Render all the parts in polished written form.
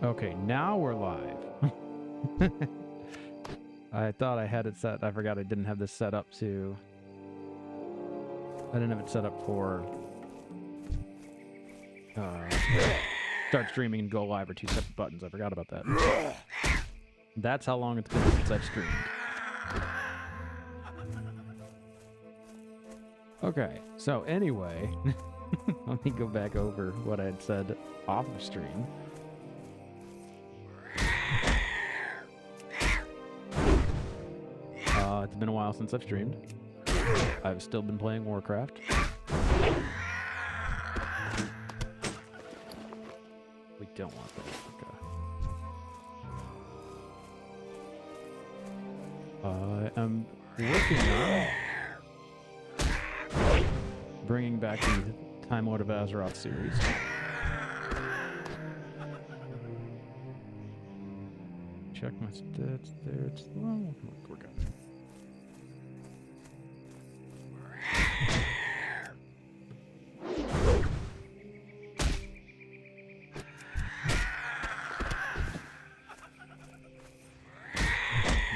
Okay, now we're live. I thought I had it set. I forgot I didn't have this set up to... I didn't have it set up for... start streaming and go live are two separate buttons. I forgot about that. That's how long it's been since I've streamed. Okay, so anyway, let me go back over what I had said off of stream. It's been a while since I've streamed. I've still been playing Warcraft. We don't want that. Okay. I am working on bringing back the Time Lord of Azeroth series. Check my stats there. It's well, we're good.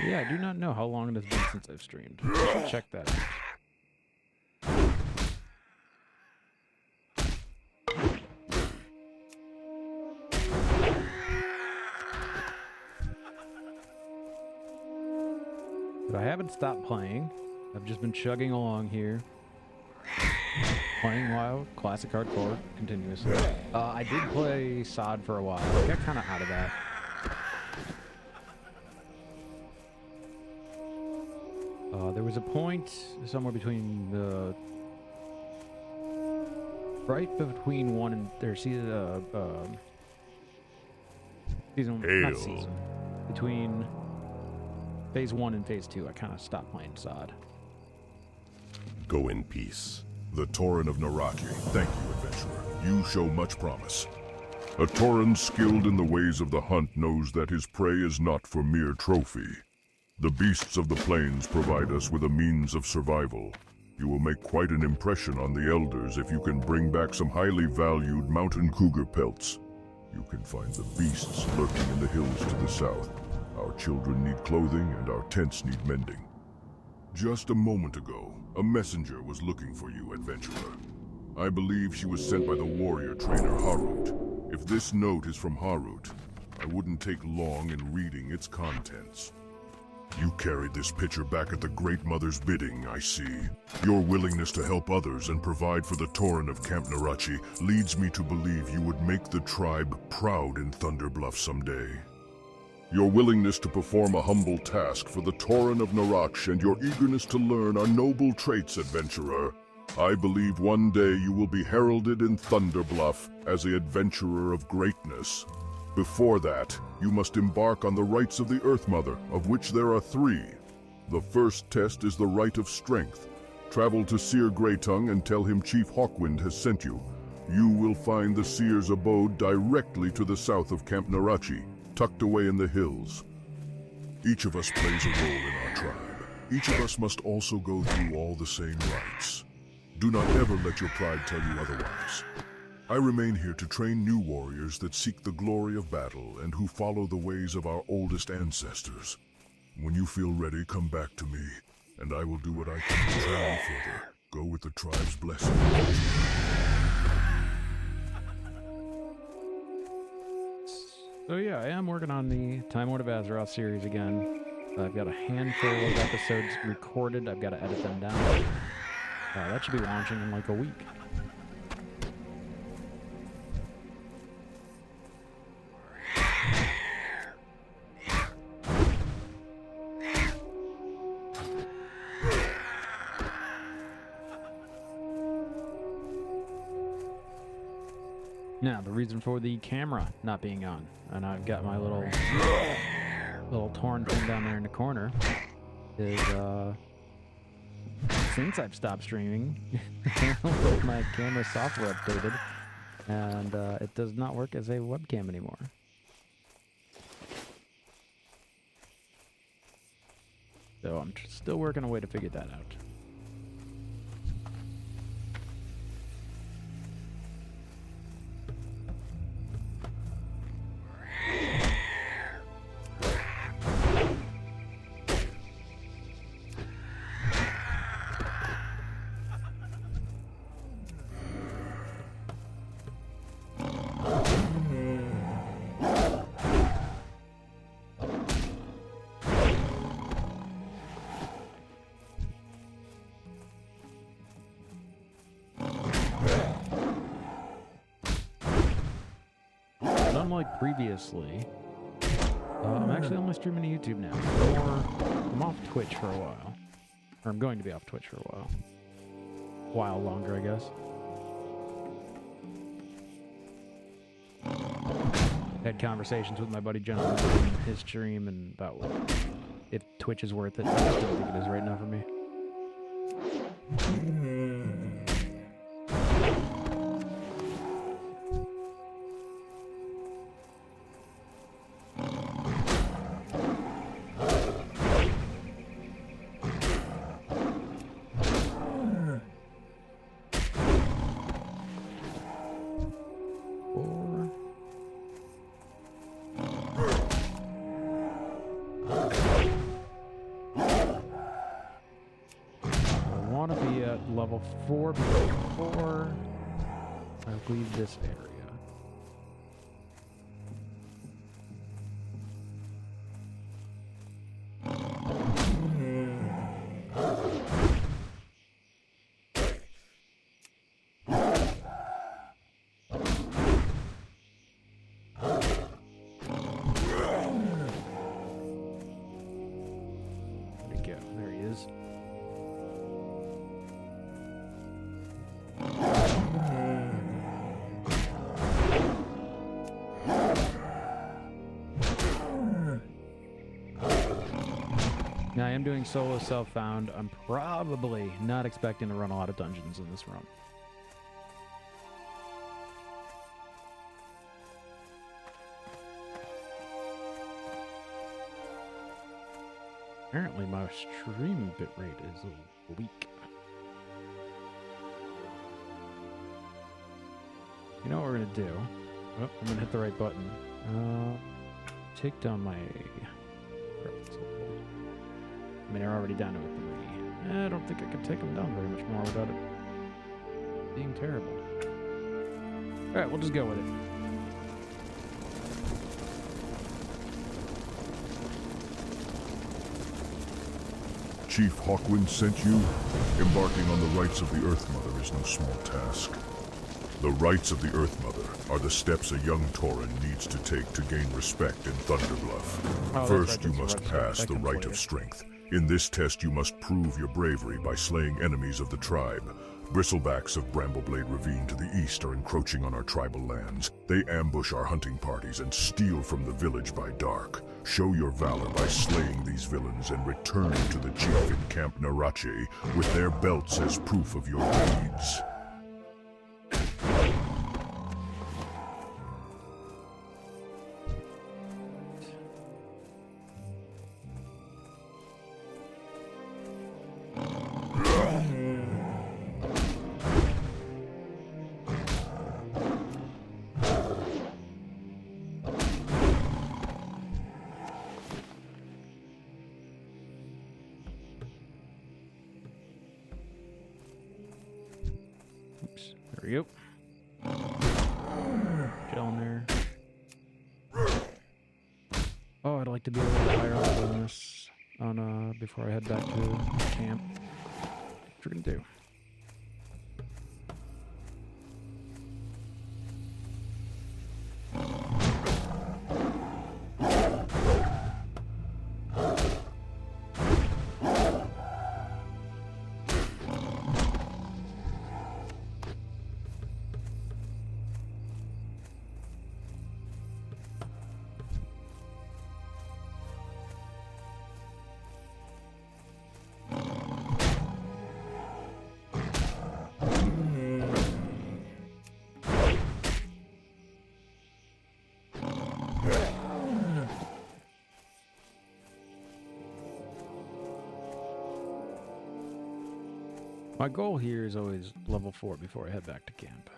Yeah, I do not know how long it has been since I've streamed. Check that out. But I haven't stopped playing. I've just been chugging along here. Playing WoW, classic hardcore, continuously. I did play SOD for a while. I got kind of out of that. There was a point somewhere between the... right between 1 and... there's season... not season. Between Phase 1 and Phase 2, I kind of stopped playing SOD. Go in peace. The Tauren of Naraki. Thank you, adventurer. You show much promise. A Tauren skilled in the ways of the hunt knows that his prey is not for mere trophy. The beasts of the plains provide us with a means of survival. You will make quite an impression on the elders if you can bring back some highly valued mountain cougar pelts. You can find the beasts lurking in the hills to the south. Our children need clothing and our tents need mending. Just a moment ago, a messenger was looking for you, adventurer. I believe she was sent by the warrior trainer Harut. If this note is from Harut, I wouldn't take long in reading its contents. You carried this picture back at the Great Mother's bidding, I see. Your willingness to help others and provide for the Tauren of Camp Narachi leads me to believe you would make the tribe proud in Thunderbluff someday. Your willingness to perform a humble task for the Tauren of Naraksh and your eagerness to learn are noble traits, adventurer. I believe one day you will be heralded in Thunderbluff as the adventurer of greatness. Before that, you must embark on the rites of the Earth Mother, of which there are 3. The first test is the Rite of Strength. Travel to Seer Greytongue and tell him Chief Hawkwind has sent you. You will find the Seer's abode directly to the south of Camp Narachi, tucked away in the hills. Each of us plays a role in our tribe. Each of us must also go through all the same rites. Do not ever let your pride tell you otherwise. I remain here to train new warriors that seek the glory of battle and who follow the ways of our oldest ancestors. When you feel ready, come back to me, and I will do what I can to travel further. Go with the tribe's blessing. So yeah, I am working on the Time Lord of Azeroth series again. I've got a handful of episodes recorded. I've got to edit them down. That should be launching in like a week. Now, the reason for the camera not being on, and I've got my little Tauren thing down there in the corner, is since I've stopped streaming, my camera software updated, and it does not work as a webcam anymore. So I'm still working a way to figure that out. But unlike previously, I'm actually only streaming to YouTube now. Or I'm off Twitch for a while. Or I'm going to be off Twitch for a while. While longer, I guess. Had conversations with my buddy John on his stream and about if Twitch is worth it. I just don't think it is right now for me. Level 4 before I leave this area. Where'd he go? There he is. Now, I am doing solo self-found. I'm probably not expecting to run a lot of dungeons in this run. Apparently, my stream bitrate is a little weak. You know what we're gonna do? Oh, I'm gonna hit the right button. Take down my... I mean, they're already down to a 3. I don't think I can take them down very much more without it being terrible. Alright, we'll just go with it. Chief Hawkwind sent you? Embarking on the rites of the Earth Mother is no small task. The rites of the Earth Mother are the steps a young Tauren needs to take to gain respect in Thunderbluff. Oh, First, you must pass the Rite of Strength. In this test, you must prove your bravery by slaying enemies of the tribe. Bristlebacks of Brambleblade Ravine to the east are encroaching on our tribal lands. They ambush our hunting parties and steal from the village by dark. Show your valor by slaying these villains and return to the chief in Camp Narache with their belts as proof of your deeds. There we go. Chilling there. Oh, I'd like to be a little higher level than this on before I head back to camp. What we're gonna do? My goal here is always level 4 before I head back to camp.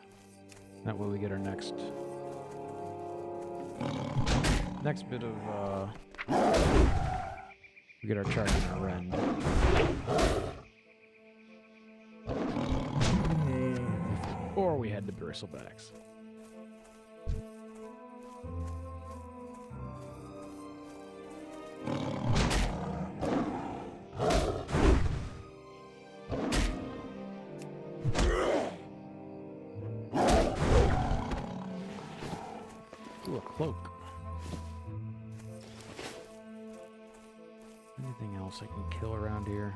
That way we get our next bit of we get our charge in our rend. Before we head to Bristlebacks. Ooh, a cloak. Anything else I can kill around here?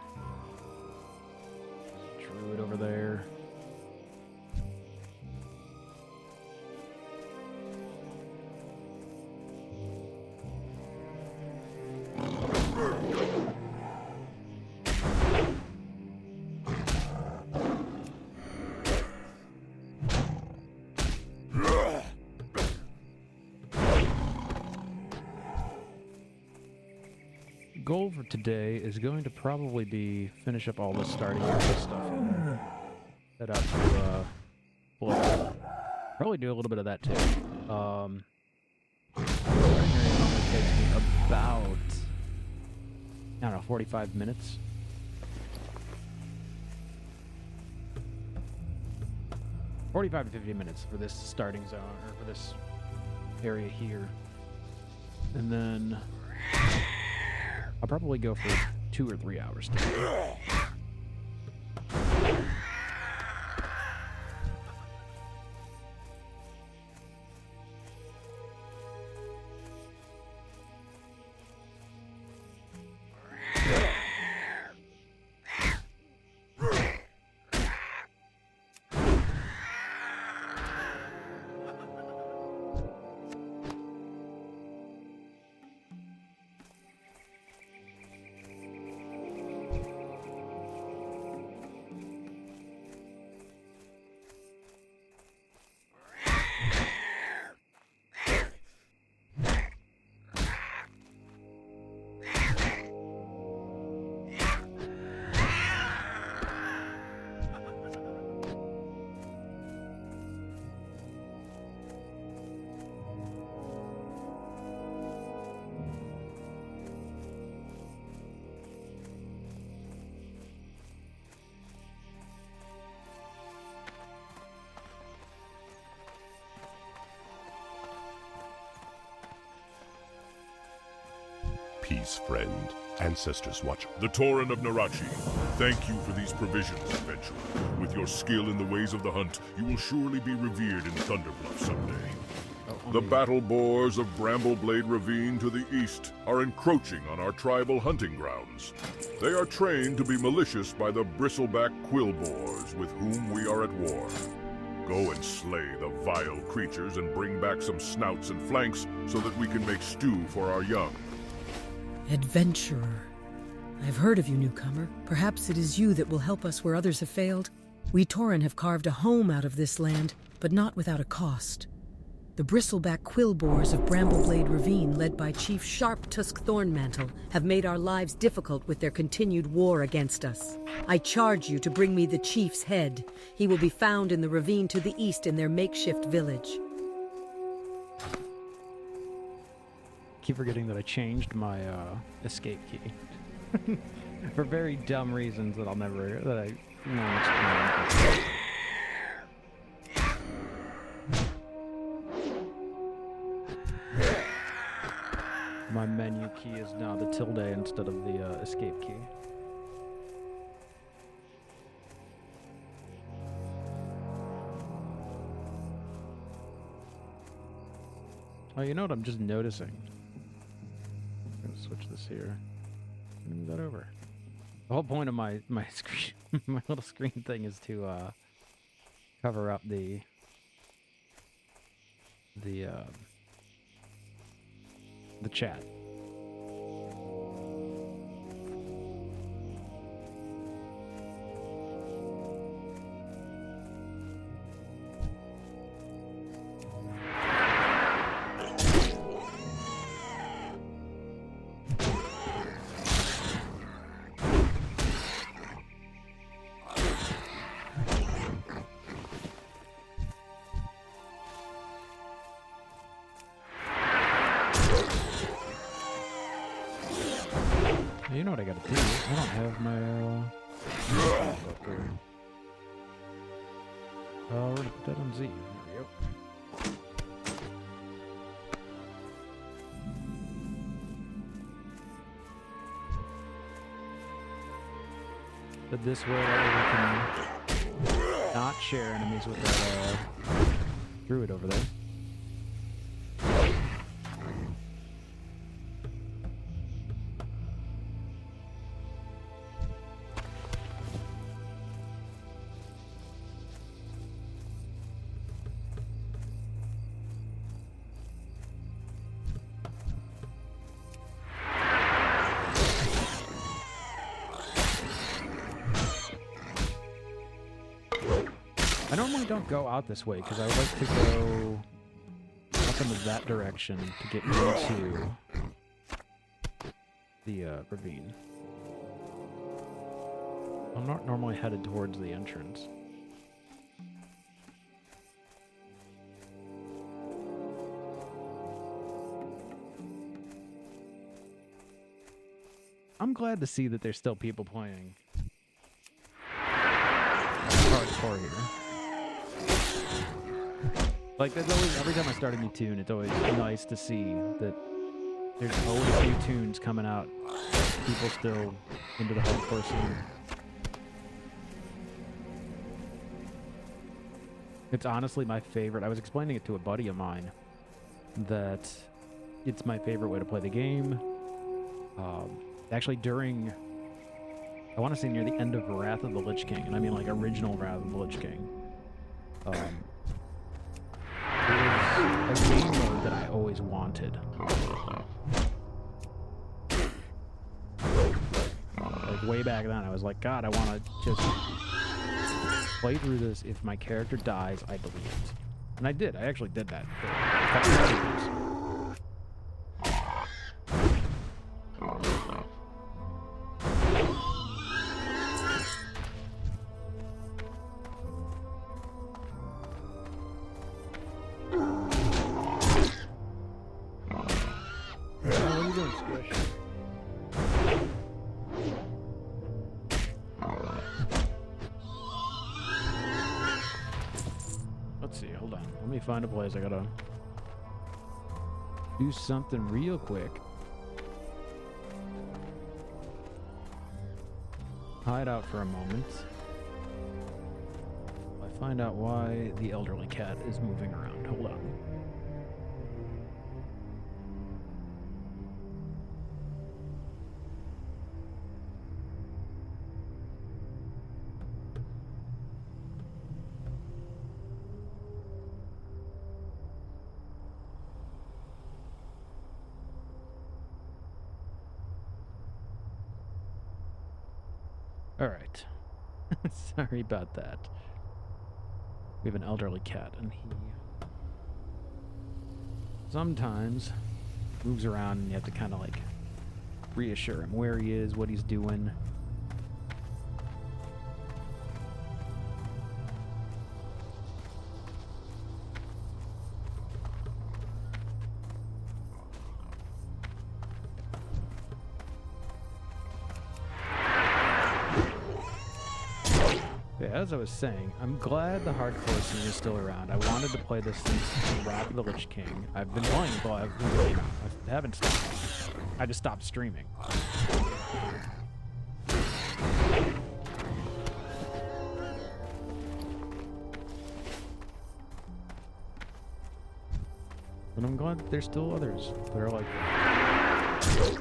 Druid over there. Goal for today is going to probably be finish up all this starting area stuff and head out to Blood. Probably do a little bit of that too. Starting area normally takes me about, I don't know, 45 minutes. To 50 minutes for this starting zone, or for this area here. And then I'll probably go for 2 or 3 hours today. Peace, friend. Ancestors watch. The Tauren of Narachi, thank you for these provisions, adventurer. With your skill in the ways of the hunt, you will surely be revered in Thunderbluff someday. The battle boars of Brambleblade Ravine to the east are encroaching on our tribal hunting grounds. They are trained to be malicious by the bristleback quill boars with whom we are at war. Go and slay the vile creatures and bring back some snouts and flanks so that we can make stew for our young. Adventurer. I've heard of you, newcomer. Perhaps it is you that will help us where others have failed. We Tauren have carved a home out of this land, but not without a cost. The bristleback quill boars of Brambleblade Ravine, led by Chief Sharp-Tusk Thornmantle, have made our lives difficult with their continued war against us. I charge you to bring me the chief's head. He will be found in the ravine to the east in their makeshift village. Keep forgetting that I changed my escape key for very dumb reasons that I'll never explain. My menu key is now the tilde instead of the escape key. Oh, you know what I'm just noticing? Switch this here. Move that over. The whole point of my screen, my little screen thing, is to cover up the chat. You know what I gotta do? I don't have my, we're gonna put that on Z. There we go. But this way, we can not share enemies with that, druid over there. normally don't go out this way because I would like to go up into that direction to get into the ravine. I'm not normally headed towards the entrance. I'm glad to see that there's still people playing hardcore here. Like, that's always, every time I start a new tune, it's always nice to see that there's always new tunes coming out. People still into the hardcore scene. It's honestly my favorite. I was explaining it to a buddy of mine that it's my favorite way to play the game. Actually, during, I want to say near the end of Wrath of the Lich King, and I mean like original Wrath of the Lich King. It was a game mode that I always wanted. Like way back then, I was like, God, I want to just play through this. If my character dies, I delete it. And I did. I actually did that for a couple of years. Let's see, hold on. Let me find a place. I gotta do something real quick. Hide out for a moment. I find out why the elderly cat is moving around. Hold on. All right. Sorry about that. We have an elderly cat, and he sometimes moves around, and you have to kind of like reassure him where he is, what he's doing. As I was saying, I'm glad the hardcore scene is still around. I wanted to play this since Wrath of the Lich King. I've been playing it, but I haven't stopped. I just stopped streaming. But I'm glad there's still others that are like that.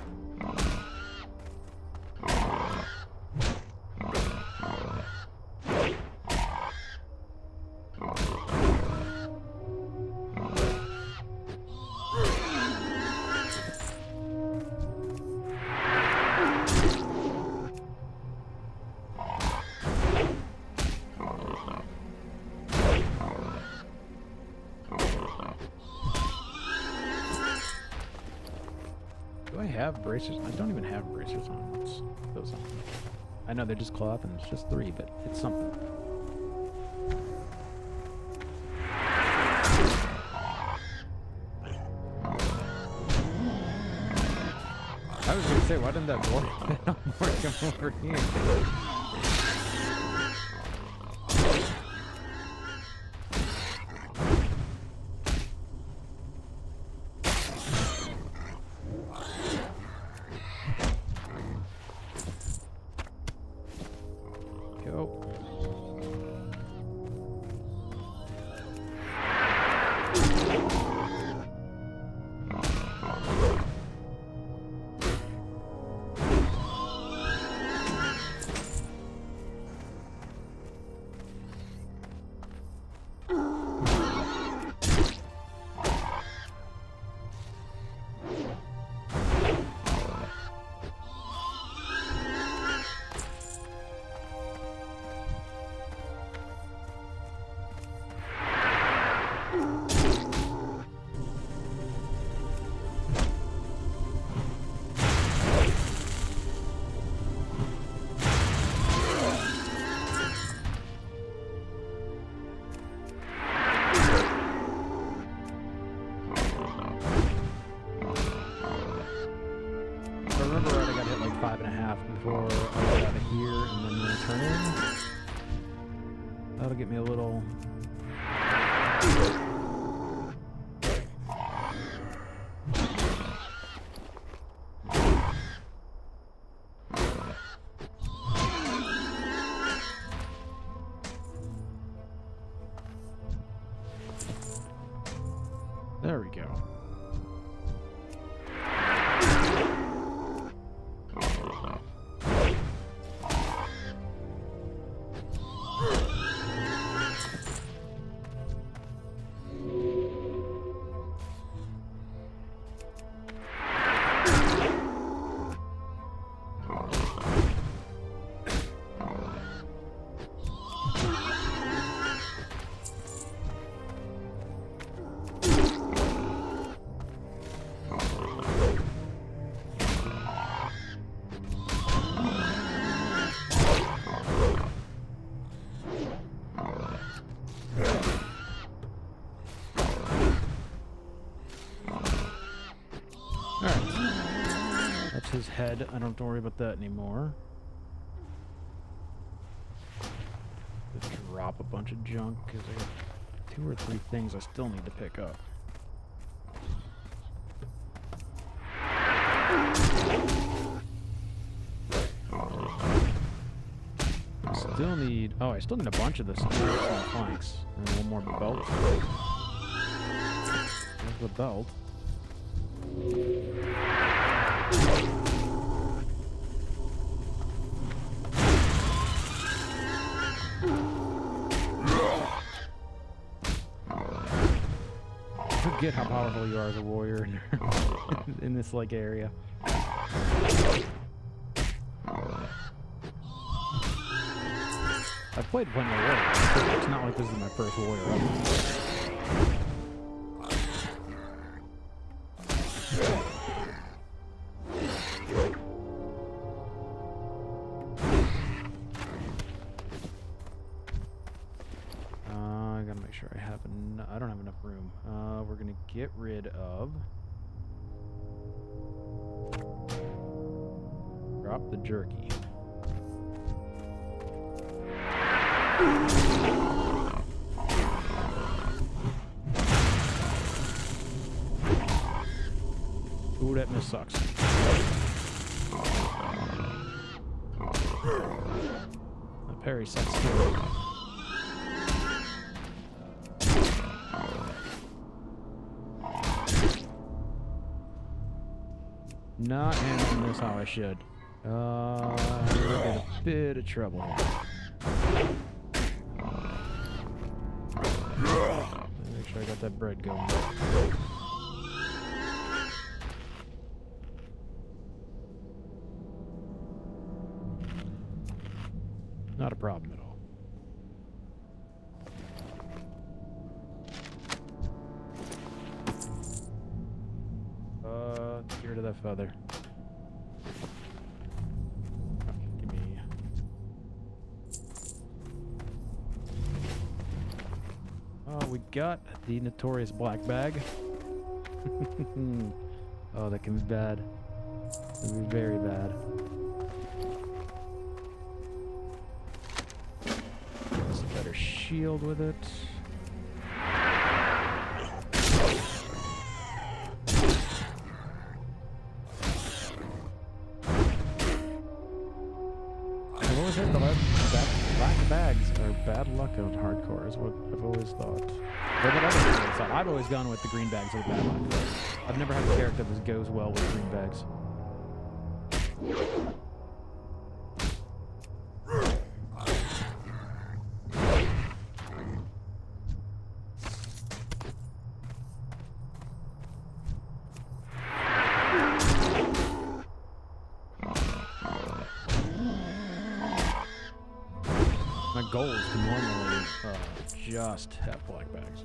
Do I have bracers? I don't even have bracers on. Let's those on. I know they're just cloth and it's just 3, but it's something. I was gonna say, why didn't that board come over here? before I get out of here and then return in. That'll get me a little... There we go. His head. I don't have to worry about that anymore. Just drop a bunch of junk because I got 2 or 3 things I still need to pick up. Still need... Oh, I still need a bunch of this planks. And 1 more belt. There's the belt. Forget how powerful you are as a warrior in this like area. I've played plenty of warriors. It's not like this is my first warrior. I gotta make sure I have I don't have enough room. We're gonna get rid of. Drop the jerky. Ooh, that miss sucks. The parry sucks too. Not handling this how I should. I'm in a bit of trouble here. Make sure I got that bread going. Not a problem at all. Get rid of that feather. Give me. Oh, we got the notorious black bag. Oh, that can be bad. That can be very bad. Just a better shield with it. Bags are bad luck on hardcore, is what I've always thought. Or what other people thought. I've always gone with the green bags are bad luck. I've never had a character that goes well with green bags. My goal is to normally just have black bags.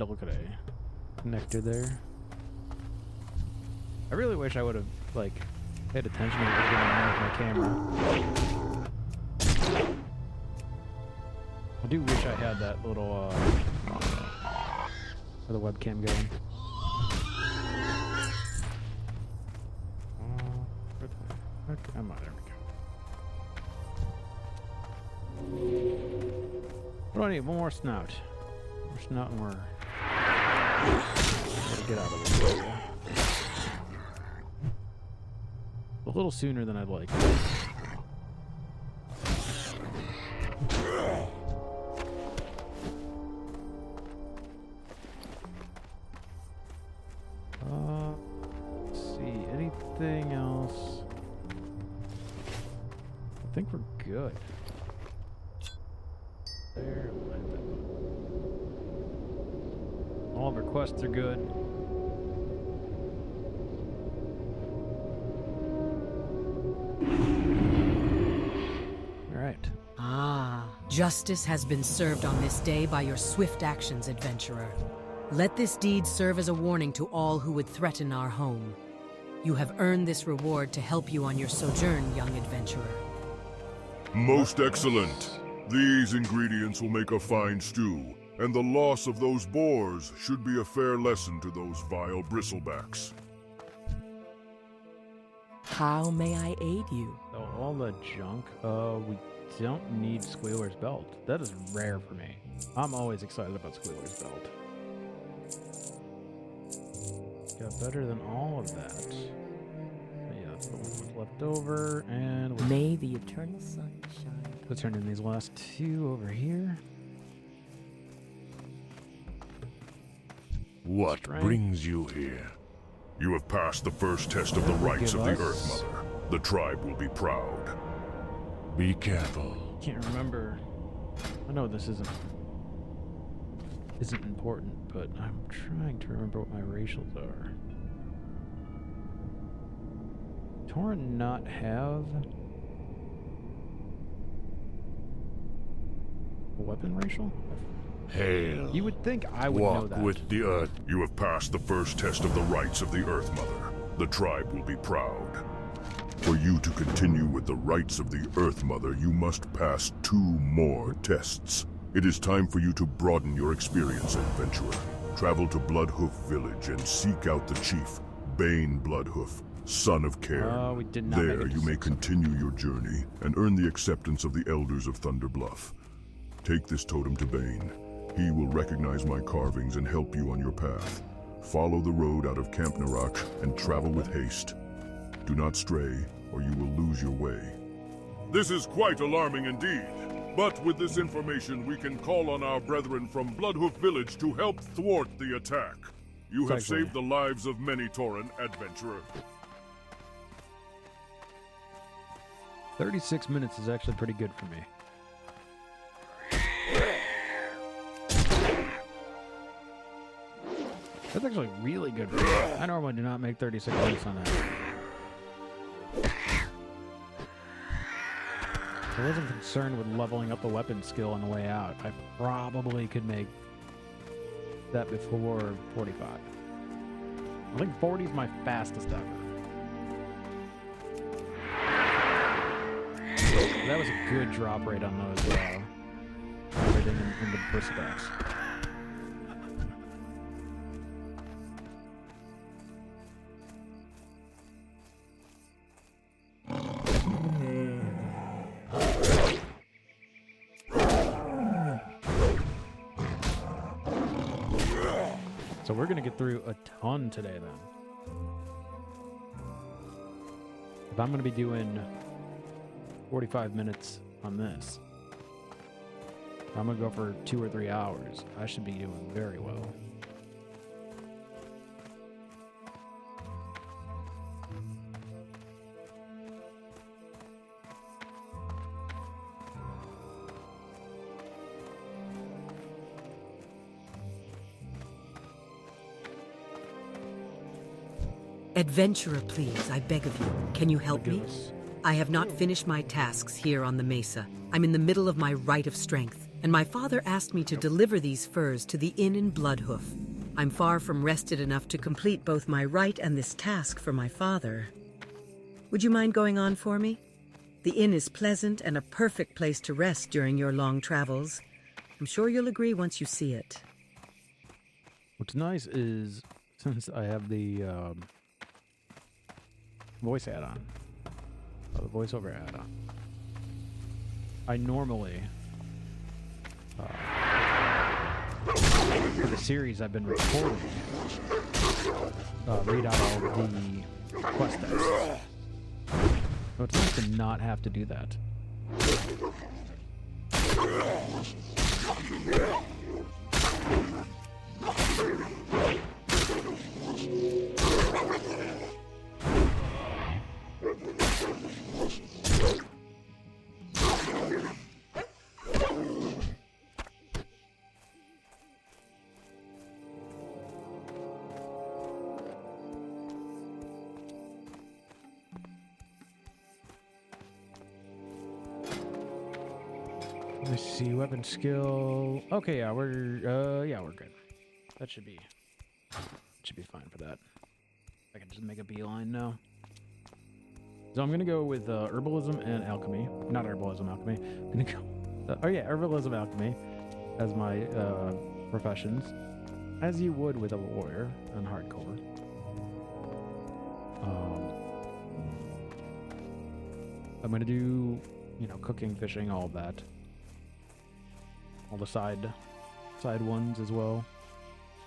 to look at a connector there. I really wish I would have, like, paid attention to what was going on with my camera. I do wish I had that little, for the webcam going. Come on, there we go. What do I need? One more snout. More snout and we're... Gotta get out of this area. A little sooner than I'd like. Let's see. Anything else? I think we're good. There, all of our quests are good. All right. Ah, justice has been served on this day by your swift actions, adventurer. Let this deed serve as a warning to all who would threaten our home. You have earned this reward to help you on your sojourn, young adventurer. Most excellent. These ingredients will make a fine stew, and the loss of those boars should be a fair lesson to those vile bristlebacks. How may I aid you? So all the junk, we don't need Squealer's Belt. That is rare for me. I'm always excited about Squealer's Belt. Got better than all of that. Yeah, that's the one left over, and we'll May the eternal sun shine. let's turn in these last two over here. What brings you here? You have passed the first test of the rights of the Earth Mother. The tribe will be proud. Be careful. Can't remember. I know this isn't important, but I'm trying to remember what my racials are. Tauren not have a weapon racial? Hail. You would think I would know that. Walk with the Earth. You have passed the first test of the rights of the Earth Mother. The tribe will be proud. For you to continue with the rights of the Earth Mother, you must pass 2 more tests. It is time for you to broaden your experience, adventurer. Travel to Bloodhoof Village and seek out the chief, Bane Bloodhoof, son of Cairn. We did not there make it you to may 6. continue your journey and earn the acceptance of the Elders of Thunder Bluff. Take this totem to Bane. He will recognize my carvings and help you on your path. Follow the road out of Camp Narak and travel with haste. Do not stray, or you will lose your way. This is quite alarming indeed. But with this information, we can call on our brethren from Bloodhoof Village to help thwart the attack. You have Exactly. saved the lives of many Tauren, adventurer. 36 minutes is actually pretty good for me. That's actually really good for me. I normally do not make 36 minutes on that. I wasn't concerned with leveling up the weapon skill on the way out. I probably could make that before 45. I think 40 is my fastest ever. That was a good drop rate on those, everything in the bristlecbacks. So we're going to get through a ton today then. If I'm going to be doing 45 minutes on this, if I'm going to go for 2 or 3 hours, I should be doing very well. Adventurer, please, I beg of you. Can you help me? Goodness. I have not finished my tasks here on the mesa. I'm in the middle of my rite of strength, and my father asked me to deliver these furs to the inn in Bloodhoof. I'm far from rested enough to complete both my rite and this task for my father. Would you mind going on for me? The inn is pleasant and a perfect place to rest during your long travels. I'm sure you'll agree once you see it. What's nice is, since I have the voice add-on, the voiceover add-on, I normally, for the series I've been recording, read out all the quest texts. So it's nice to not have to do that. Let me see, weapon skill. Okay, yeah, we're good. That should be fine for that. I can just make a beeline now. So I'm gonna go with herbalism and alchemy. Not herbalism, alchemy. I'm gonna go. Herbalism, alchemy, as my professions, as you would with a warrior on hardcore. I'm gonna do, cooking, fishing, all of that. All the side ones as well.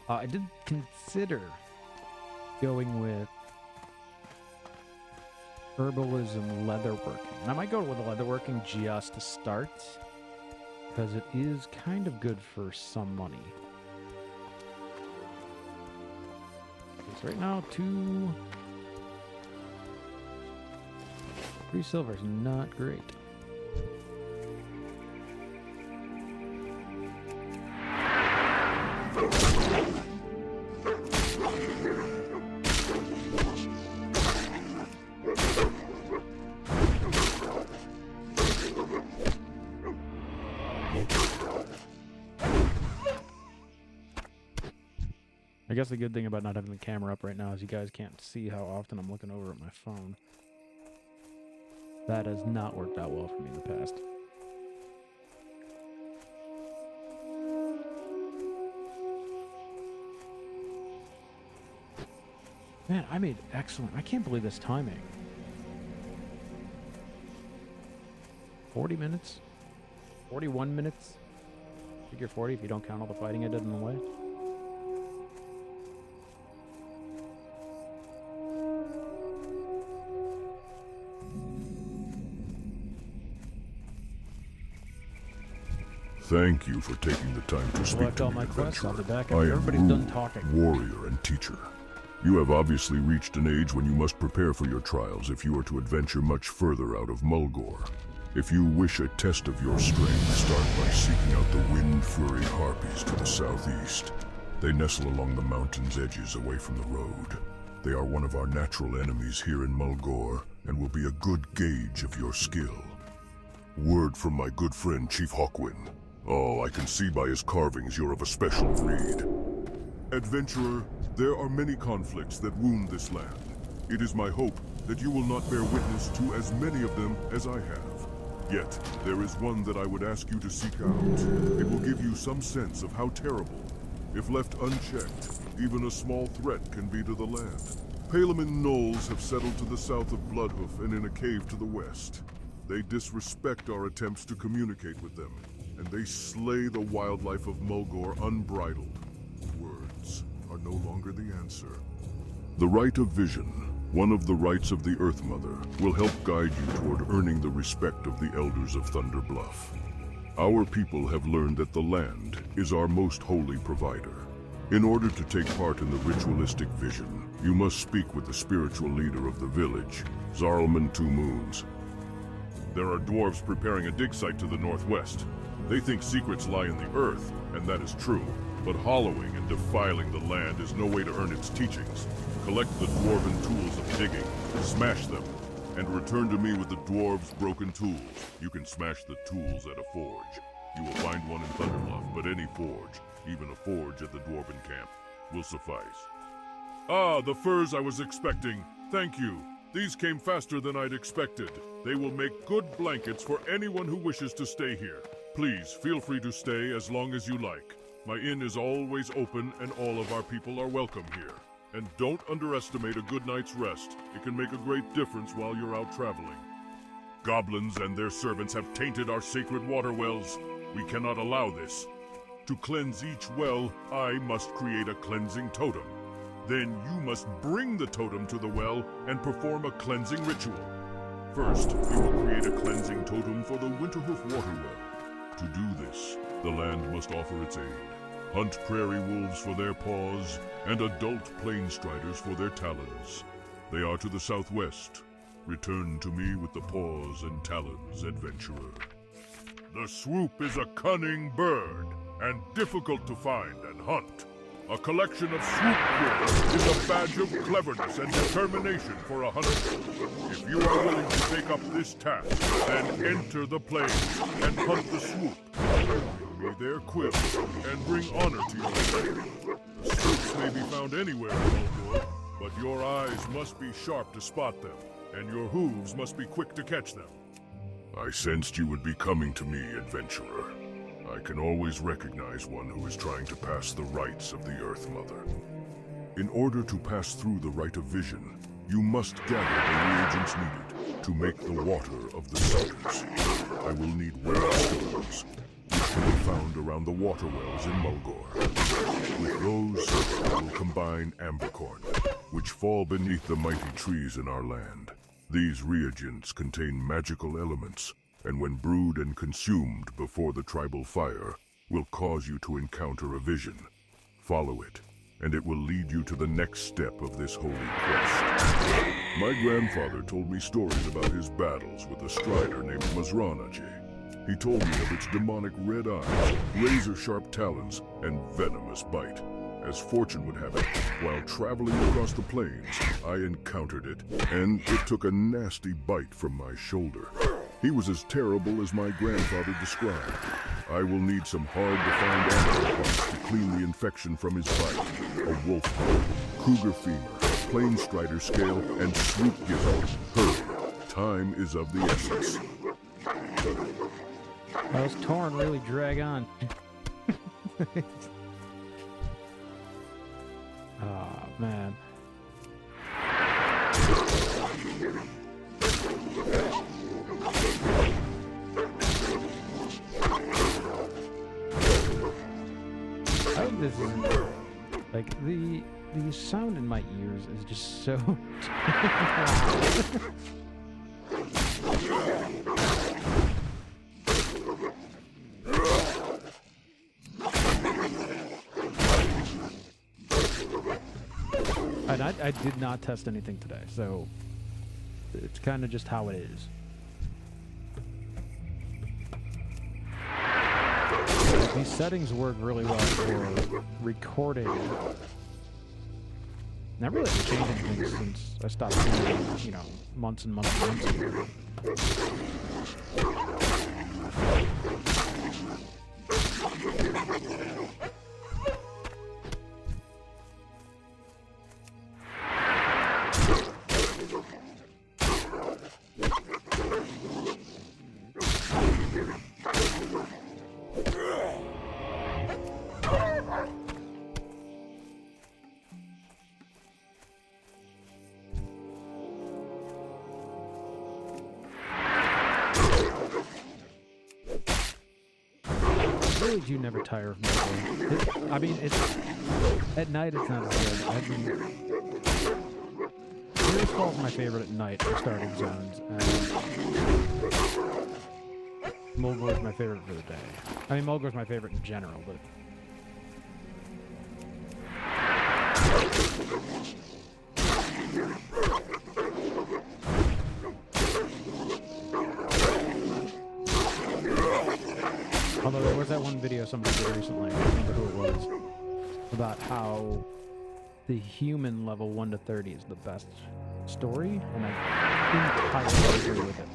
I did consider going with herbalism leatherworking. And I might go with leatherworking just to start, because it is kind of good for some money. So right now, 3 silver is not great. I guess the good thing about not having the camera up right now is you guys can't see how often I'm looking over at my phone. That has not worked out well for me in the past. Man, I made excellent. I can't believe this timing. 40 minutes? 41 minutes? Figure 40 if you don't count all the fighting I did in the way. Thank you for taking the time to speak Collect to all me, my quests. I'll be adventurer. back I after am everybody's done Rue, talking. warrior and teacher. You have obviously reached an age when you must prepare for your trials if you are to adventure much further out of Mulgore. If you wish a test of your strength, start by seeking out the wind-fury harpies to the southeast. They nestle along the mountain's edges away from the road. They are one of our natural enemies here in Mulgore and will be a good gauge of your skill. Word from my good friend Chief Hawkwin. Oh, I can see by his carvings you're of a special breed. Adventurer, there are many conflicts that wound this land. It is my hope that you will not bear witness to as many of them as I have. Yet, there is one that I would ask you to seek out. It will give you some sense of how terrible, if left unchecked, even a small threat can be to the land. Palaman gnolls have settled to the south of Bloodhoof and in a cave to the west. They disrespect our attempts to communicate with them, and they slay the wildlife of Mulgore unbridled. Words are no longer the answer. The Rite of Vision, one of the rites of the Earth Mother, will help guide you toward earning the respect of the Elders of Thunder Bluff. Our people have learned that the land is our most holy provider. In order to take part in the ritualistic vision, you must speak with the spiritual leader of the village, Zarlman Two Moons. There are dwarves preparing a dig site to the northwest. They think secrets lie in the earth, and that is true. But hollowing and defiling the land is no way to earn its teachings. Collect the dwarven tools of digging, smash them, and return to me with the dwarves' broken tools. You can smash the tools at a forge. You will find one in Thunderbluff, but any forge, even a forge at the Dwarven camp, will suffice. Ah, the furs I was expecting. Thank you. These came faster than I'd expected. They will make good blankets for anyone who wishes to stay here. Please, feel free to stay as long as you like. My inn is always open and all of our people are welcome here. And don't underestimate a good night's rest. It can make a great difference while you're out traveling. Goblins and their servants have tainted our sacred water wells. We cannot allow this. To cleanse each well, I must create a cleansing totem. Then you must bring the totem to the well and perform a cleansing ritual. First, we will create a cleansing totem for the Winterhoof water well. To do this, the land must offer its aid. Hunt prairie wolves for their paws, and adult plain striders for their talons. They are to the southwest. Return to me with the paws and talons, adventurer. The swoop is a cunning bird, and difficult to find and hunt. A collection of swoop quills is a badge of cleverness and determination for a hunter. If you are willing to take up this task, then enter the plains and hunt the swoop. Bring me their quills and bring honor to your name. The swoops may be found anywhere in Mulgore, but your eyes must be sharp to spot them, and your hooves must be quick to catch them. I sensed you would be coming to me, adventurer. I can always recognize one who is trying to pass the rites of the Earth Mother. In order to pass through the Rite of Vision, you must gather the reagents needed to make the water of the Suckers. I will need rare stones, which can be found around the water wells in Mulgore. With those, I will combine ambercorn, which fall beneath the mighty trees in our land. These reagents contain magical elements, and when brewed and consumed before the tribal fire, will cause you to encounter a vision. Follow it, and it will lead you to the next step of this holy quest. My grandfather told me stories about his battles with a strider named Mazranache. He told me of its demonic red eyes, razor-sharp talons, and venomous bite. As fortune would have it, while traveling across the plains, I encountered it, and it took a nasty bite from my shoulder. He was as terrible as my grandfather described. I will need some hard-to-find animal parts to clean the infection from his bite. A wolf heart, cougar femur, plain strider scale, and swoop gizzard. Hurry. Time is of the essence. Those Tauren really drag on. Oh, man. I hope this is like the sound in my ears is just so and I did not test anything today, so it's kind of just how it is. These settings work really well for recording. And I really haven't changed anything since I stopped doing it, you know, months and months and months ago. Really do never tire of Mulgore. I mean, it's at night it's not as good. I mean, Here's Fall's my favorite at night for starting zones, and Mulgore's my favorite for the day. I mean, Mulgore's my favorite in general, but although there was that one video somebody did recently, I don't remember who it was, about how the human level 1 to 30 is the best story, and I entirely agree with it.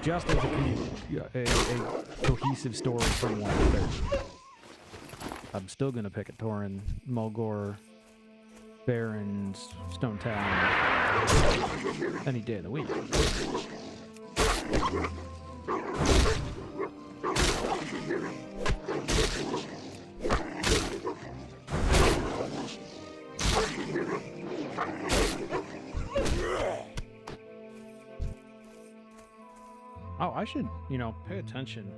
Just as a cohesive story from 1 to 30. I'm still gonna pick a Tauren, Mulgore, Barrens, Stone Town, any day of the week. Oh, I should, pay attention.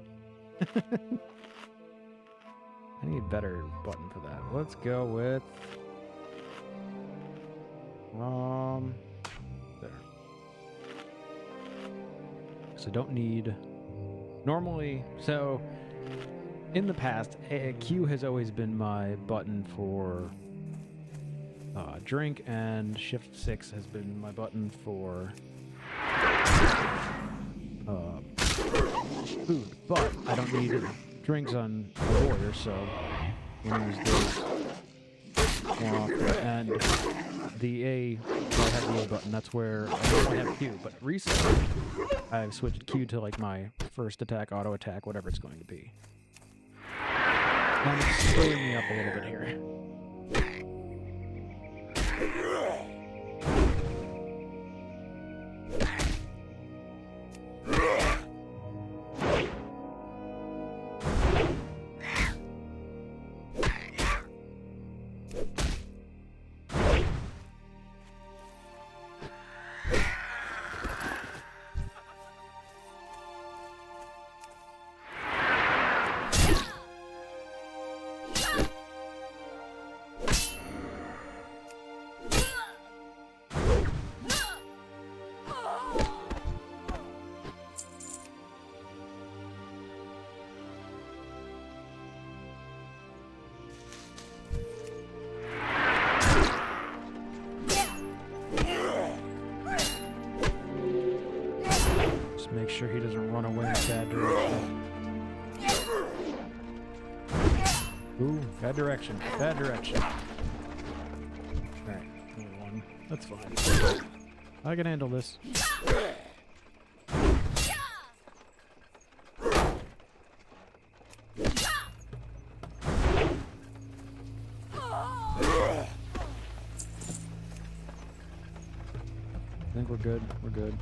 I need a better button for that. Let's go with there. So don't need normally. So in the past, Q has always been my button for drink, and Shift 6 has been my button for food. But I don't need drinks on a warrior, so we'll use those more often. And the A, I have the A button, that's where I normally have Q, but recently I've switched Q to like my first attack, auto attack, whatever it's going to be. And it's screwing me up a little bit here. Make sure he doesn't run away in a bad direction. Ooh, bad direction. Bad direction. Alright, only one. That's fine. I can handle this. I think we're good. We're good.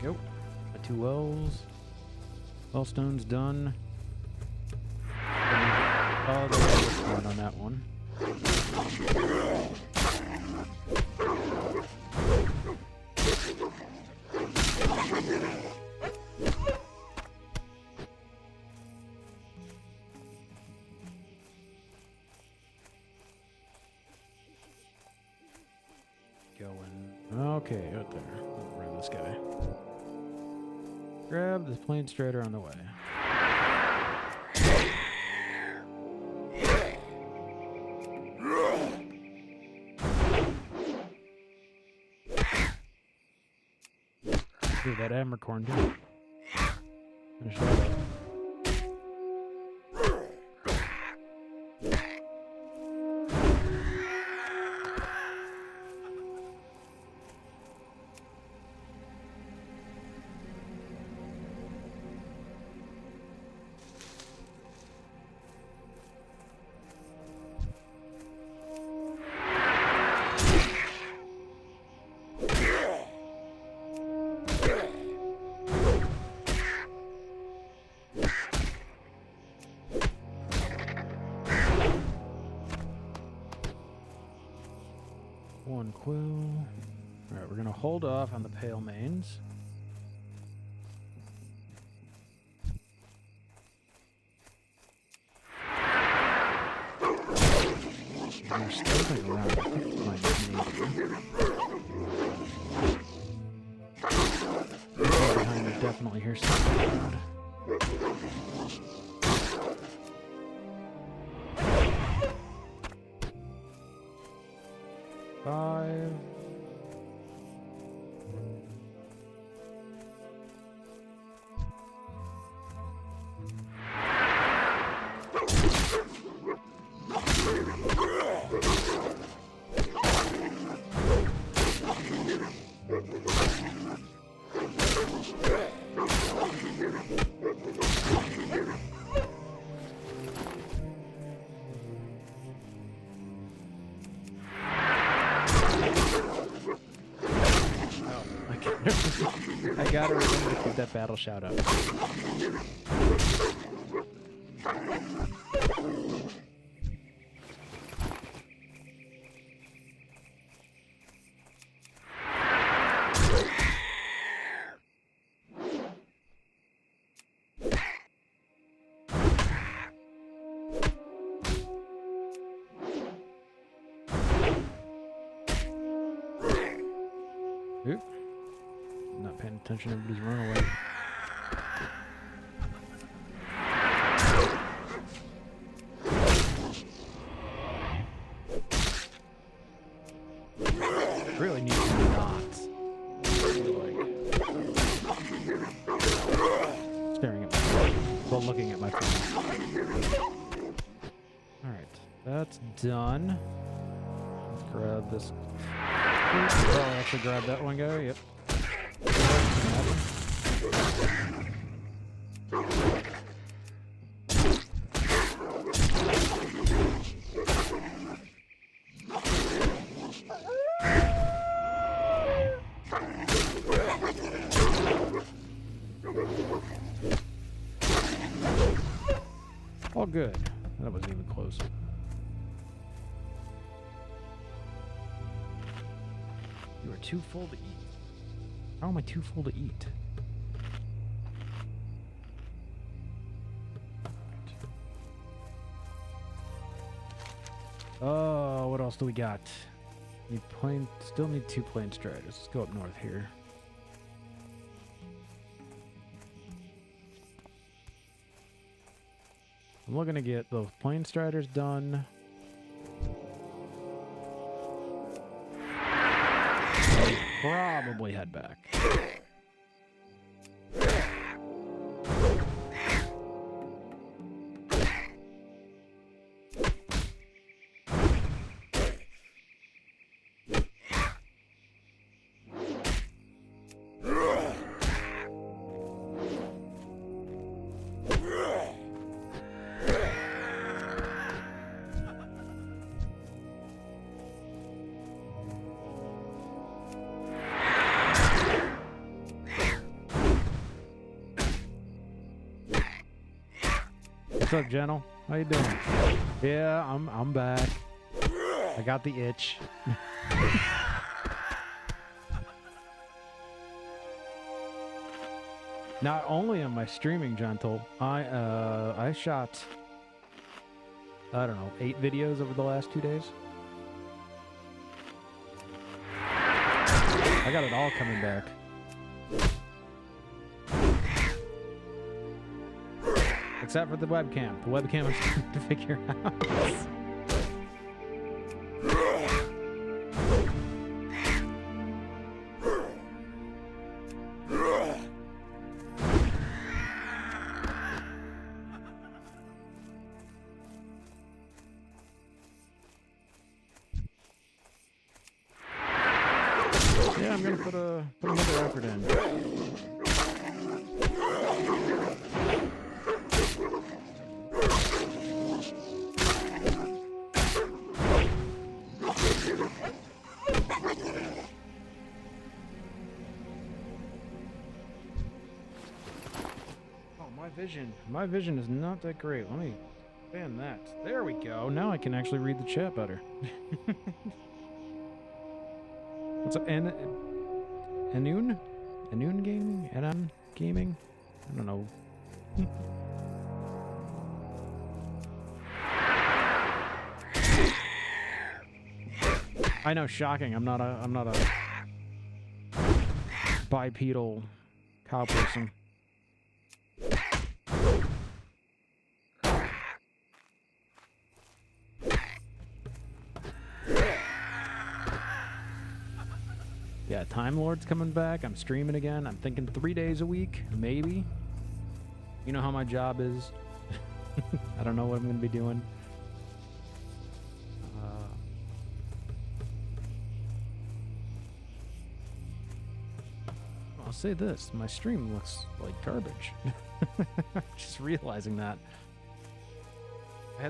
Go. My 2 wells. Wellstone's done. Oh, there's one on that one. Going. Okay, out there. Get rid of this guy. Grab the plane straighter on the way. Ooh, that Amercorn too. Finish that up. One quill. Alright, we're gonna hold off on the pale mains. They're stepping around. I think it's my neighbor. Behind me, definitely hear something around. Five. I gotta remember to keep that battle shout up. Oop. Not paying attention, everybody's running away. Really need some knots. Staring at my phone. Well, looking at my phone. Alright, that's done. Let's grab this. Oh, actually grab that one guy, yep. All good. That wasn't even close. You are too full to eat. How am I too full to eat? Oh, what else do we got? Still need 2 plane striders. Let's go up north here. I'm looking to get those plane striders done. Probably head back. What's up, Gentle? How you doing? Yeah, I'm back. I got the itch. Not only am I streaming, Gentle, I shot, I don't know, 8 videos over the last 2 days. I got it all coming back. Except for the webcam. The webcam is trying to figure out. Yeah, I'm gonna put another effort in. My vision is not that great. Let me expand that. There we go. Now I can actually read the chat better. What's up? Anun Gaming? Anun Gaming? I don't know. I know, shocking. I'm not a bipedal cow person. Yeah, Time Lord's coming back. I'm streaming again. I'm thinking 3 days a week, maybe. You know how my job is. I don't know what I'm going to be doing. I'll say this. My stream looks like garbage. Just realizing that. I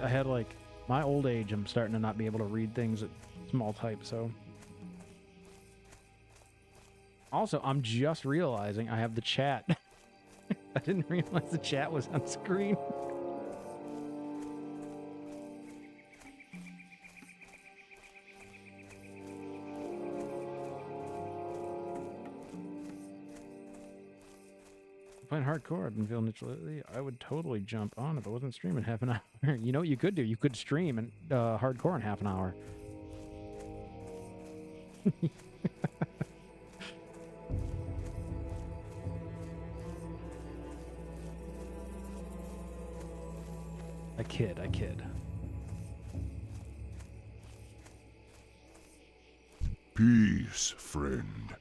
had like, my old age, I'm starting to not be able to read things at small type, so... Also, I'm just realizing I have the chat. I didn't realize the chat was on screen. Playing hardcore, I've been feeling it lately. I would totally jump on if I wasn't streaming half an hour. You know what you could do? You could stream and hardcore in half an hour. I kid. Peace, friend.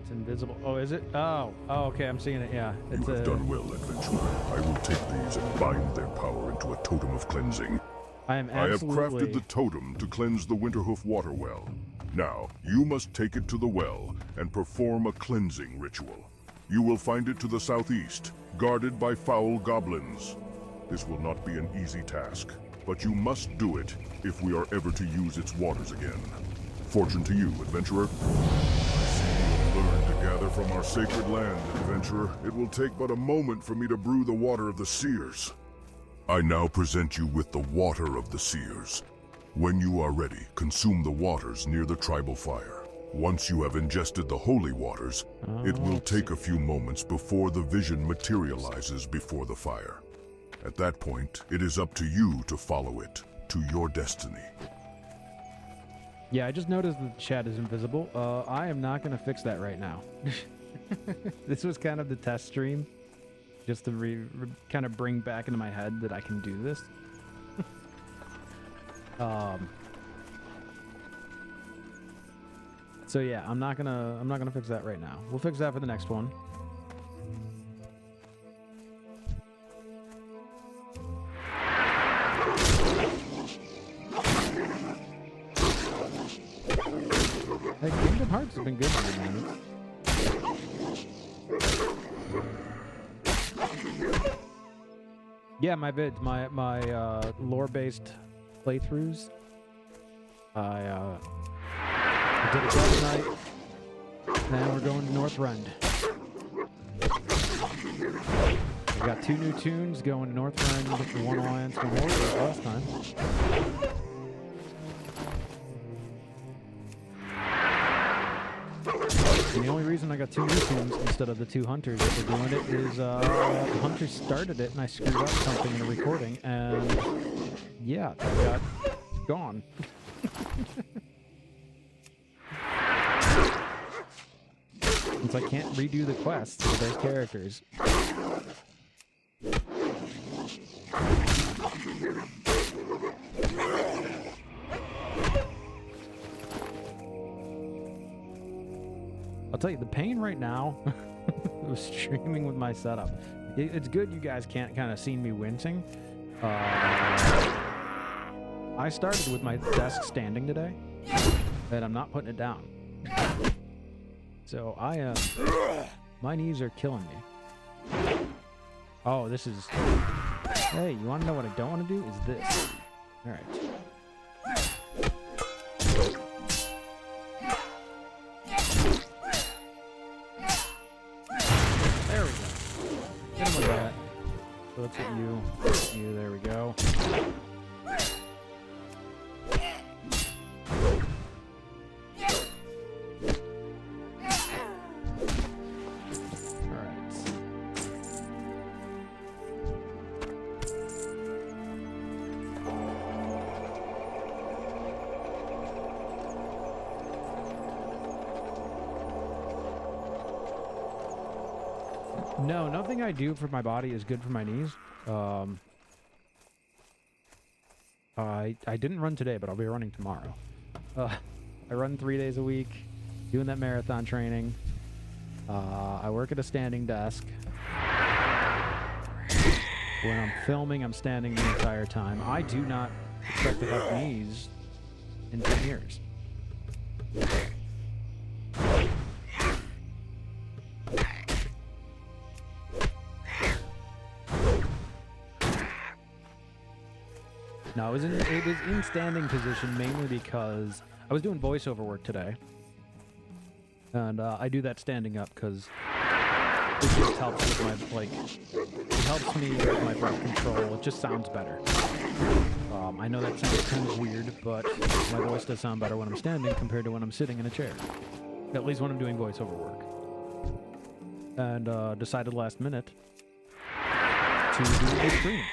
It's invisible. Oh, is it? Oh, okay, I'm seeing it, yeah. It's You have done well, adventurer. I will take these and bind their power into a totem of cleansing. I am I have absolutely... crafted the totem to cleanse the Winterhoof water well. Now, you must take it to the well and perform a cleansing ritual. You will find it to the southeast, guarded by foul goblins. This will not be an easy task, but you must do it if we are ever to use its waters again. Fortune to you, adventurer. I see you have learned to gather from our sacred land, adventurer. It will take but a moment for me to brew the water of the seers. I now present you with the water of the seers. When you are ready, consume the waters near the tribal fire. Once you have ingested the holy waters, it will take a few moments before the vision materializes before the fire. At that point, it is up to you to follow it to your destiny. Yeah, I just noticed the chat is invisible. I am not going to fix that right now. This was kind of the test stream, just to kind of bring back into my head that I can do this. So yeah, I'm not gonna fix that right now. We'll fix that for the next one. Hey, Kingdom Hearts has been good for me, man. Yeah, my vids, my lore-based playthroughs. I did it last night. Now we're going to Northrend. We got 2 new tunes going to Northrend, 1 Alliance, 1 Horde last time. And the only reason I got 2 new tunes instead of the 2 hunters that were doing it is the hunters started it and I screwed up something in the recording and yeah, that got gone. Since I can't redo the quests for those characters. I'll tell you, the pain right now was streaming with my setup. It's good you guys can't kind of see me wincing. I started with my desk standing today, and I'm not putting it down. So my knees are killing me. Oh, this is... Hey, you want to know what I don't want to do? Is this. All right. There we go. Hit him with that. So let's hit you. You, there we go. No, nothing I do for my body is good for my knees. I didn't run today, but I'll be running tomorrow. I run 3 days a week, doing that marathon training. I work at a standing desk. When I'm filming, I'm standing the entire time. I do not expect to have knees in 10 years. No, it was in standing position mainly because I was doing voiceover work today. And I do that standing up because it just helps with my, like, it helps me with my breath control. It just sounds better. I know that sounds kind of weird, but my voice does sound better when I'm standing compared to when I'm sitting in a chair. At least when I'm doing voiceover work. And decided last minute to do a stream.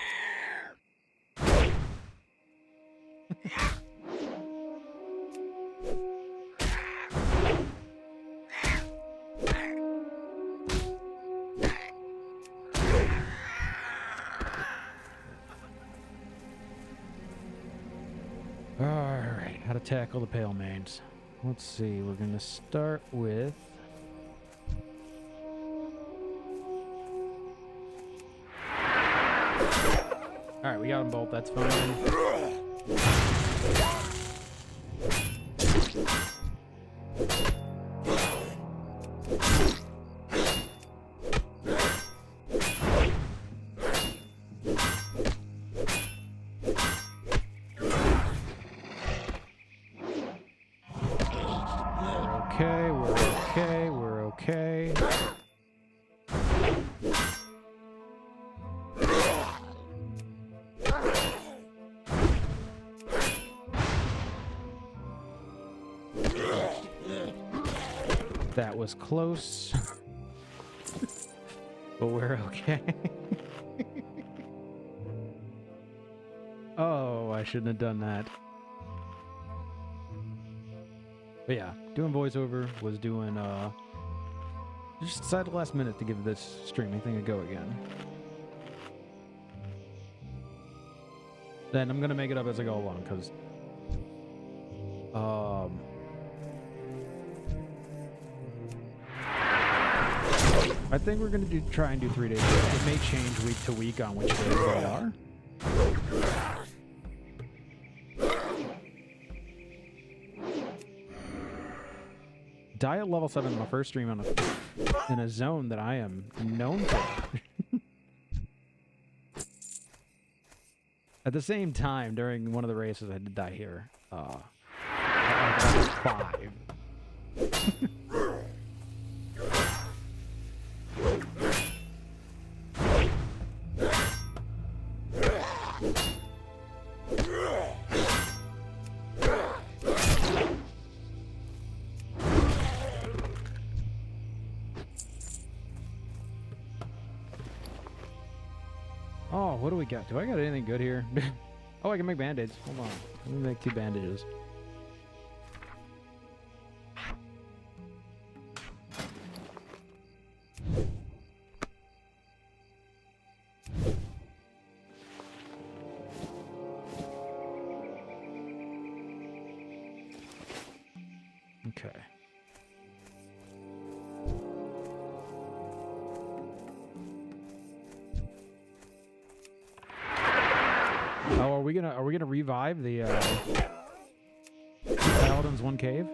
Alright, how to tackle the pale mains. Let's see, we're gonna start with... Alright, we got them both, that's fine. We're okay. That was close. But we're okay. Oh, I shouldn't have done that. But yeah, doing voiceover, was doing, just decided last minute to give this streaming thing a go again. Then I'm gonna make it up as I go along, because, I think we're gonna try and do 3 days. It may change week to week on which days they are. Diet level 7 in my first stream on in a zone that I am known for. At the same time, during one of the races, I did die here. At level 5. Oh, what do we got? Do I got anything good here? Oh, I can make band-aids. Hold on. Let me make 2 bandages. Okay. Oh, are we gonna revive the Paladin's one cave?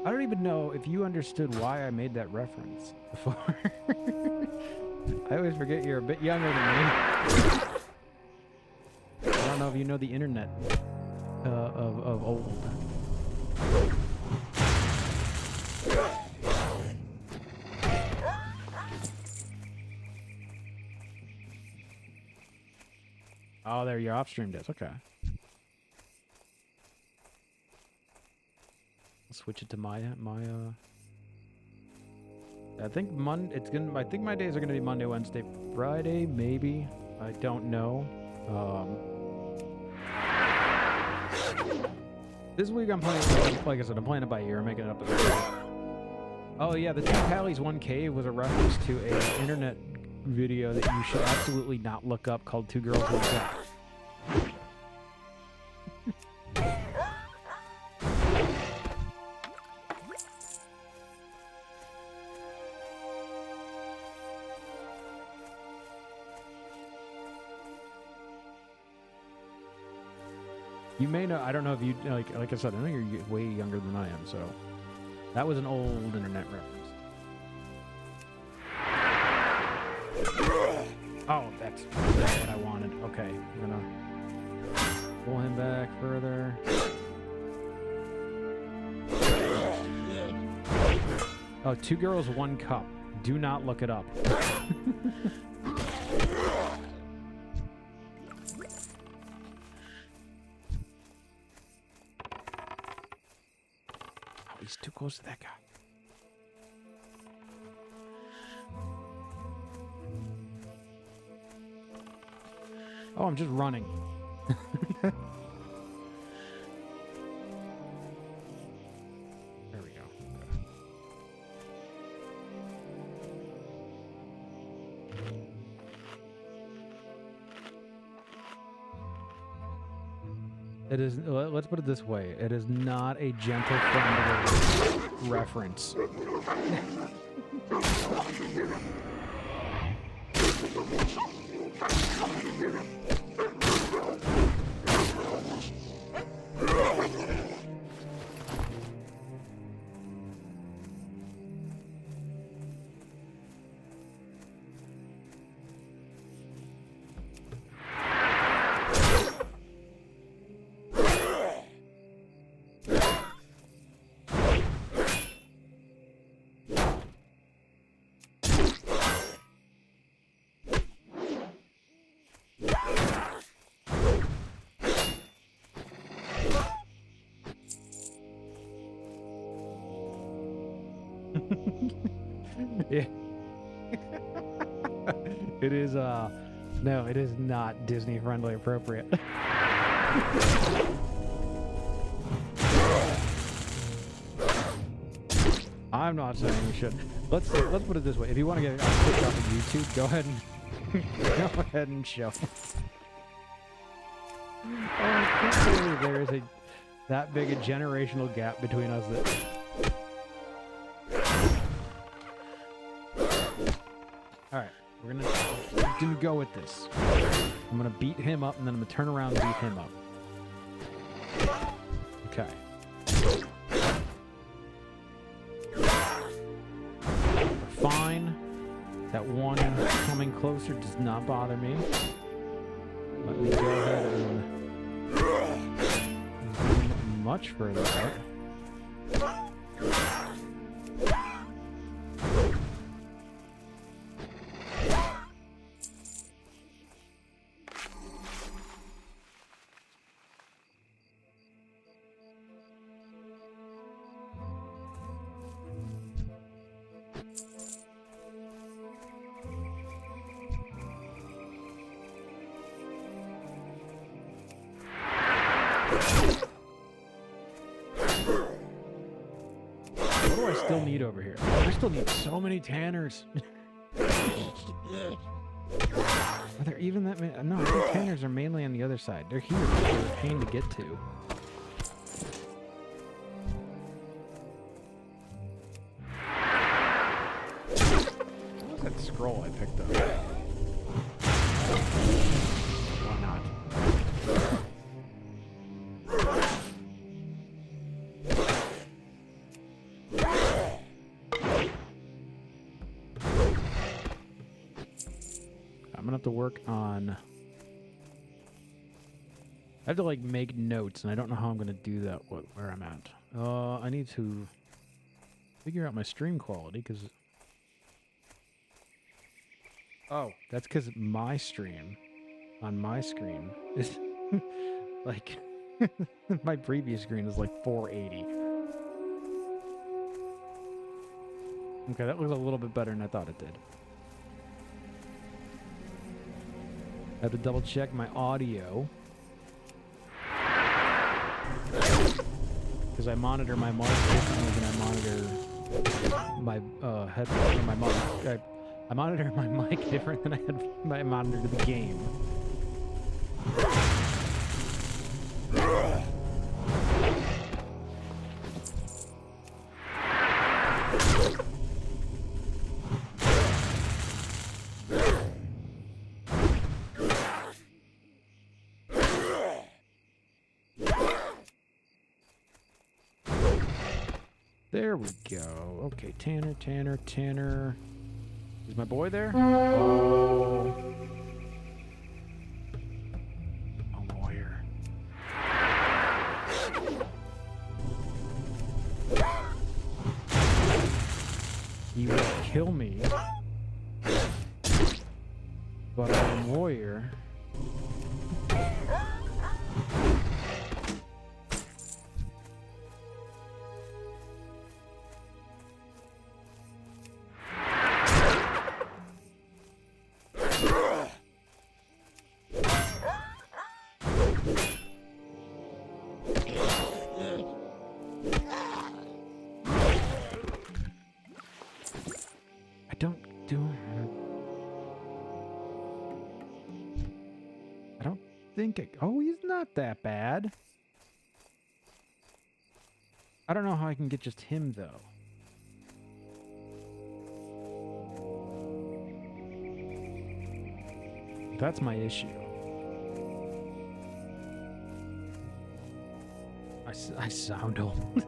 I don't even know if you understood why I made that reference before. I always forget you're a bit younger than me. I don't know if you know the internet of old. Oh, there your off-stream does. Okay. Switch it to my I think I think my days are gonna be Monday, Wednesday, Friday, maybe. I don't know. This week I'm playing, like I said, I'm playing it by ear, making it up as I go. Oh yeah, the Two Pallies One Cave was a reference to a internet video that you should absolutely not look up called Two Girls One Cup. You may know. I don't know if you like I said. I know you're way younger than I am, so that was an old internet reference. Oh, that's what I wanted. Okay, I'm gonna pull him back further. Oh, 2 girls, 1 cup. Do not look it up. He's too close to that guy. Oh, I'm just running. There we go. It is, let's put it this way. It is not a gentle, friendly reference. Yeah. It is, no, it is not Disney friendly appropriate. I'm not saying we shouldn't. Let's put it this way. If you want to get it kicked off of YouTube, go ahead and show. Oh, I can't believe there is that big a generational gap between us that. Alright, we're gonna go with this. I'm gonna beat him up and then I'm gonna turn around and beat him up. Okay. We're fine. That one coming closer does not bother me. Let me go ahead and zoom much further out. What do I still need over here? I still need so many tanners. Are there even that many? No, I think tanners are mainly on the other side. They're here. They're a pain to get to. What was that scroll I picked up? Why not? I'm gonna have to work on. I have to like make notes, and I don't know how I'm gonna do that. Where I'm at. I need to figure out my stream quality because. Oh, that's because my stream on my screen is like my previous screen is like 480. Okay, that looks a little bit better than I thought it did. I have to double check my audio because I monitor my mic differently than I monitor my headphone or my mic. I monitor my mic different than I monitor the game. There we go. Okay, Tanner, Tanner, Tanner. Is my boy there? Oh. A lawyer. He will kill me. But I'm a warrior. Oh, he's not that bad. I don't know how I can get just him, though. That's my issue. I sound old.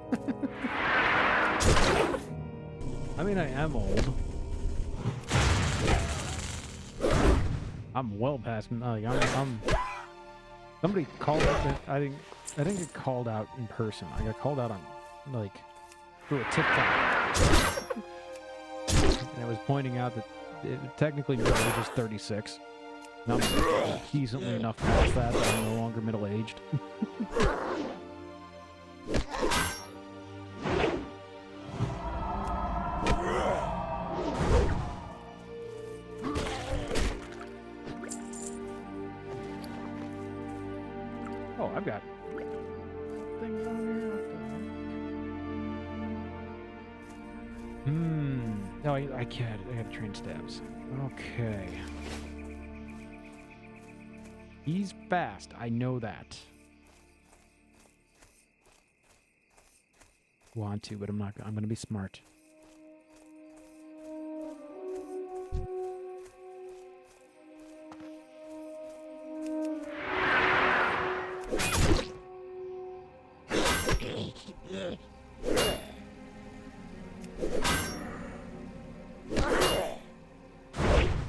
I mean, I am old. I'm well past. Like, I'm somebody called it. I didn't get called out in person. I got called out on, like, through a TikTok. And it was pointing out that technically middle age is 36. And I'm decently enough past that I'm no longer middle-aged. Oh, I've got things on here. No, I can't. I got train stabs. Okay. He's fast. I know that. Want to, but I'm not. I'm gonna be smart.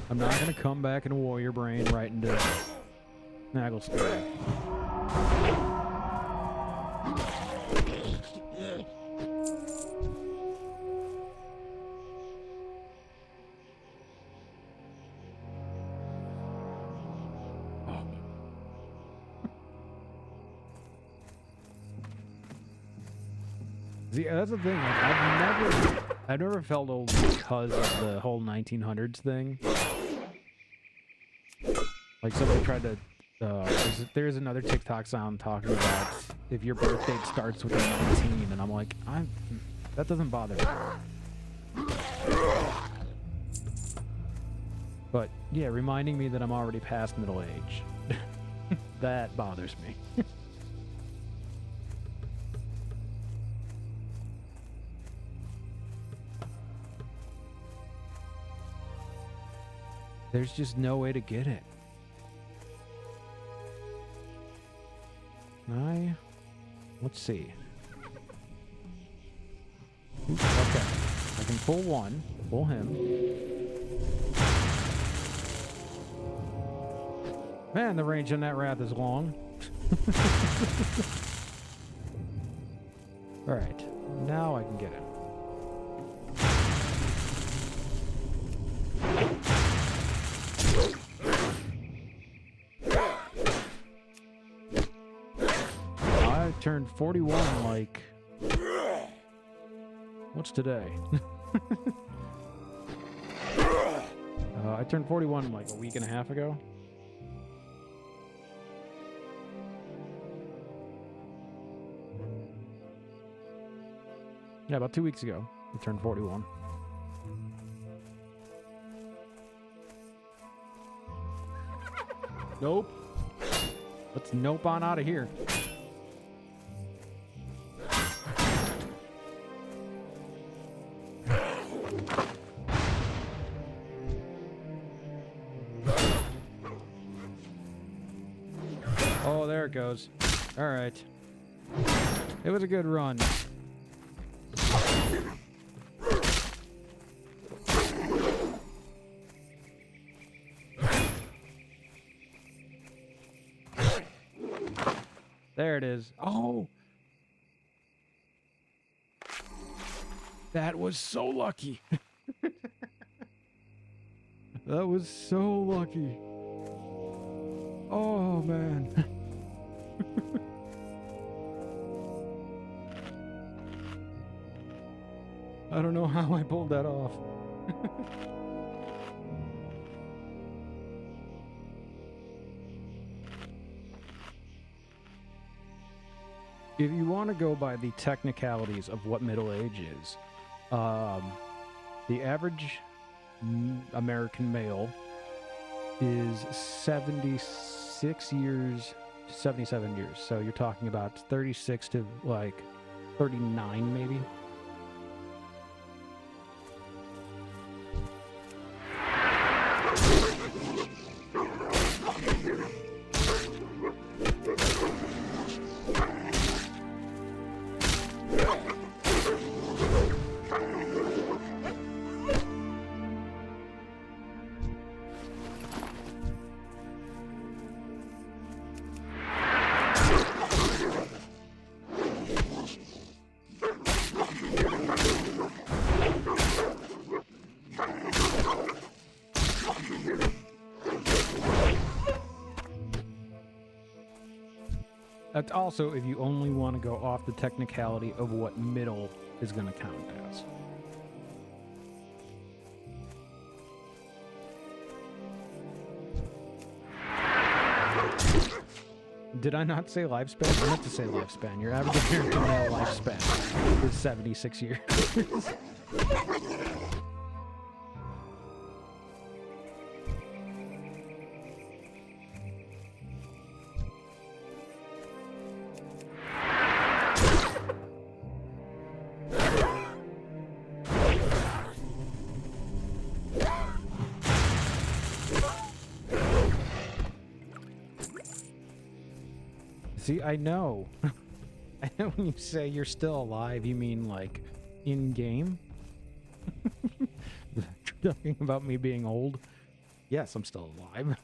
I'm not gonna come back in a warrior brain right into Snaggle Square. See, that's the thing. Like, I've never felt old because of the whole 1900s thing. Like, somebody tried to. There's another TikTok sound talking about if your birth date starts with a 19, and I'm like, that doesn't bother me. But yeah, reminding me that I'm already past middle age, that bothers me. There's just no way to get it. Let's see. Okay. I can pull one. Pull him. Man, the range on that wrath is long. Alright. Now I can get him. Turned 41 like... What's today? I turned 41 like a week and a half ago. Yeah, about 2 weeks ago, I turned 41. Nope. Let's nope on out of here. Oh, there it goes. All right. It was a good run. There it is. Oh! That was so lucky. That was so lucky. Oh, man. I don't know how I pulled that off. If you want to go by the technicalities of what middle age is, the average American male is 76 years to 77 years. So you're talking about 36 to like 39 maybe. That's also if you only want to go off the technicality of what middle is going to count as. Did I not say lifespan? I meant to say lifespan. Your average American male lifespan is 76 years. See, I know. I know when you say you're still alive, you mean like in-game? Talking about me being old? Yes, I'm still alive.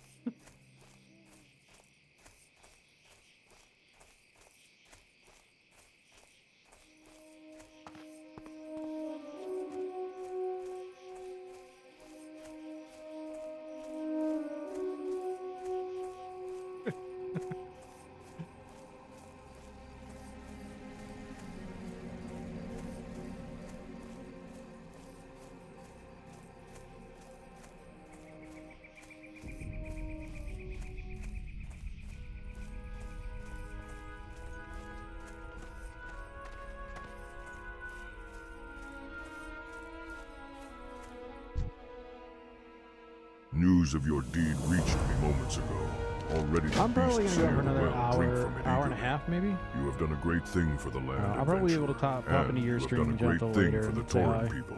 News of your deed reached me moments ago. Already the I'm probably beasts going to go for here another will drink hour, from it hour and a eagerly. half, maybe? You have done a great thing for the land. I'll probably be able to adventurer, pop into and your you have stream done a great gentle thing later for the and say Tauren hi. people.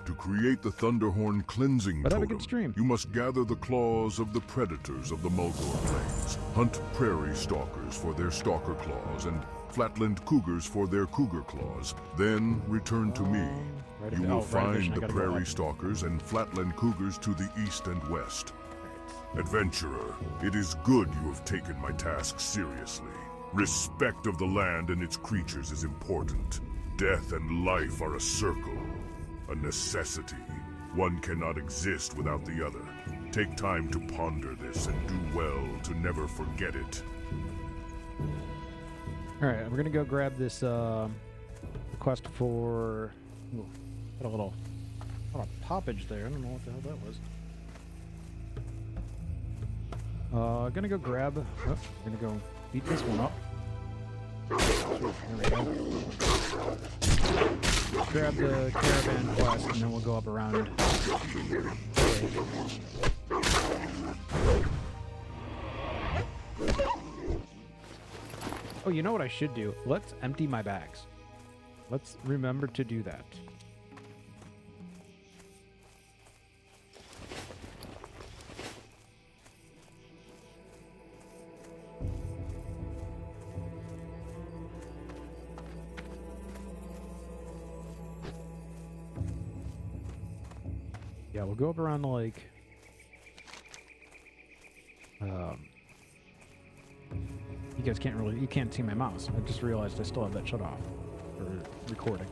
To create the Thunderhorn cleansing But have a totem, good stream. you must gather the claws of the predators of the Mulgore Plains, hunt prairie stalkers for their stalker claws, and flatland cougars for their cougar claws. Then return to me. Right You of- will oh, right of vision, find I the gotta go prairie up. stalkers and flatland cougars to the east and west. Adventurer, it is good you have taken my task seriously. Respect of the land and its creatures is important. Death and life are a circle, a necessity. One cannot exist without the other. Take time to ponder this and do well to never forget it. Alright, we're gonna go grab this request for... Ooh, got a little poppage there. I don't know what the hell that was. Gonna go grab... Oh, gonna go beat this one up. There we go. Grab the caravan quest and then we'll go up around. Oh, you know what I should do? Let's empty my bags. Let's remember to do that. Yeah, we'll go up around the lake. You guys you can't see my mouse. I just realized I still have that shut off for recording.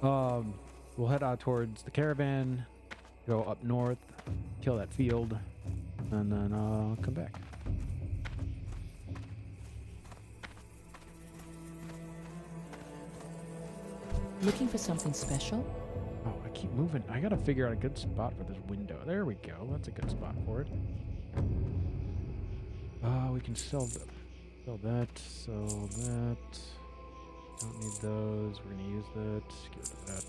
We'll head out towards the caravan, go up north, kill that field, and then come back. Looking for something special? Oh, I keep moving. I gotta figure out a good spot for this window. There we go. That's a good spot for it. We can sell that. Sell that. Sell that. Don't need those. We're gonna use that. Get rid of that.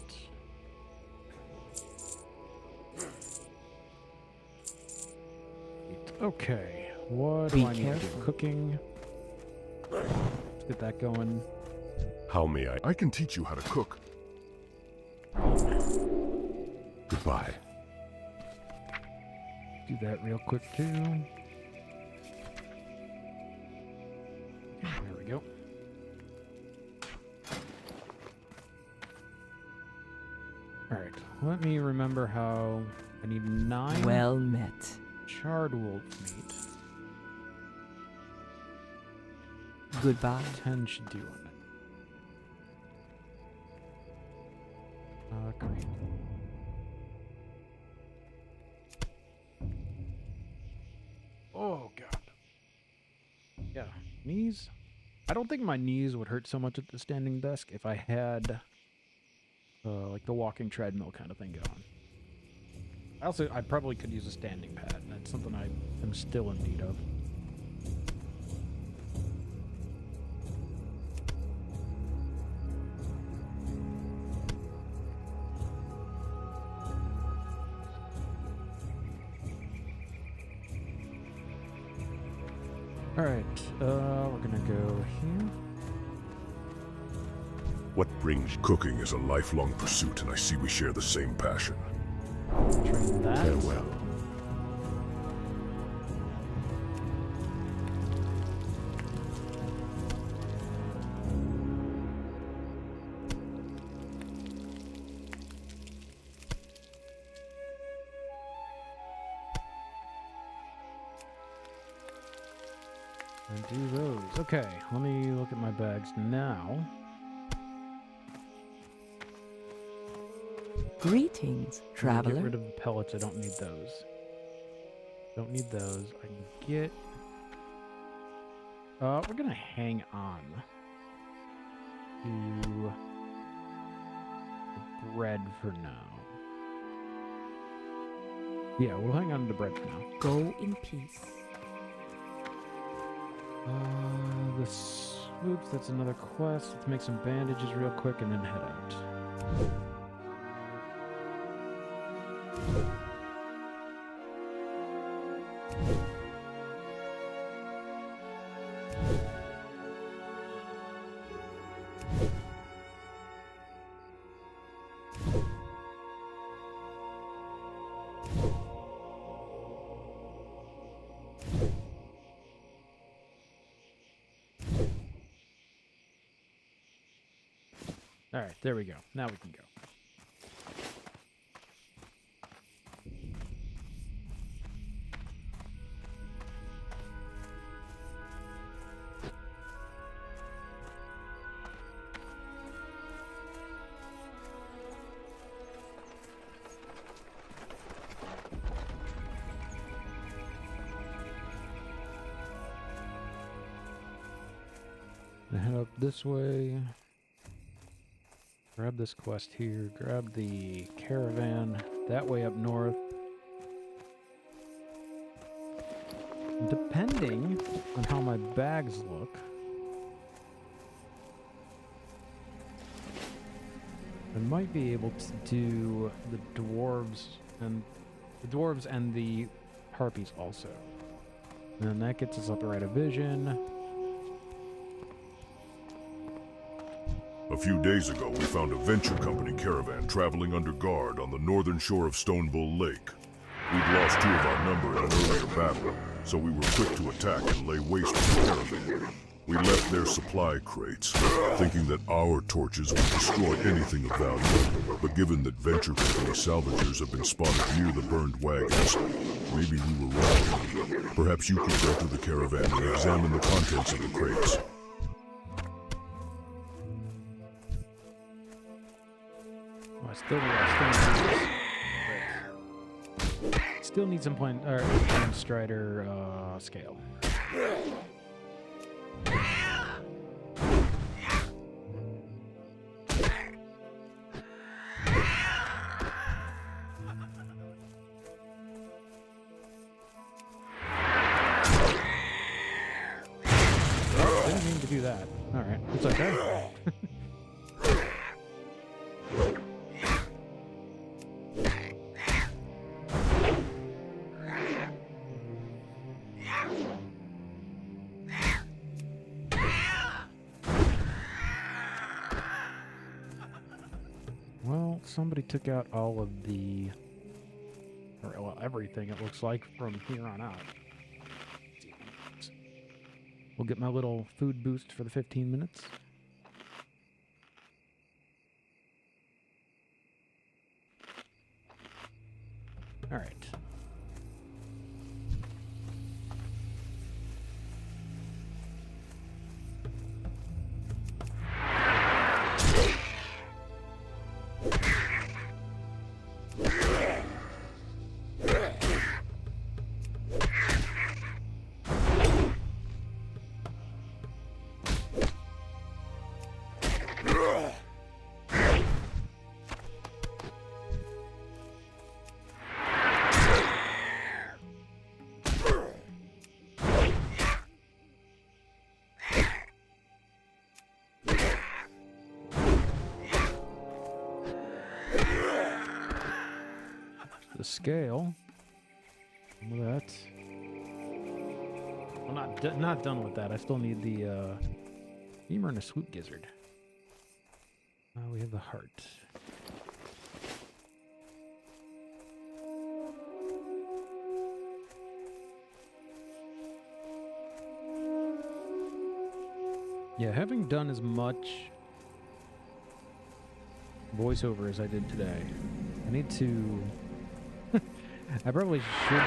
Okay. What do I need to do? Cooking. Let's get that going. How may I? I can teach you how to cook. Goodbye. Do that real quick too. There we go. Alright, let me remember how I need 9 Well met. charred wolf meat. Goodbye. 10 should do it. Great. Oh, God. Yeah, knees. I don't think my knees would hurt so much at the standing desk if I had, like, the walking treadmill kind of thing going. I probably could use a standing pad. That's something I am still in need of. Alright, we're gonna go here. What brings cooking is a lifelong pursuit, and I see we share the same passion. Train that. Farewell. And do those. Okay, let me look at my bags now. Greetings, I'm gonna traveler. Get rid of the pellets. I don't need those. Don't need those. I can get. We're gonna hang on to the bread for now. Yeah, we'll hang on to bread for now. Go in peace. The swoops, that's another quest. Let's make some bandages real quick and then head out. All right, there we go. Now we can go. Gonna head up this way. Grab this quest here. Grab the caravan that way up north. Depending on how my bags look, I might be able to do the dwarves and the harpies also. And then that gets us up the right of vision. A few days ago, we found a venture company caravan traveling under guard on the northern shore of Stone Bull Lake. We'd lost 2 of our number in an earlier battle, so we were quick to attack and lay waste to the caravan. We left their supply crates, thinking that our torches would destroy anything of value. But given that venture company salvagers have been spotted near the burned wagons, maybe we were wrong. Perhaps you could go to the caravan and examine the contents of the crates. Oh, still need some point or strider scale. Didn't mean to do that. All right, it's okay. Well, somebody took out all of the, or well, everything it looks like from here on out. We'll get my little food boost for the 15 minutes. All right. The scale. Some of that. Well, not done with that. I still need the femur and a swoop gizzard. We have the heart. Yeah, having done as much voiceover as I did today, I need to... I probably shouldn't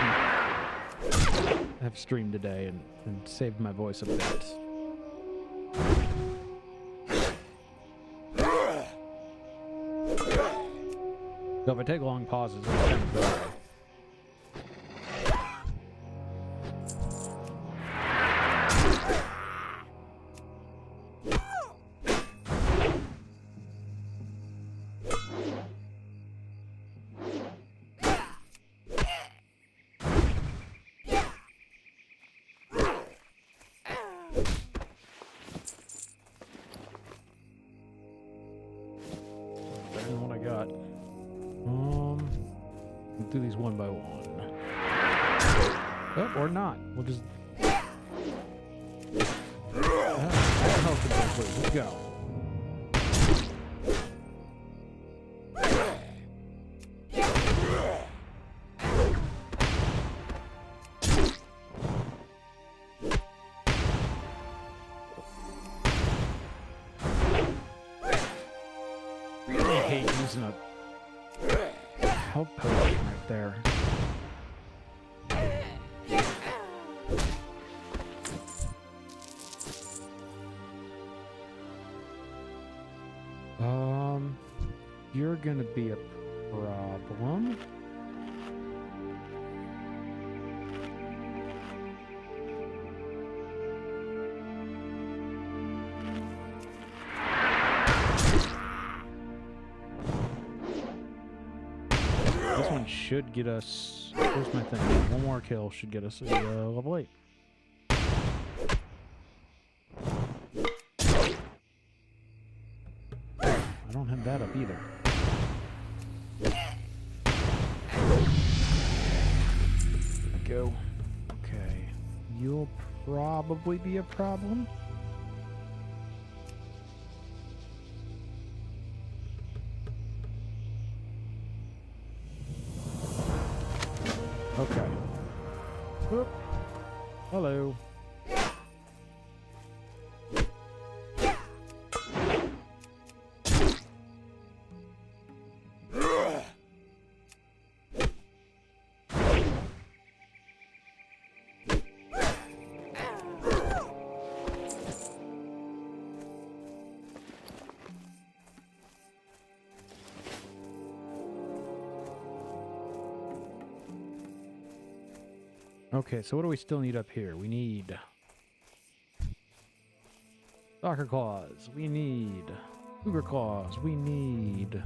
have streamed today and saved my voice a bit. So if I take long pauses, it's kind of better. What I got. We'll do these one by one. Oh, or not. We'll just. Health control, please. Let's go. Using a health potion right there. You're gonna be a problem. This one should get us. Here's my thing. One more kill should get us a level 8. I don't have that up either. Go. Okay. You'll probably be a problem. Okay. Oop. Hello. Okay, so what do we still need up here? We need soccer claws. We need cougar claws. We need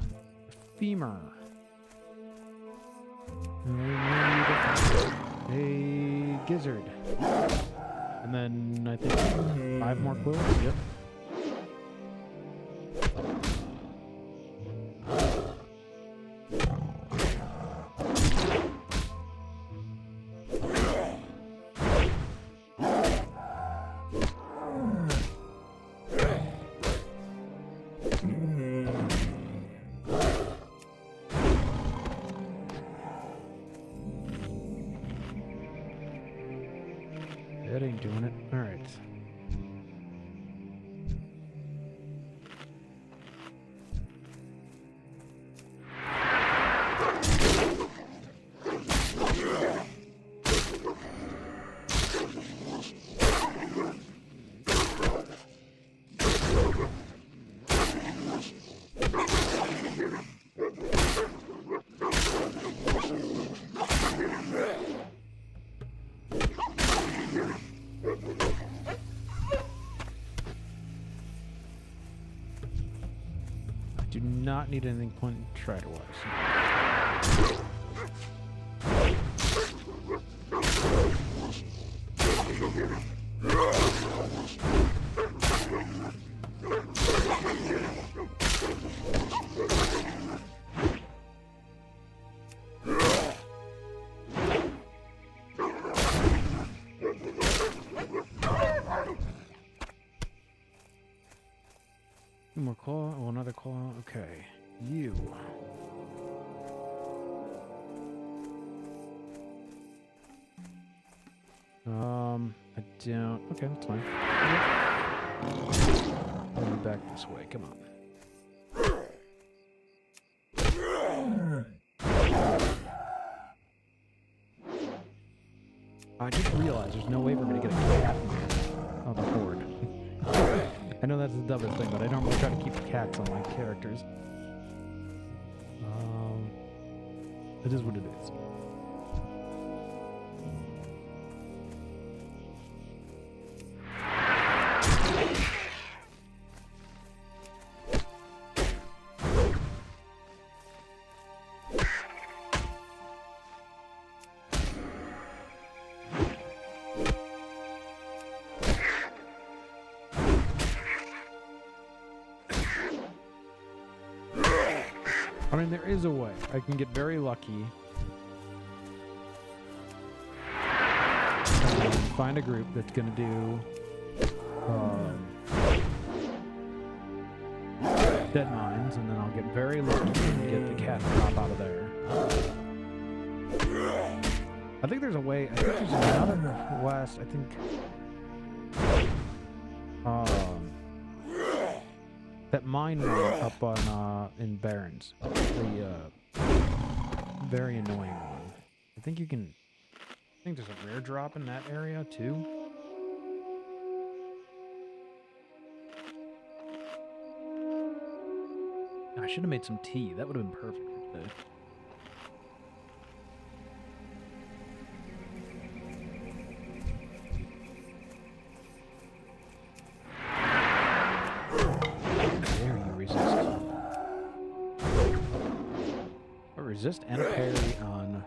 femur. And we need a gizzard. And then I think 5 more quills. Yep. That ain't doing it. All right. Do not need anything point strider wise. One more claw. Oh, another claw. Okay. You. I don't. Okay, that's fine. I'll be back this way. Come on. I just realized there's no way for me to get a cat on the horde. I know that's the dumbest thing, but I normally try to keep cats on my characters. It is what it is. I mean, there is a way. I can get very lucky. And find a group that's going to do dead mines, and then I'll get very lucky and get the cat drop out of there. I think there's a way. I think there's another quest. I think that mine one up on in Barrens, the very annoying one. I think you can. I think there's a rare drop in that area too. I should have made some tea. That would have been perfect for today. Resist and a parry on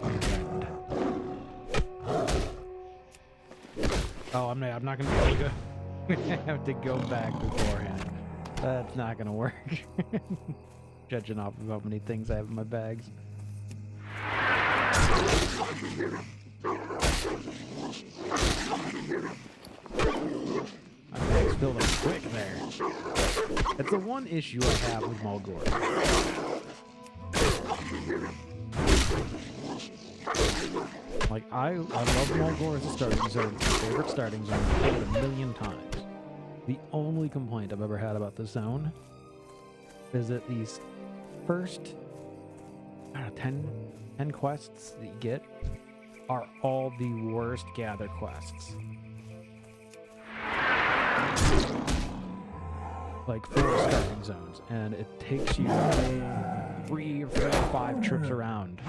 rend. Oh, I'm not gonna be able to go. I have to go back beforehand. That's not gonna work. Judging off of how many things I have in my bags. My bags filled up quick there. That's the one issue I have with Mulgore. Like, I love Mulgore as a starting zone. It's my favorite starting zone. I've played it a million times. The only complaint I've ever had about the zone is that these first, I don't know, 10 quests that you get are all the worst gather quests. Like 4 starting zones, and it takes you 3 or 4 or 5 trips around.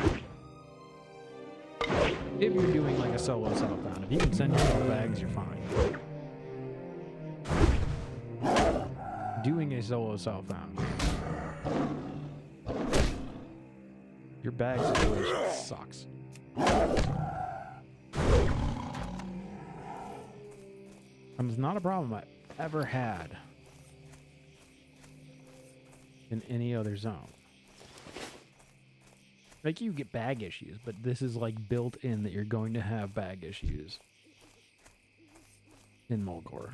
If you're doing like a solo southbound, if you can send yourself bags, you're fine. Doing a solo southbound, your bag situation sucks. It's not a problem I've ever had in any other zone. Like, you get bag issues, but this is like built in that you're going to have bag issues in Mulgore.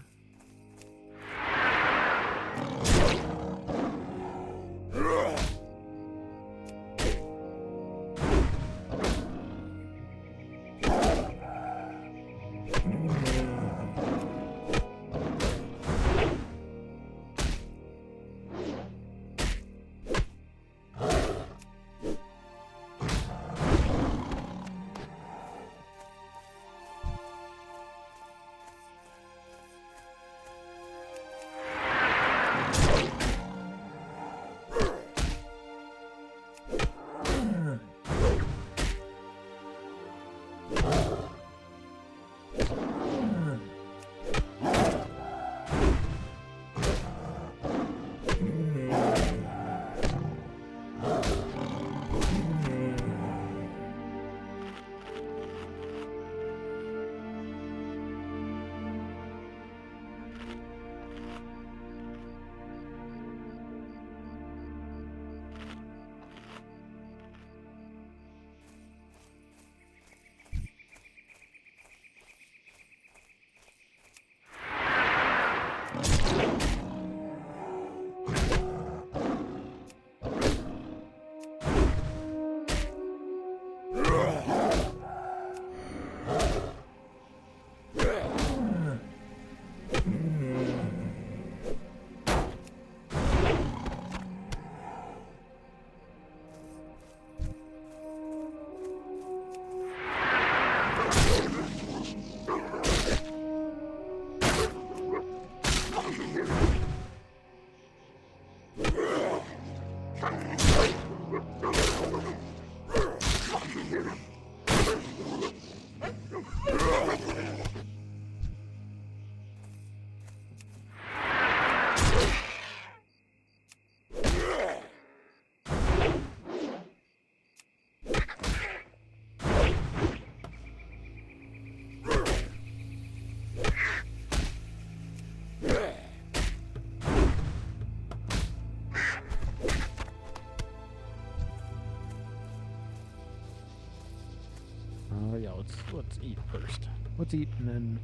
Yeah, let's eat first. Let's eat and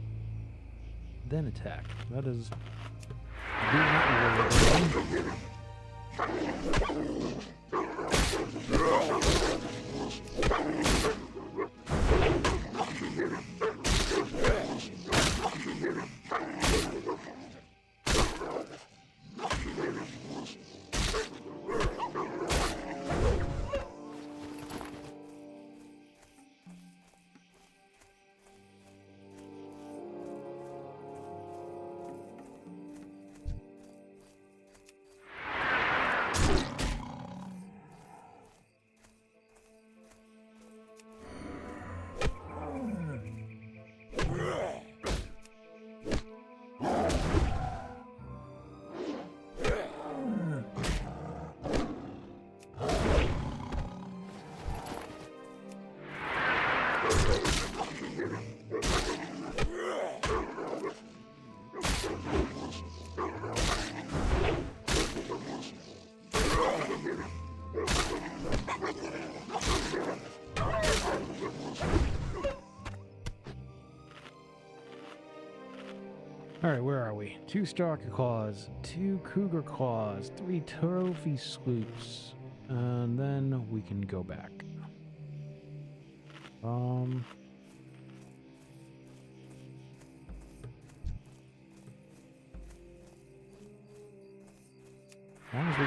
then attack. That is do not worry. Alright, where are we? 2 Stalker Claws, 2 Cougar Claws, 3 Trophy Scoops, and then we can go back. As long as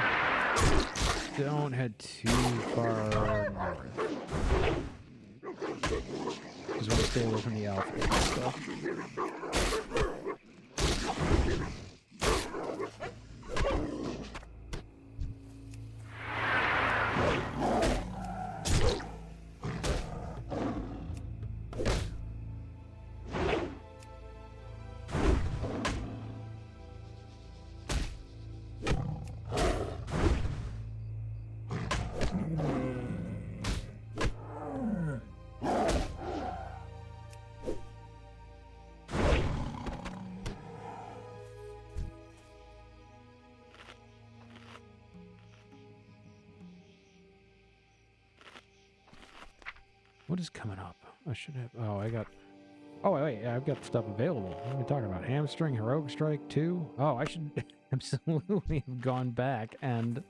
we don't head too far north. Just want to stay away from the alpha and stuff. what is coming up? I should have. Oh, I got. Oh, wait, yeah, I've got stuff available. What are we talking about? Hamstring, Heroic Strike 2? Oh, I should absolutely have gone back and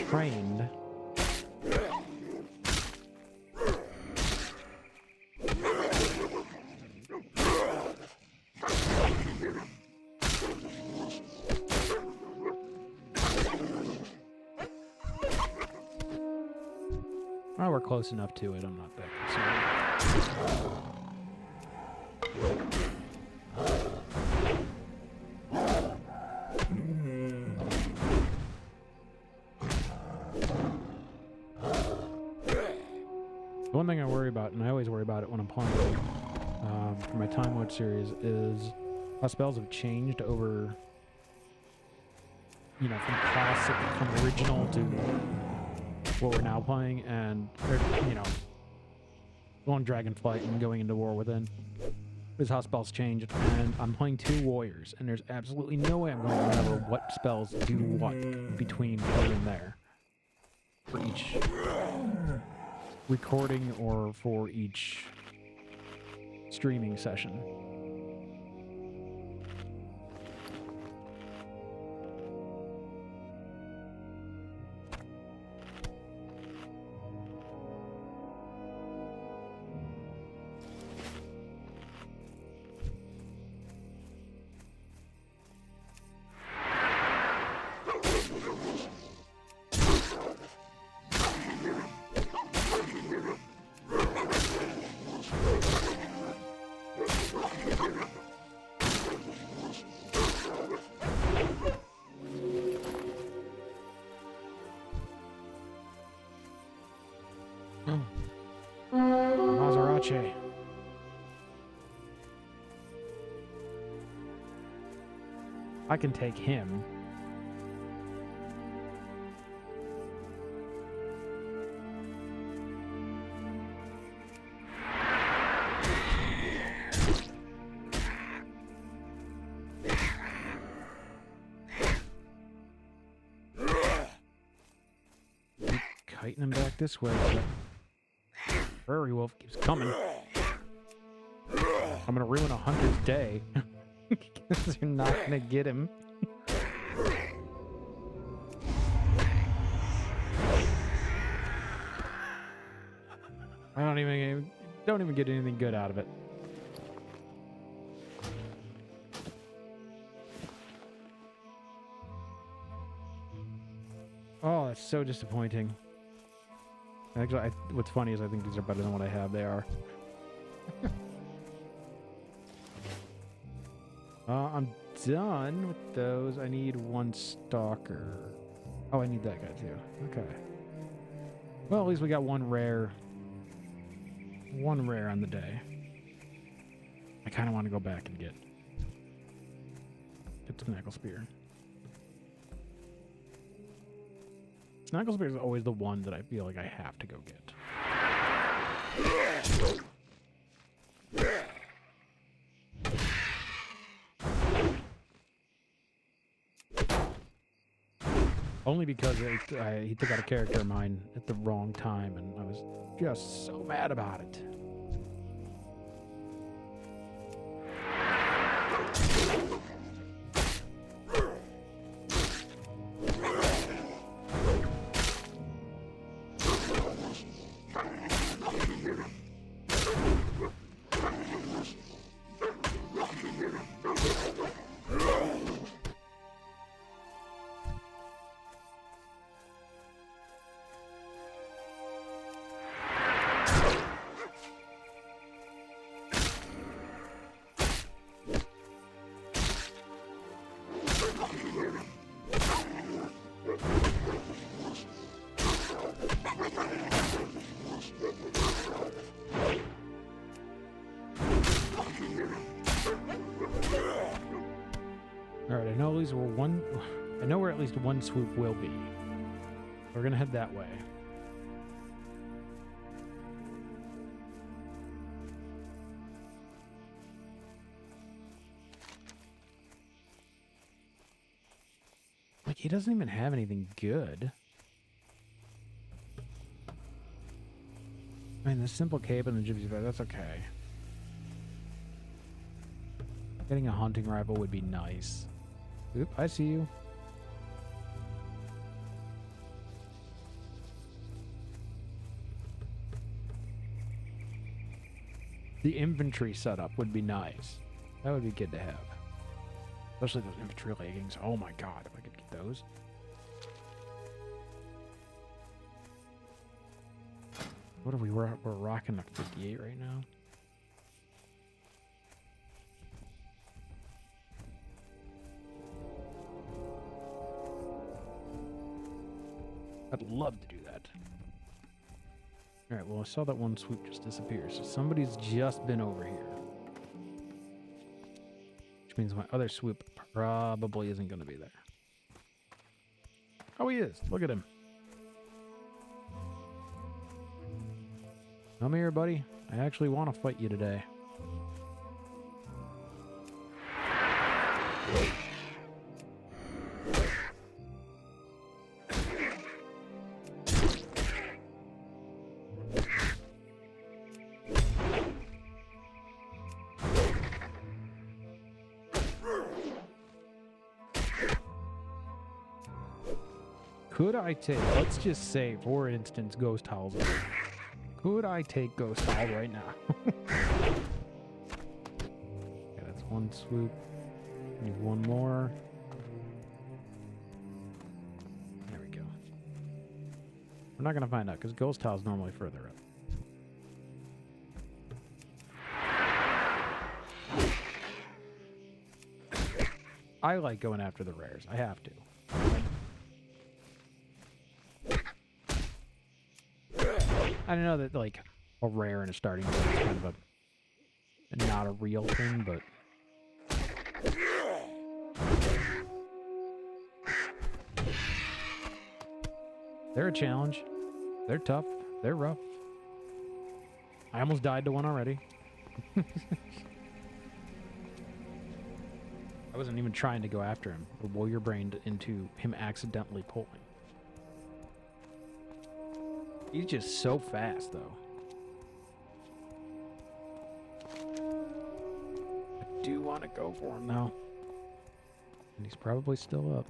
trained. Oh, we're close enough to it. I'm not that concerned. The one thing I worry about, and I always worry about it when I'm playing for my Time Lord series, is how spells have changed over, you know, from classic, from original to what we're now playing, and, you know, going Dragonflight and going into War Within. Is how spells changed, and I'm playing 2 warriors, and there's absolutely no way I'm going to remember what spells do what between here and there for each recording or for each streaming session. Mazarache. I can take him. Kiting him back this way. Prairie Wolf keeps coming. I'm gonna ruin a hunter's day. Because you're not gonna get him. I don't even get anything good out of it. Oh, that's so disappointing. Actually, what's funny is I think these are better than what I have. They are. I'm done with those. I need 1 stalker. Oh, I need that guy too. Okay. Well, at least we got 1 rare. 1 rare on the day. I kind of want to go back and get the Snackle Spear. Snackle Spear is always the one that I feel like I have to go get. Only because he took out a character of mine at the wrong time, and I was just so mad about it. Alright, I know at least I know where at least 1 swoop will be. We're gonna head that way. Like, he doesn't even have anything good. mean, the simple cape and the gypsy bag, that's okay. Getting a hunting rifle would be nice. Oop, I see you. The infantry setup would be nice. That would be good to have. Especially those infantry leggings. Oh my god, if I could get those. What are we? We're rocking a 58 right now. I'd love to do that. Alright, well, I saw that one swoop just disappear, so somebody's just been over here. Which means my other swoop probably isn't going to be there. Oh, he is. Look at him. Come here, buddy. I actually want to fight you today. Could I take, let's just say, for instance, Ghost Howl's over. Could I take Ghost Howl right now? Okay, that's one swoop. Need one more. There we go. We're not going to find out because Ghost Howl's normally further up. I like going after the rares. I have to. I know that, like, a rare and a starting point is kind of a not a real thing, but they're a challenge. They're tough. They're rough. I almost died to one already. I wasn't even trying to go after him. I warrior brained into him accidentally pulling. He's just so fast, though. I do want to go for him, though. And he's probably still up.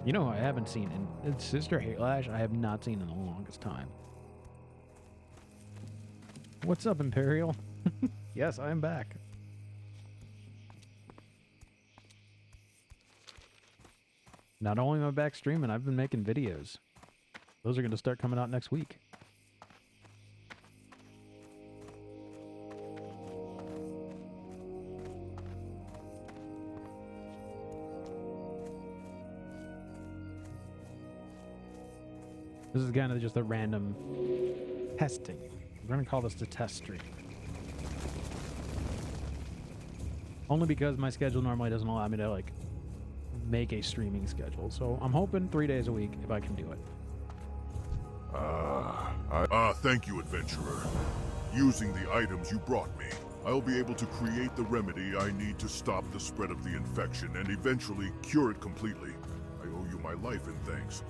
You know who I haven't seen? In Sister Haylash, I have not seen in the longest time. What's up, Imperial? Yes, I am back. Not only am I back streaming, I've been making videos. Those are going to start coming out next week. This is kind of just a random testing. We're going to call this the test stream. Only because my schedule normally doesn't allow me to, like, make a streaming schedule. So I'm hoping 3 days a week if I can do it. Thank you, adventurer. Using the items you brought me, I'll be able to create the remedy I need to stop the spread of the infection and eventually cure it completely. I owe you my life in thanks,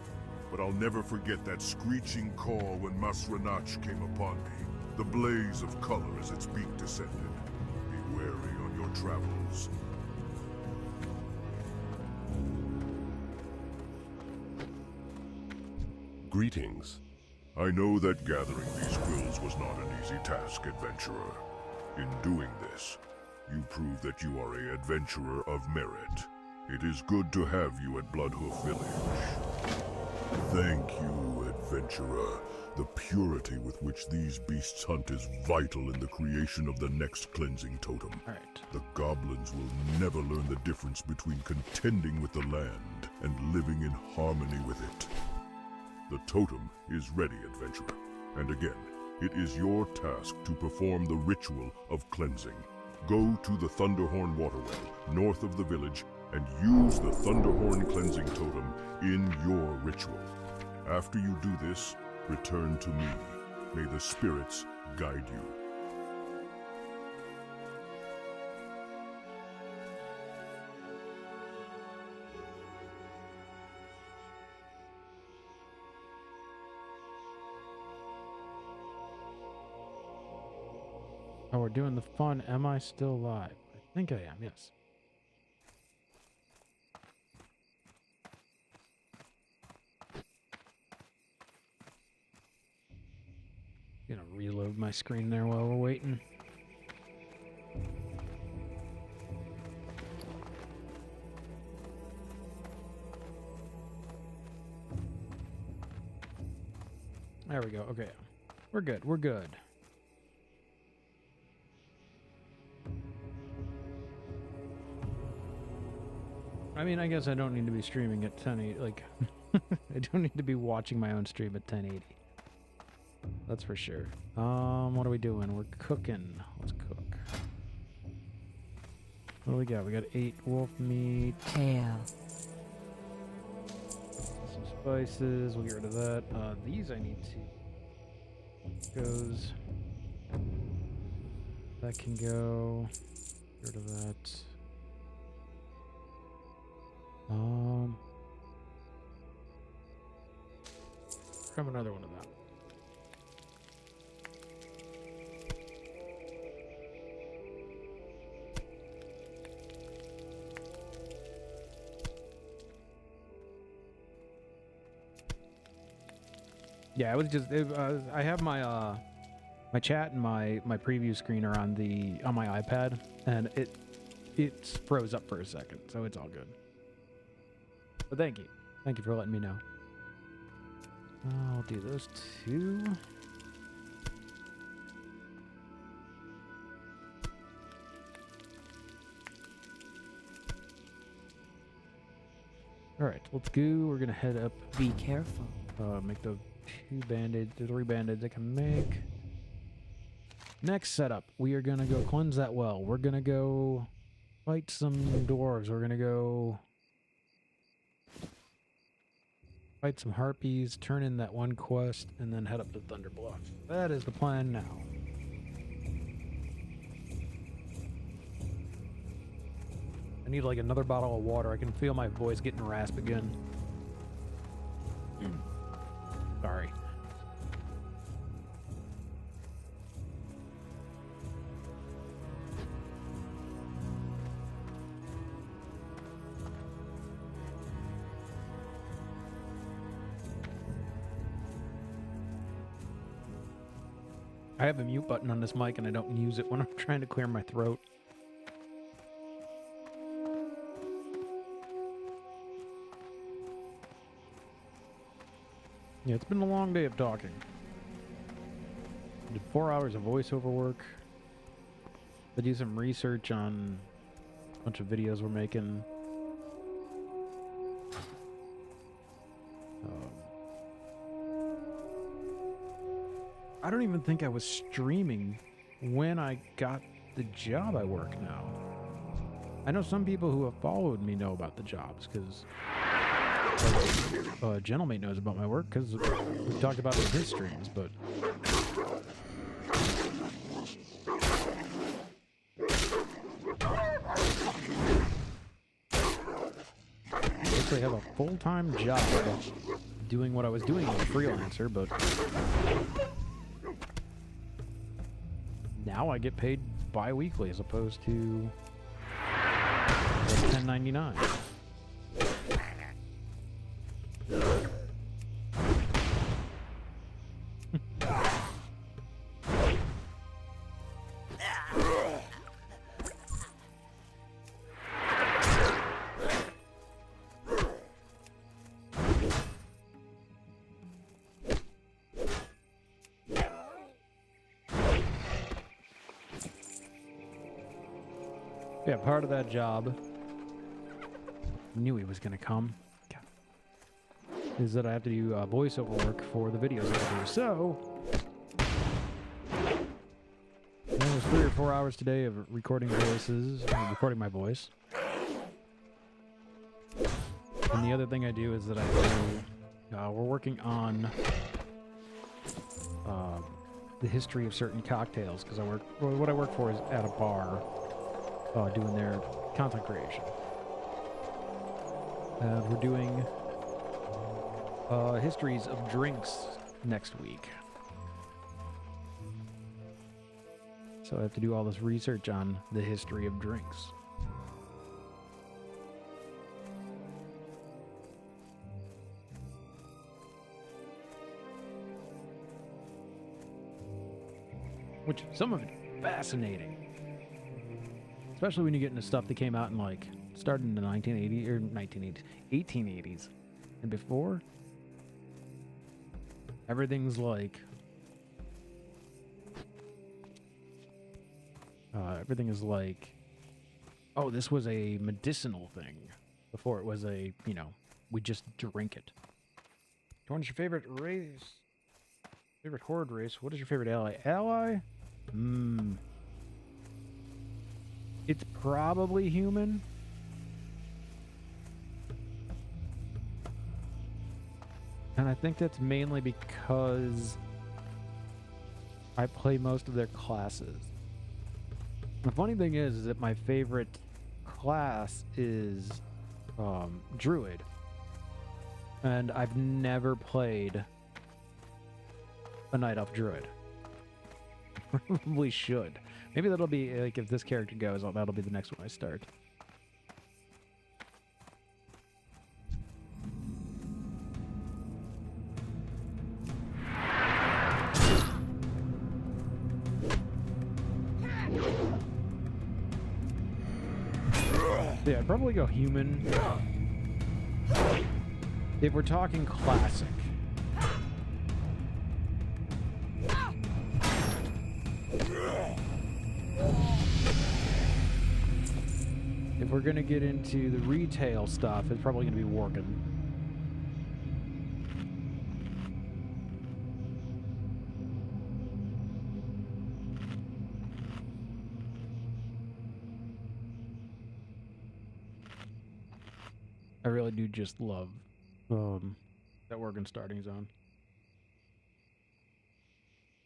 but I'll never forget that screeching call when Masranach came upon me, the blaze of color as its beak descended. Be wary on your travels. Greetings. I know that gathering these quills was not an easy task, adventurer. In doing this, you prove that you are an adventurer of merit. It is good to have you at Bloodhoof Village. Thank you, adventurer. The purity with which these beasts hunt is vital in the creation of the next cleansing totem. All right. The goblins will never learn the difference between contending with the land and living in harmony with it. The totem is ready, adventurer. And again, it is your task to perform the ritual of cleansing. Go to the Thunderhorn Waterwell, north of the village, and use the Thunderhorn cleansing totem in your ritual. After you do this, return to me. May the spirits guide you. Oh, we're doing the fun. Am I still live? I think I am, yes. Gonna reload my screen there while we're waiting. There we go. Okay. We're good. We're good. I mean, I guess I don't need to be streaming at 1080. Like, I don't need to be watching my own stream at 1080. That's for sure. What are we doing? We're cooking. Let's cook. What do we got? We got 8 wolf meat. Kale. Some spices. We'll get rid of that. These I need to. Goes. That can go. Get rid of that. Grab another one of that. Yeah, it was just I have my my chat and my preview screen are on my iPad, and it froze up for a second, so it's all good. But thank you for letting me know. I'll do those 2. All right, let's go. We're gonna head up. Be careful. Make the 2 band-aids, the 3 band-aids I can make. Next setup, we are gonna go cleanse that well. We're gonna go fight some dwarves. We're gonna go fight some harpies, turn in that 1 quest, and then head up to Thunder Bluff. That is the plan now. I need like another bottle of water. I can feel my voice getting rasp again. Sorry. I have a mute button on this mic and I don't use it when I'm trying to clear my throat. Yeah, it's been a long day of talking. I did 4 hours of voiceover work. I do some research on a bunch of videos we're making. I don't even think I was streaming when I got the job I work now. I know some people who have followed me know about the jobs because Gentlemate knows about my work because we talked about it in his streams, but I actually have a full-time job doing what I was doing as a freelancer, but now I get paid bi-weekly as opposed to $10.99. Yeah, part of that job, knew he was going to come, is that I have to do voiceover work for the videos I do. So, there was 3 or 4 hours today of recording voices, recording my voice. And the other thing I do is that I do, we're working on the history of certain cocktails, because what I work for is at a bar. Doing their content creation. And we're doing histories of drinks next week. so I have to do all this research on the history of drinks. Which, some of it, fascinating. Especially when you get into stuff that came out in, like, started in the 1980s, or 1980s, 1880s. And before, everything's like... everything is like, oh, this was a medicinal thing. Before it was a, you know, we just drink it. What's your favorite race? Favorite horde race? What is your favorite ally? Ally? It's probably human. And I think that's mainly because I play most of their classes. The funny thing is that my favorite class is Druid. And I've never played a Night Elf Druid. Probably should. Maybe that'll be, like, if this character goes, that'll be the next one I start. Yeah, I'd probably go human. If we're talking classic. If we're gonna get into the retail stuff, it's probably gonna be Worgen. I really do just love that Worgen starting zone.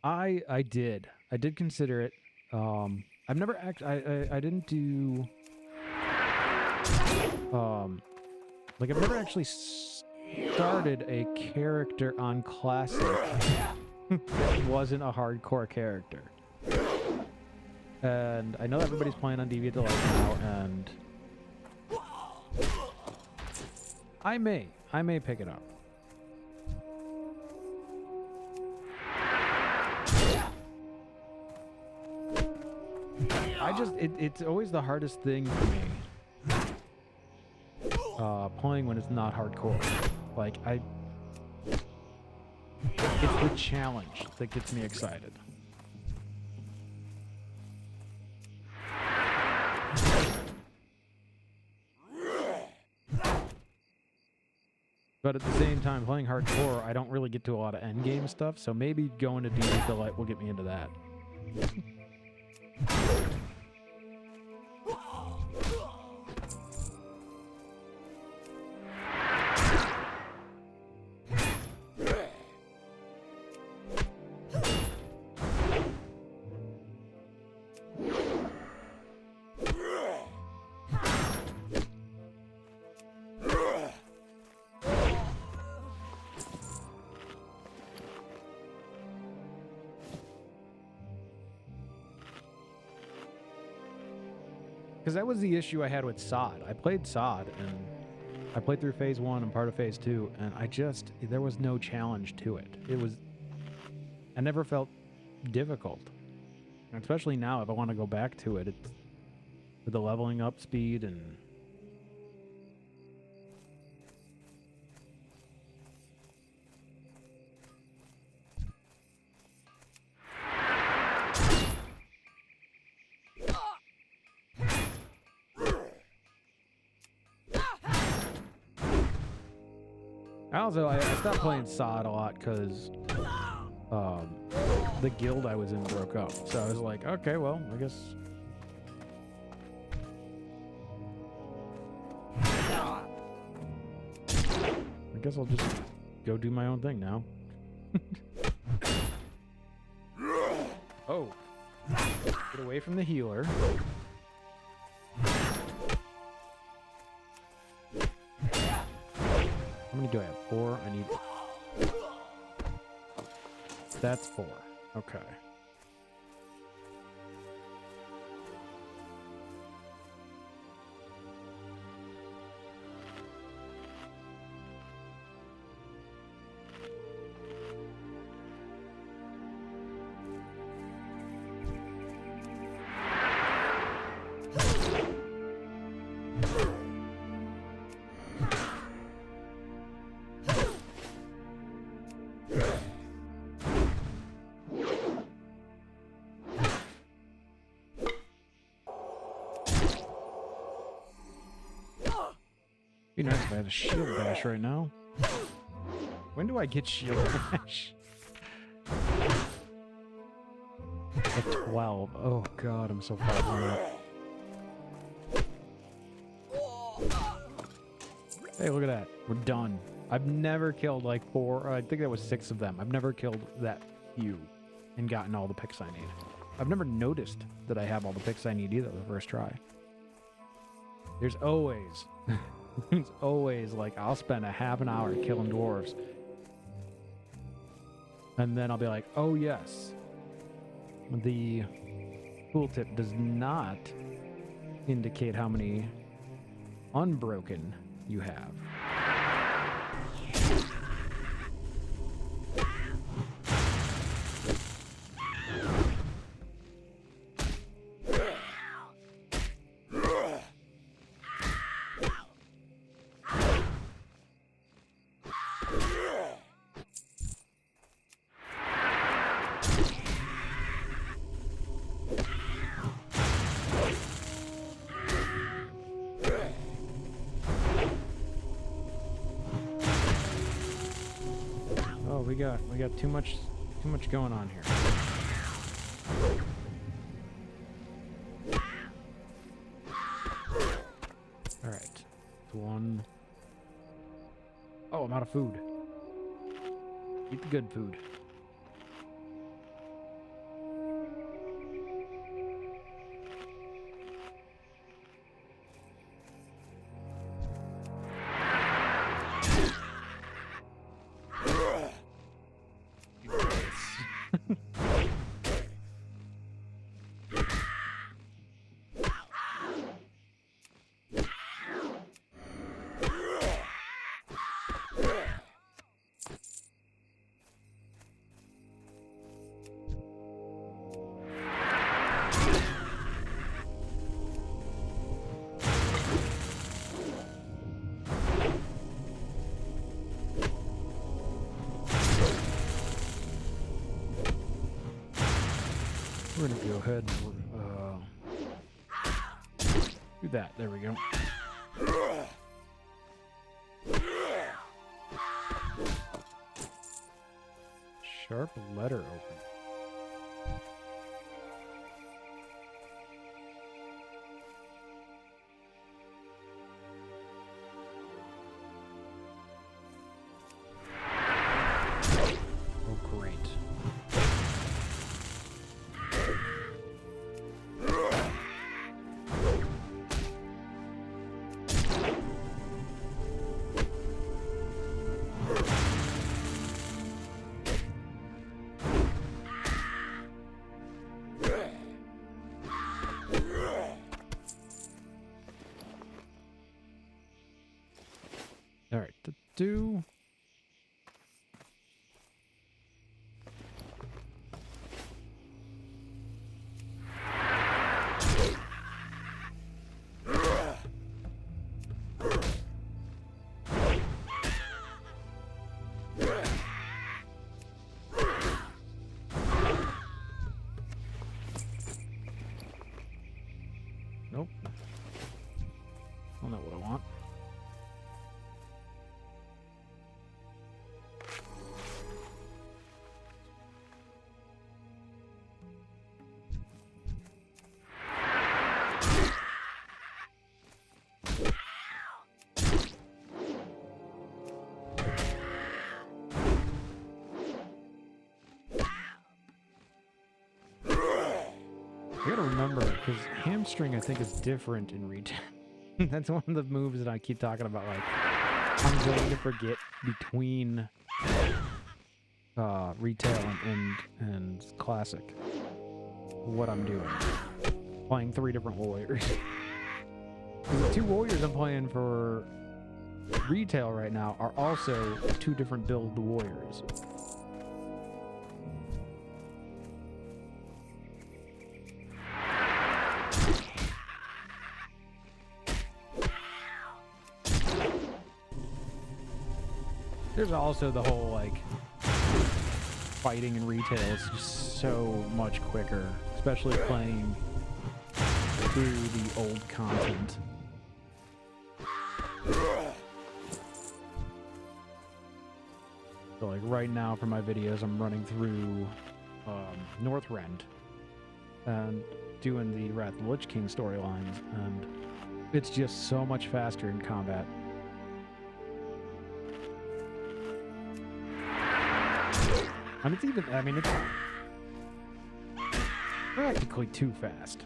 I did consider it. I've never I didn't do like I've never actually started a character on classic that wasn't a hardcore character. And I know everybody's playing on Deviant Delight now, and I may pick it up. It's always the hardest thing for me. Playing when it's not hardcore. Like, it's the challenge that gets me excited. But at the same time, playing hardcore, I don't really get to a lot of endgame stuff, so maybe going to Deviant Delight will get me into that. Because that was the issue I had with SOD. I played SOD, and I played through Phase 1 and part of Phase 2, and there was no challenge to it. I never felt difficult. And especially now, if I want to go back to it, it's with the leveling up speed and... Also, I stopped playing SOD a lot because the guild I was in broke up. So I was like, okay, well, I guess... I'll just go do my own thing now. Oh. Get away from the healer. How many do I have? 4? I need... That's 4. Okay. Be nice if I had a shield bash right now. When do I get shield bash? At 12. Oh god, I'm so far from that. Hey, look at that. We're done. I've never killed like 4, or I think that was 6 of them. I've never killed that few and gotten all the picks I need. I've never noticed that I have all the picks I need either the first try. There's always, it's always like I'll spend a half an hour killing dwarves. And then I'll be like, oh yes, the tooltip does not indicate how many unbroken you have. We got too much going on here. All right, one. Oh, I'm out of food. Eat the good food. We're gonna go ahead and do that. There we go. Sharp letter open. Oh, great. All right, do. Nope. That's not what I want. I gotta remember, because hamstring I think is different in retail. That's one of the moves that I keep talking about, like, I'm going to forget between retail and classic what I'm doing. Playing 3 different warriors. The 2 warriors I'm playing for retail right now are also 2 different build warriors. There's also the whole, like, fighting in retail is just so much quicker, especially playing through the old content. So like right now for my videos, I'm running through Northrend and doing the Wrath of the Lich King storylines, and it's just so much faster in combat. And it's even, I mean, it's practically too fast.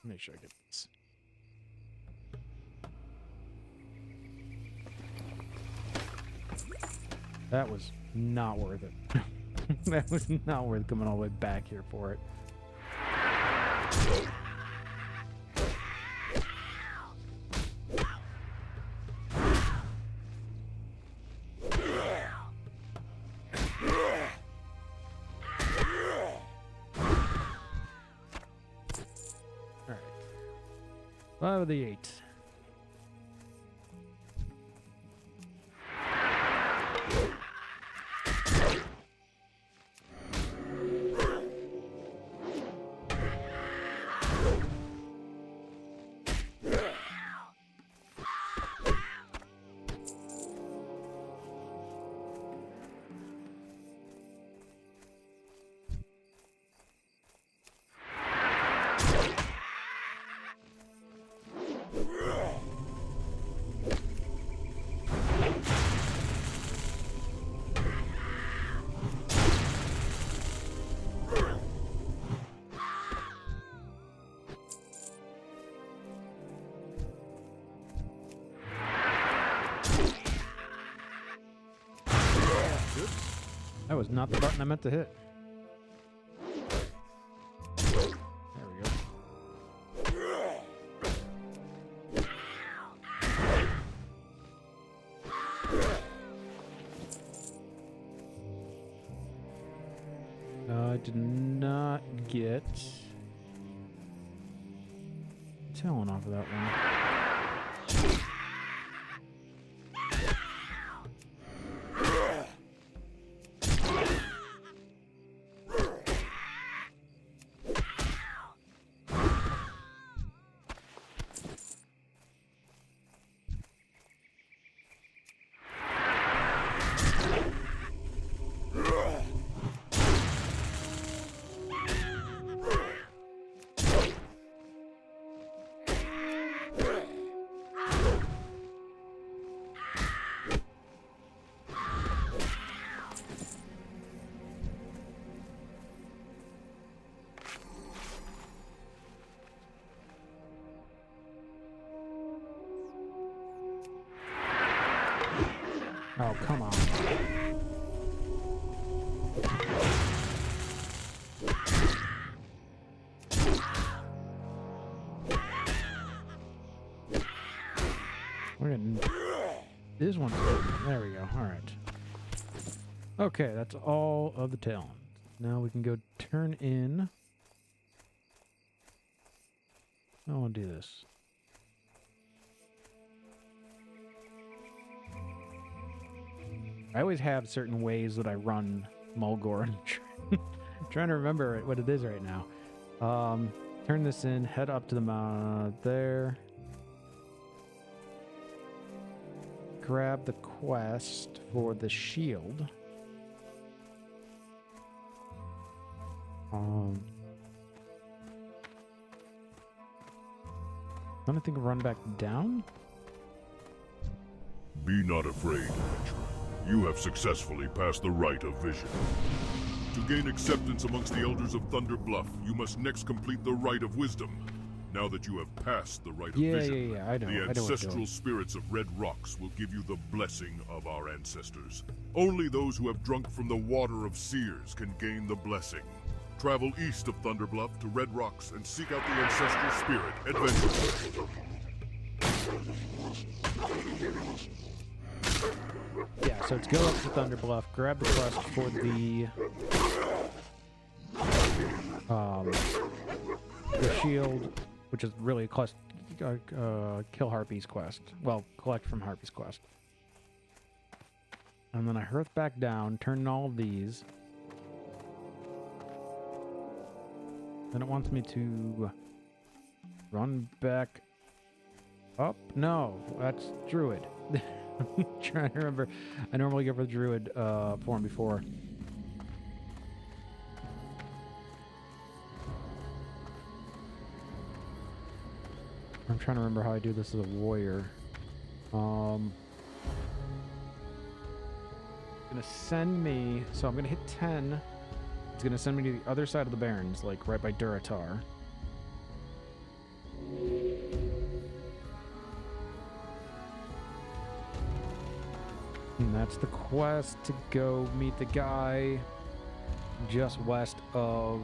Make sure I get this. That was not worth it. That was not worth coming all the way back here for it. Alright. 5 of the 8. That was not the button I meant to hit. There we go. I did not get Talon off of that one. Oh, come on. We're getting this one's open. There we go. All right. Okay, that's all of the talents. Now we can go turn in. I want to do this. I always have certain ways that I run Mulgore. I'm trying to remember what it is right now. Turn this in, head up to the mountain there. Grab the quest for the shield. Then I think run back down. Be not afraid, adventurer. You have successfully passed the rite of vision. To gain acceptance amongst the elders of Thunder Bluff, you must next complete the rite of wisdom. Now that you have passed the rite of vision, I know. the ancestral spirits of Red Rocks will give you the blessing of our ancestors. Only those who have drunk from the water of seers can gain the blessing. Travel east of Thunder Bluff to Red Rocks and seek out the ancestral spirit, adventurer. Yeah, so let's go up to Thunder Bluff, grab the quest for the shield, which is really a quest, kill Harpy's quest. Well, collect from Harpy's quest. And then I hearth back down, turn in all of these. Then it wants me to Run back up? No, that's Druid. I'm trying to remember. I normally go for the Druid form before. I'm trying to remember how I do this as a warrior. Gonna send me, so I'm gonna hit 10. It's gonna send me to the other side of the Barrens, like right by Duratar. And that's the quest to go meet the guy just west of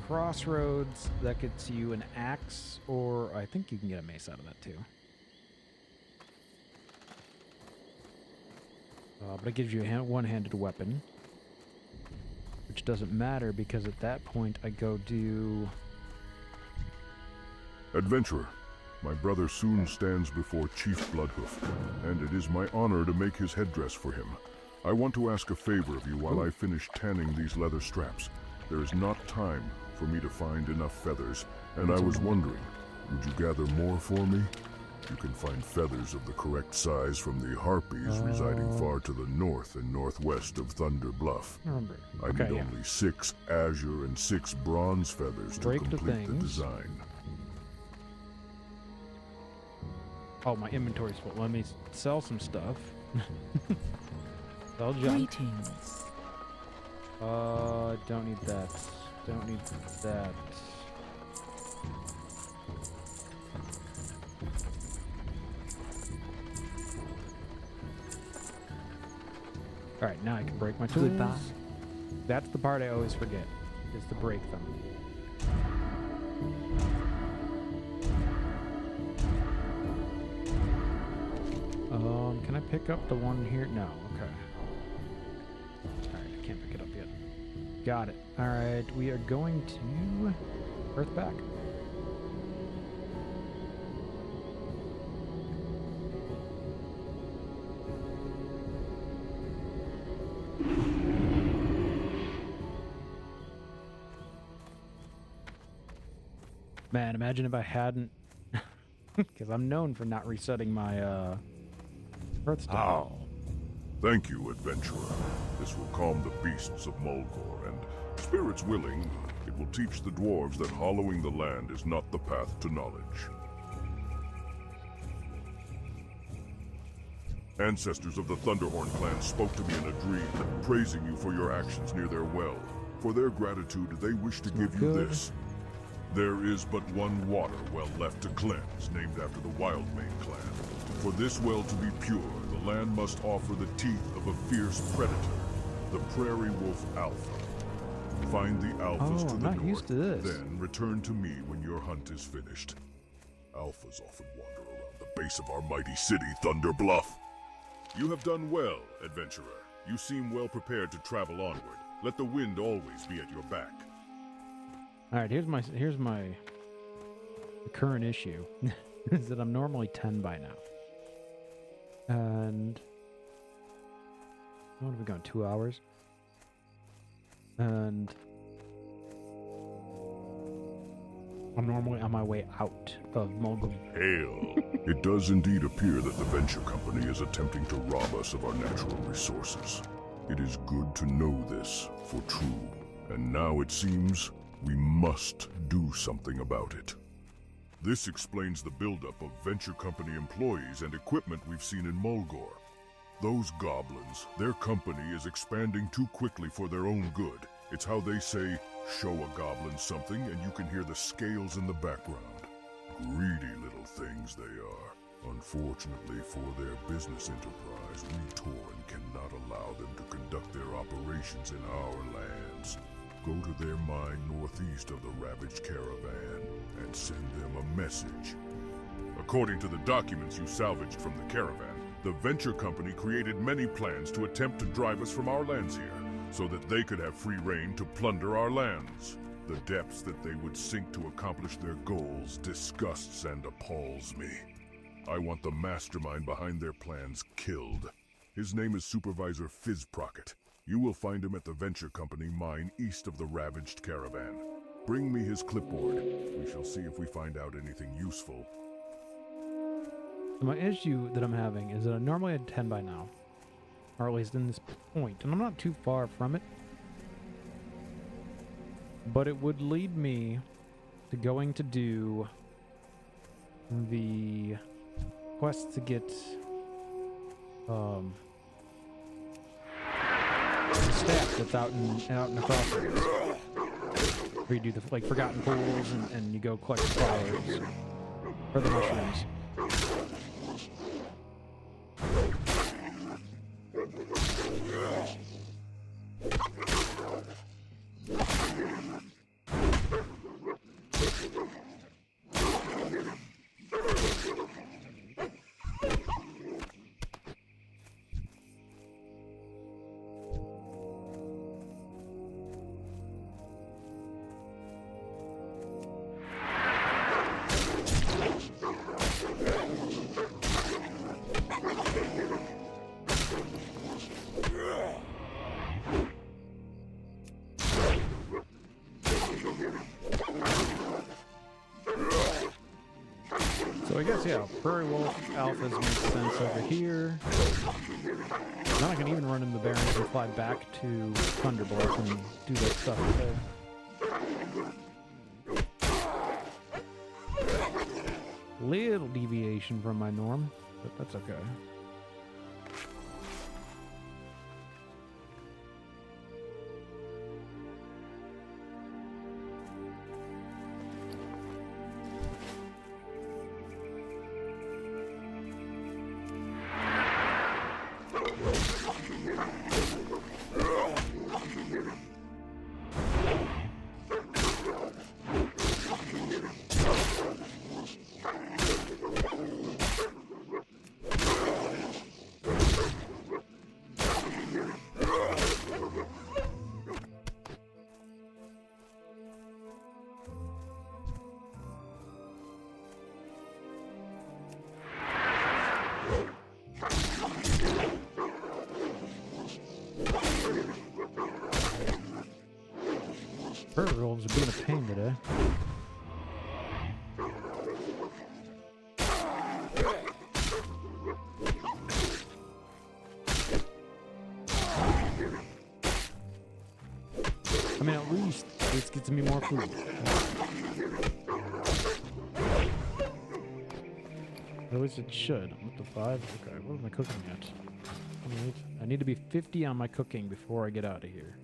Crossroads. That gets you an axe, or I think you can get a mace out of that too. But it gives you a one-handed weapon, which doesn't matter because at that point I go do... Adventurer, my brother soon stands before Chief Bloodhoof, and it is my honor to make his headdress for him. I want to ask a favor of you while I finish tanning these leather straps. There is not time for me to find enough feathers, and I was wondering, would you gather more for me? You can find feathers of the correct size from the harpies residing far to the north and northwest of Thunder Bluff. I need only 6 azure and 6 bronze feathers to complete the design. Oh, my inventory's full. Let me sell some stuff. Sell junk. Greetings. Don't need that. Don't need that. Alright, now I can break my tools. Goodbye. That's the part I always forget, is to break them. Can I pick up the one here? No, okay. Alright, I can't pick it up yet. Got it. Alright, we are going to Earthback. Man, imagine if I hadn't... Because I'm known for not resetting my, Hearthstone. Oh. Thank you, adventurer. This will calm the beasts of Mulgore, and, spirits willing, it will teach the dwarves that hollowing the land is not the path to knowledge. Ancestors of the Thunderhorn clan spoke to me in a dream, praising you for your actions near their well. For their gratitude, they wish to give you this. There is but one water well left to cleanse, named after the Wildmane clan. For this well to be pure, the land must offer the teeth of a fierce predator, the prairie wolf Alpha. Find the Alphas to the not north, used to this. then return to me when your hunt is finished. Alphas often wander around the base of our mighty city, Thunder Bluff. You have done well, adventurer. You seem well prepared to travel onward. Let the wind always be at your back. All right, here's my the current issue is that I'm normally 10 by now. And what have we gone, 2 hours? And I'm normally on my way out of Mulgore. Hail. It does indeed appear that the venture company is attempting to rob us of our natural resources. It is good to know this for true. And now it seems we must do something about it. This explains the buildup of venture company employees and equipment we've seen in Mulgore. Those goblins, their company is expanding too quickly for their own good. It's how they say, show a goblin something and you can hear the scales in the background. Greedy little things they are. Unfortunately for their business enterprise, we Tauren cannot allow them to conduct their operations in our lands. Go to their mine northeast of the ravaged caravan and send them a message. According to the documents you salvaged from the caravan, the venture company created many plans to attempt to drive us from our lands here, so that they could have free reign to plunder our lands. The depths that they would sink to accomplish their goals disgusts and appalls me. I want the mastermind behind their plans killed. His name is Supervisor Fizz Procket. You will find him at the venture company mine east of the ravaged caravan. Bring me his clipboard. We shall see if we find out anything useful. My issue that I'm having is that I normally had 10 by now. Or at least in this point. And I'm not too far from it. But it would lead me to going to do the quest to get the staff that's out in the crossroads. Where you do the like forgotten pools and you go collect the flowers or the mushrooms. So I guess, yeah, Prairie Wolf Alphas make sense over here. Then I can even run in the Barrens and fly back to Thunderbluff and do that stuff there. Little deviation from my norm, but that's okay. Prairie Wolves are being a pain today. I mean, at least this gets me more food. At least it should. I'm up to 5. Okay, what am I cooking at? 28. I need to be 50 on my cooking before I get out of here.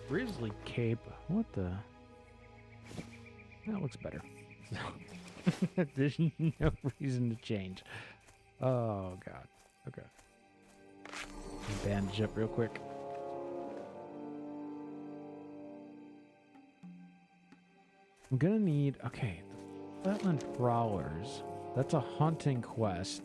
Grizzly cape. What the? That looks better. There's no reason to change. Oh god. Okay. Bandage up real quick. I'm gonna need. Okay, the Flatland Prowlers. That's a hunting quest.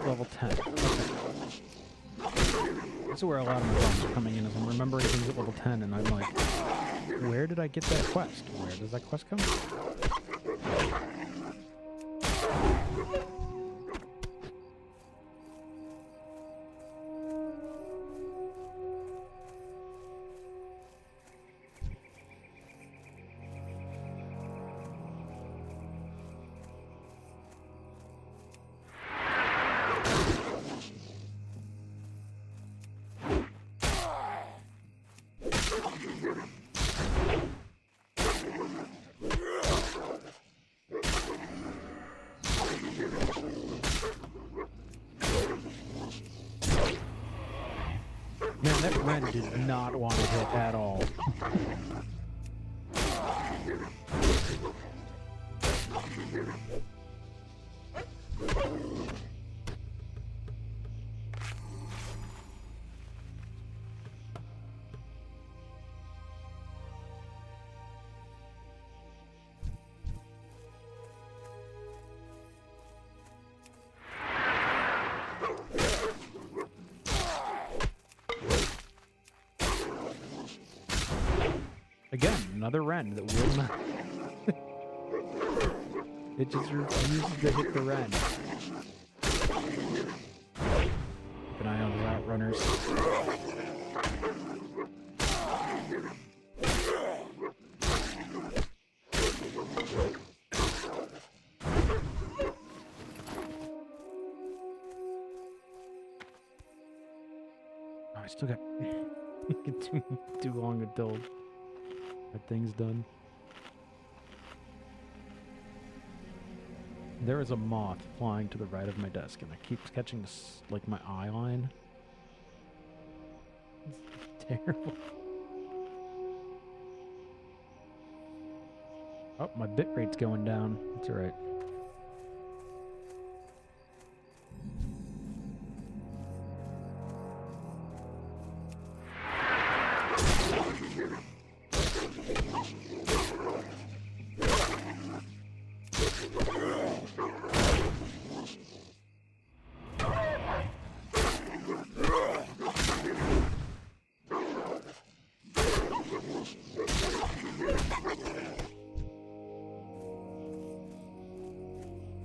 Level 10. Okay. That's where a lot of my problems are coming in, is I'm remembering things at level 10, and I'm like, where did I get that quest? Where does that quest come from? Man, that Ren did not want to hit at all. Again, another Ren that will not. It just refuses to hit the Ren. Keep an eye on those outrunners. Oh, I still got too long until that thing's done. There is a moth flying to the right of my desk, and it keeps catching this, like, my eye line. It's terrible. Oh, my bit rate's going down. That's alright.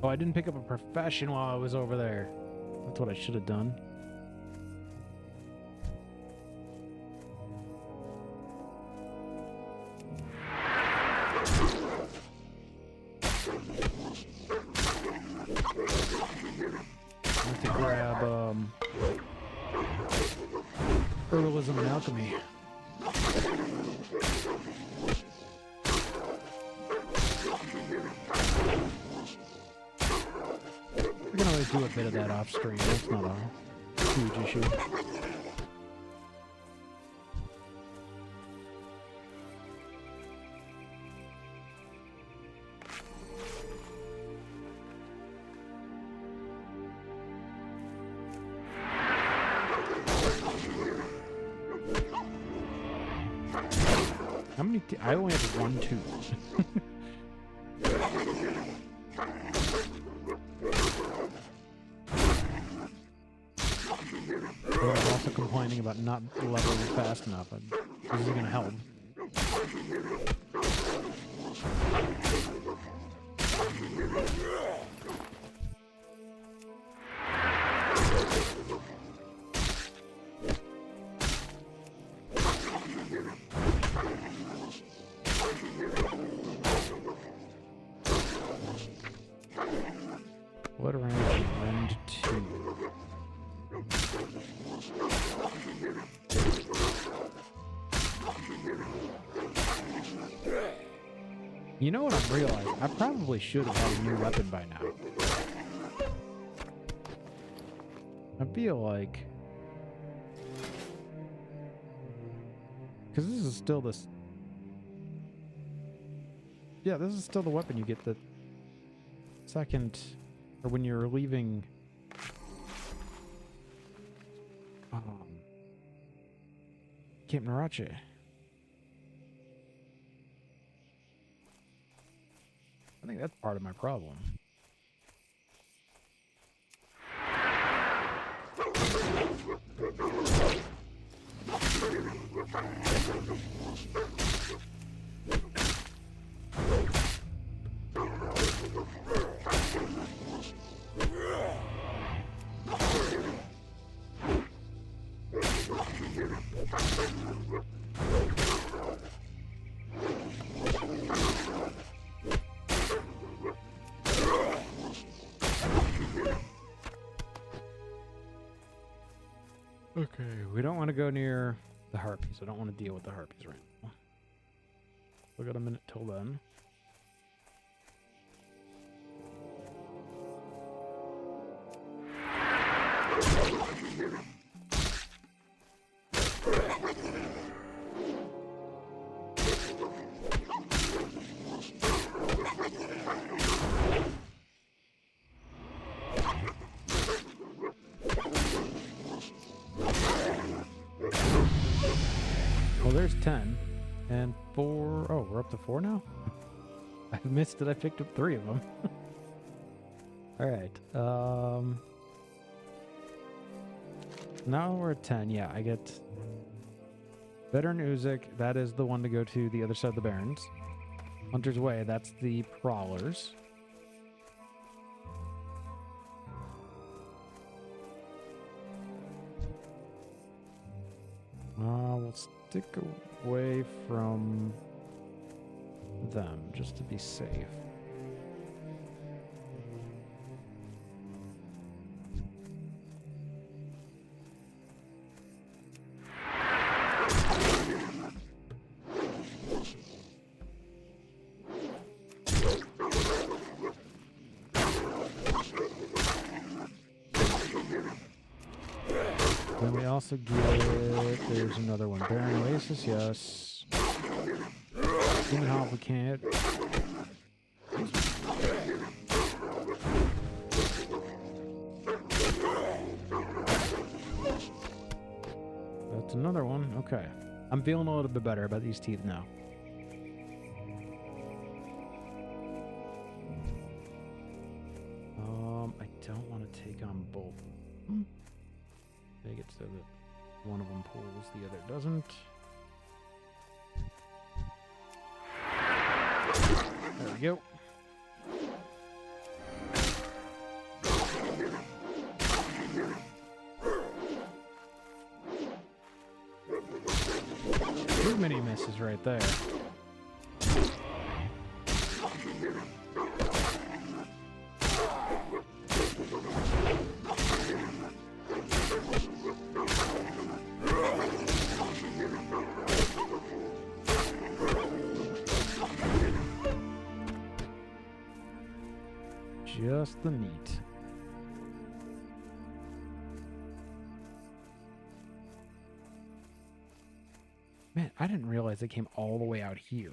Oh, I didn't pick up a profession while I was over there. That's what I should have done. I have to grab, herbalism and alchemy. We can always do a bit of that off stream. That's not a huge issue. How many? I only have one tooth. I'm also complaining about not leveling fast enough. This is going to help. What range is Rend 2? You know what I'm realizing? I probably should have had a new weapon by now. I feel like... Because this is still this... Yeah, this is still the weapon you get the second... Or when you're leaving... Camp Narache. I think that's part of my problem. Okay, we don't want to go near the harpies. I don't want to deal with the harpies right now. We got a minute till then. Well, there's 10. And 4... Oh, we're up to 4 now? I missed that I picked up 3 of them. Alright, now we're at 10. Yeah, I get Veteran Uzik. That is the one to go to the other side of the Barrens. Hunter's Way, that's the Prowlers. We'll stick away from them just to be safe. Then we also get, there's another one. Barren Oasis, yes. Demon Hop, we can't. That's another one, okay. I'm feeling a little bit better about these teeth now. I don't want to take on both. Make it so that one of them pulls, the other doesn't. There we go. Too many misses right there. Just the meat. Man, I didn't realize they came all the way out here.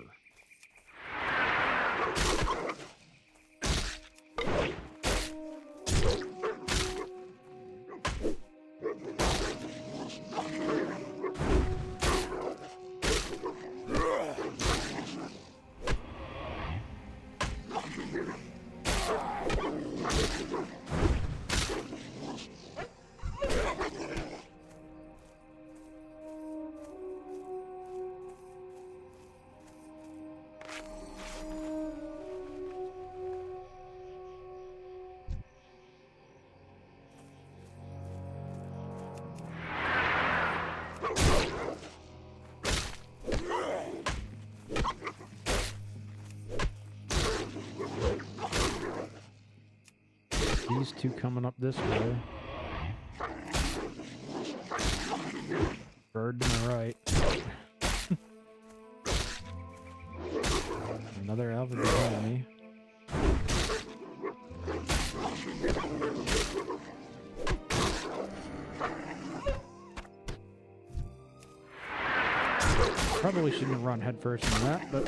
These two coming up this way. Bird to my right. Another alpha behind me. Probably shouldn't have run headfirst in that, but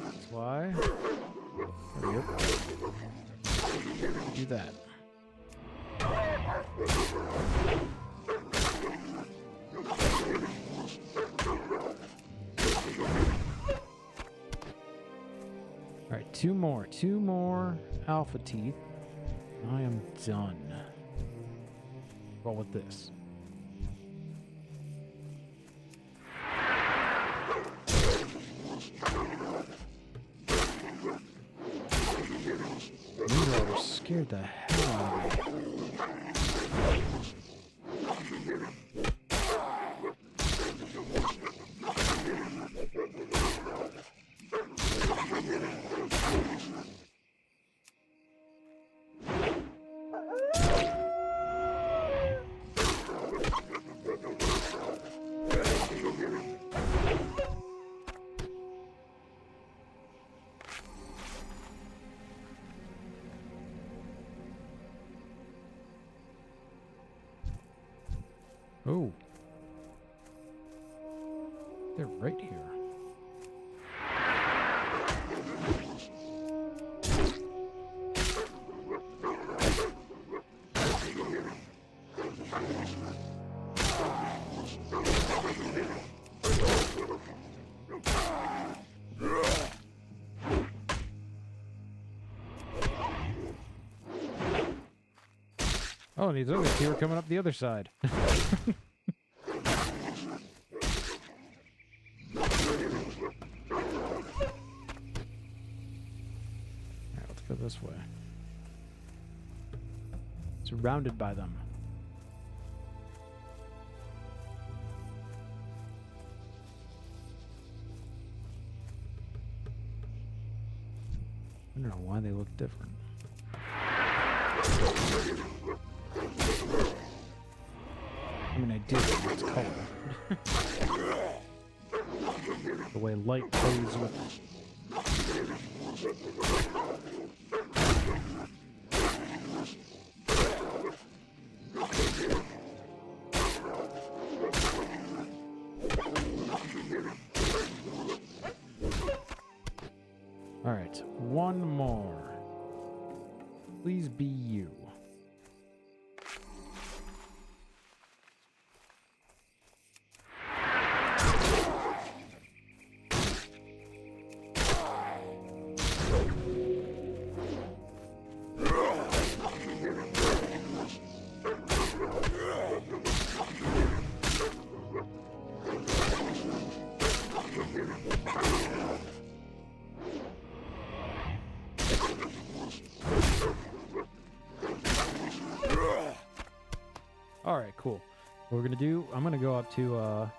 that's why. There we go. Do that. Alright, two more alpha teeth. I am done. Roll with this. Moonrider scared the hell out of me. Oh. They're right here. Oh, and these other two are coming up the other side. Alright, let's go this way. Surrounded by them. I don't know why they look different. I mean, I do, but it's color. The way light plays with Alright, one more. Please be you. Alright, cool. What we're gonna do, I'm gonna go up to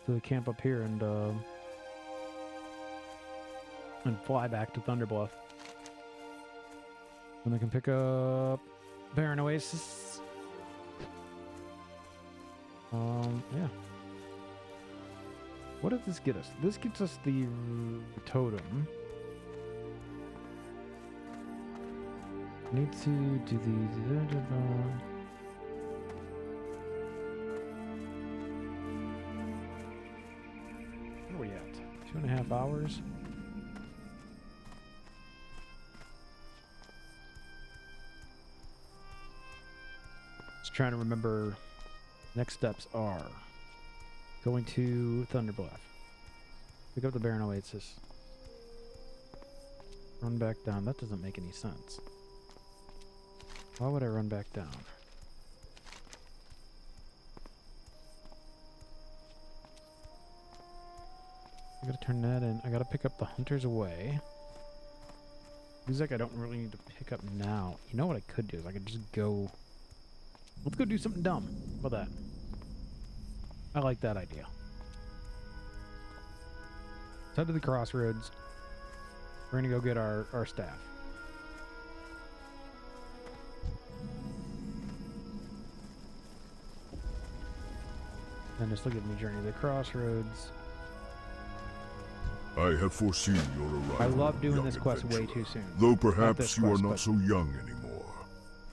the camp up here and fly back to Thunderbluff. And I can pick up Barren Oasis. Yeah. What does this get us? This gets us the totem. Need to do the Where are we at? 2.5 hours? Just trying to remember. Next steps are going to Thunderbluff. Pick up the Barren Oasis. Run back down. That doesn't make any sense. Why would I run back down? I gotta turn that in. I gotta pick up the Hunters Away. Seems like I don't really need to pick up now. You know what I could do is I could just go... Let's go do something dumb. How about that? I like that idea. Let's head to the crossroads. We're gonna go get our staff. And this will give me Journey to the Crossroads. I have foreseen your arrival. I love doing young this quest way adventurer. too soon. Though this perhaps you are quest, not but- so young anymore.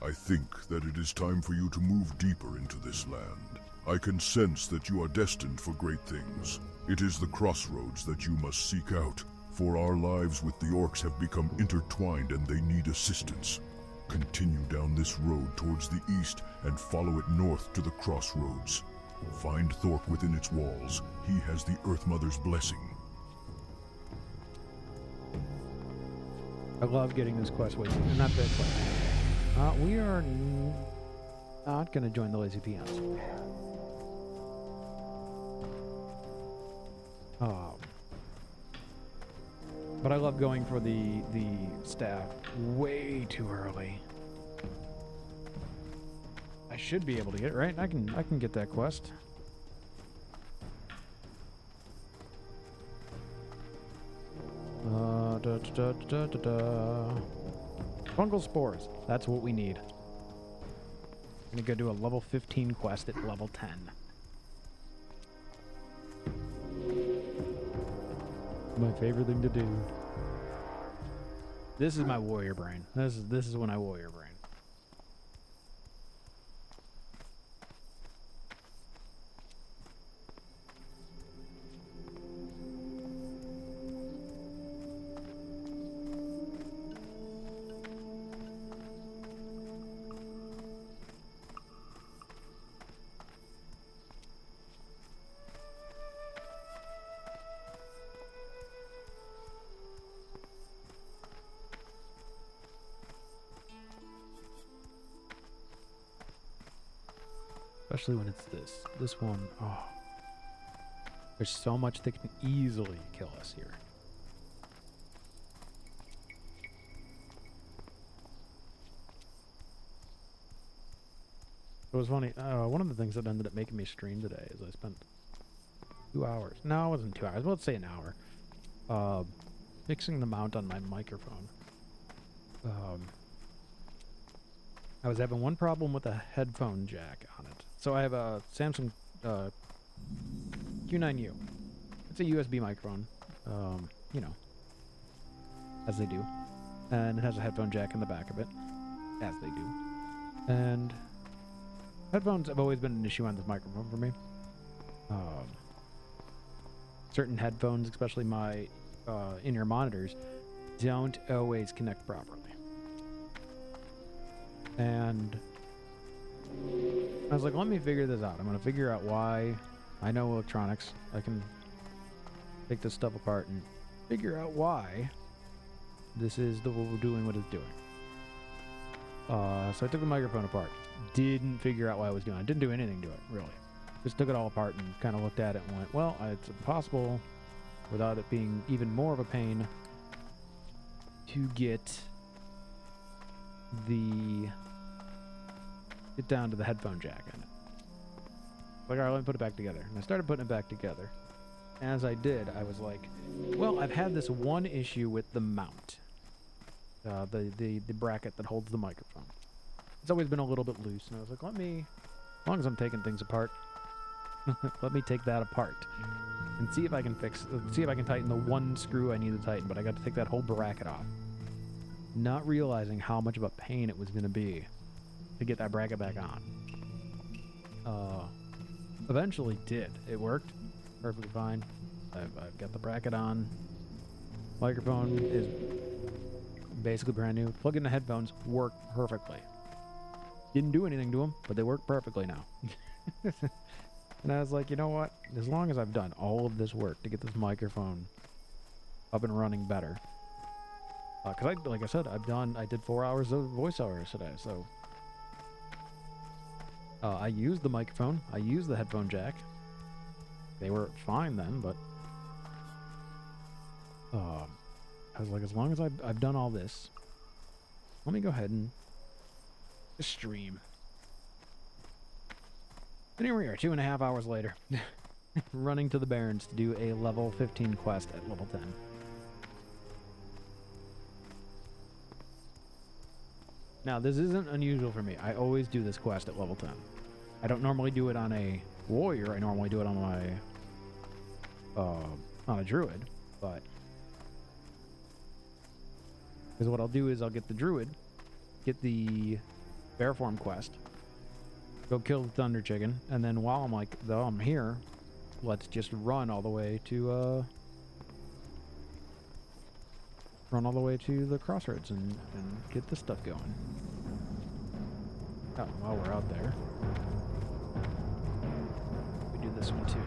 I think that it is time for you to move deeper into this land. I can sense that you are destined for great things. It is the crossroads that you must seek out, for our lives with the orcs have become intertwined and they need assistance. Continue down this road towards the east and follow it north to the crossroads. Find Thorpe within its walls. He has the Earth Mother's blessing. I love getting this quest way too soon. Not that quest. We are not going to join the Lazy Peons. But I love going for the staff way too early. I should be able to get it, right? I can get that quest. Fungal spores. That's what we need. I'm gonna go do a level 15 quest at level 10. My favorite thing to do. This is my warrior brain. This is when I warrior brain. Especially when it's this. This one, oh. There's so much that can easily kill us here. It was funny. One of the things that ended up making me stream today is I spent 2 hours. No, it wasn't 2 hours. Well, let's say an hour. Fixing the mount on my microphone. I was having one problem with a headphone jack on it. So I have a Samsung Q9U. It's a USB microphone, you know, as they do. And it has a headphone jack in the back of it, as they do. And headphones have always been an issue on this microphone for me. Certain headphones, especially my in-ear monitors, don't always connect properly. And I was like, let me figure this out. I'm going to figure out why. I know electronics. I can take this stuff apart and figure out why this is doing what it's doing. So I took the microphone apart. Didn't figure out what I was doing. I didn't do anything to it, really. Just took it all apart and kind of looked at it and went, well, it's impossible without it being even more of a pain to get down to the headphone jack in it. Like, all right, let me put it back together. And I started putting it back together. As I did, I was like, well, I've had this one issue with the mount. The bracket that holds the microphone. It's always been a little bit loose, and I was like, as long as I'm taking things apart, let me take that apart and see if I can tighten the one screw I need to tighten, but I got to take that whole bracket off. Not realizing how much of a pain it was going to be to get that bracket back on. Eventually did. It worked perfectly fine. I've got the bracket on. Microphone is basically brand new. Plug in the headphones, work perfectly. Didn't do anything to them, but they work perfectly now. And I was like, you know what? As long as I've done all of this work to get this microphone up and running better. Because like I said, I did 4 hours of voiceovers today, so. I used the microphone. I used the headphone jack. They were fine then, but. I was like, as long as I've done all this, let me go ahead and just stream. And here we are, 2.5 hours later, running to the Barrens to do a level 15 quest at level 10. Now, this isn't unusual for me. I always do this quest at level 10. I don't normally do it on a warrior. I normally do it on my on a druid, but because what I'll do is I'll get the druid, get the bear form quest, go kill the thunder chicken, and then while I'm like, though I'm here, let's just run all the way to the crossroads and get this stuff going. Oh, while we're out there, we do this one too.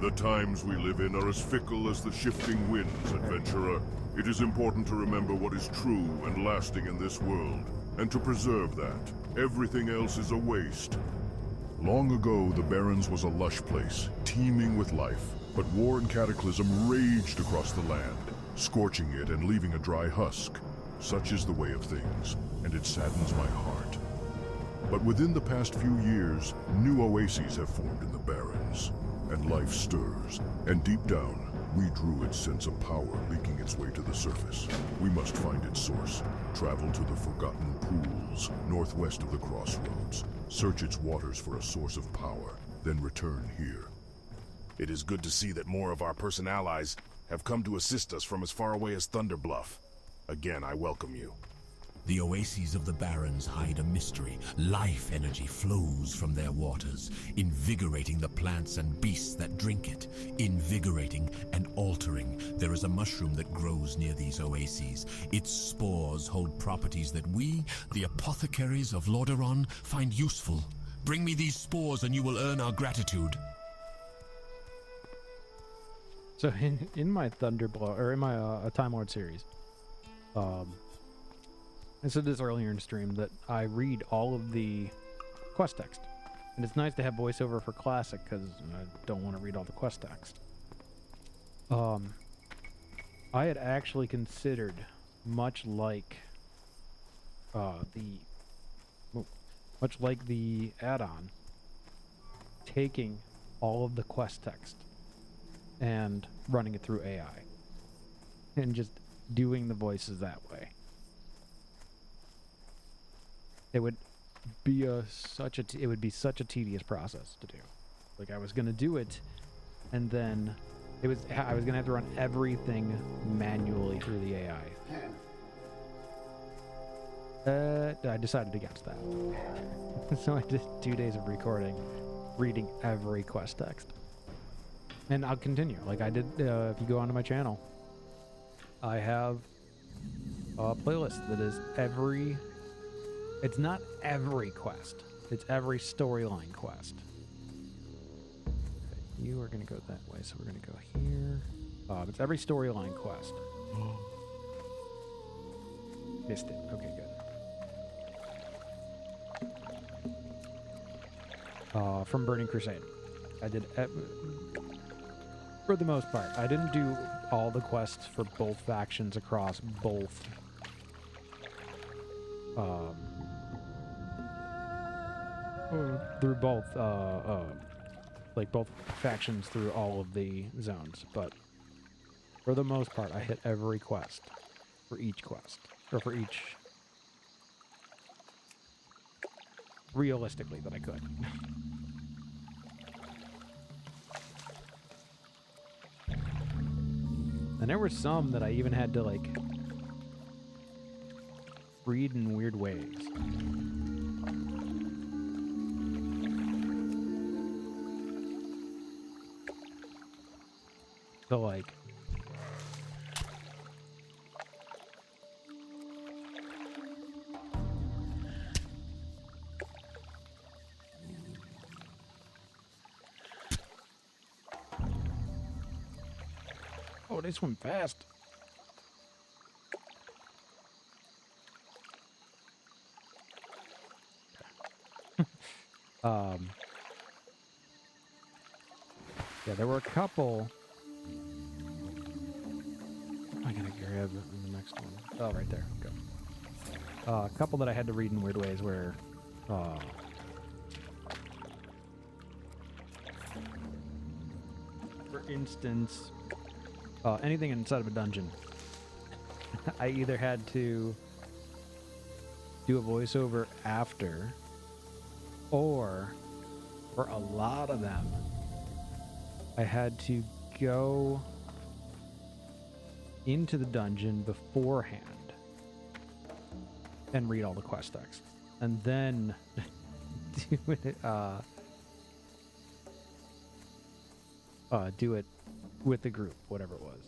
The times we live in are as fickle as the shifting winds, adventurer. It is important to remember what is true and lasting in this world, and to preserve that. Everything else is a waste. Long ago, the Barrens was a lush place, teeming with life, but war and cataclysm raged across the land, scorching it and leaving a dry husk. Such is the way of things, and it saddens my heart. But within the past few years, new oases have formed in the Barrens, and life stirs, and deep down, we druids sense a power leaking its way to the surface. We must find its source, travel to the Forgotten Pools, northwest of the crossroads, search its waters for a source of power, then return here. It is good to see that more of our person allies have come to assist us from as far away as Thunderbluff. Again, I welcome you. The oases of the Barrens hide a mystery. Life energy flows from their waters, invigorating the plants and beasts that drink it. Invigorating and altering. There is a mushroom that grows near these oases. Its spores hold properties that we, the apothecaries of Lordaeron, find useful. Bring me these spores and you will earn our gratitude. So in my Thunderblow, or in my Time Lord series, I said this earlier in stream that I read all of the quest text. And it's nice to have voiceover for Classic, because I don't want to read all the quest text. I had actually considered, much like the add-on, taking all of the quest text and running it through AI, and just doing the voices that way. It would be such a tedious process to do. Like, I was gonna do it, and then I was gonna have to run everything manually through the AI. I decided against that. So I did 2 days of recording, reading every quest text. And I'll continue. Like I did, if you go onto my channel, I have a playlist that is it's not every quest, it's every storyline quest. Okay, you are going to go that way, so we're going to go here. It's every storyline quest. Missed it. Okay, good. From Burning Crusade. I did, for the most part. I didn't do all the quests for both factions across both through both like both factions through all of the zones, but for the most part I hit every quest for each quest, or for each, realistically, that I could. And there were some that I even had to like read in weird ways. So like, oh, they swim fast. Yeah, there were a couple. I gotta grab the next one. Oh, right there. Okay. A couple that I had to read in weird ways where, for instance, anything inside of a dungeon, I either had to do a voiceover after, or for a lot of them, I had to go into the dungeon beforehand and read all the quest text, and then do it with the group, whatever it was.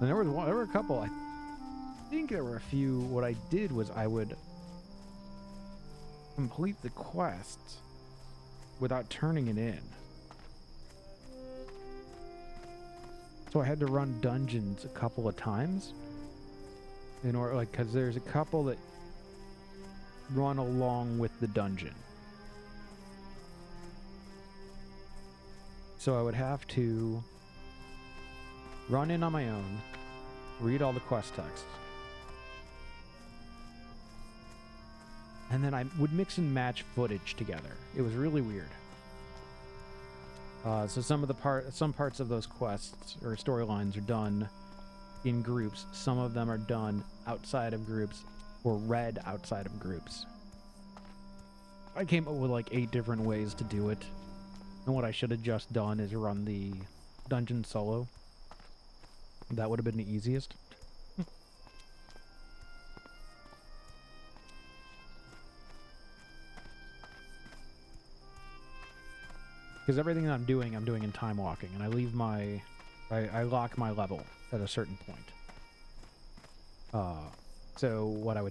And there were a couple. I think there were a few. What I did was I would complete the quest without turning it in. So I had to run dungeons a couple of times in order, like, because there's a couple that run along with the dungeon. So I would have to run in on my own, read all the quest texts, and then I would mix and match footage together. It was really weird. So some parts of those quests or storylines are done in groups. Some of them are done outside of groups or read outside of groups. I came up with like 8 different ways to do it. And what I should have just done is run the dungeon solo. That would have been the easiest. Because everything that I'm doing in time walking, and I leave I lock my level at a certain point. So what I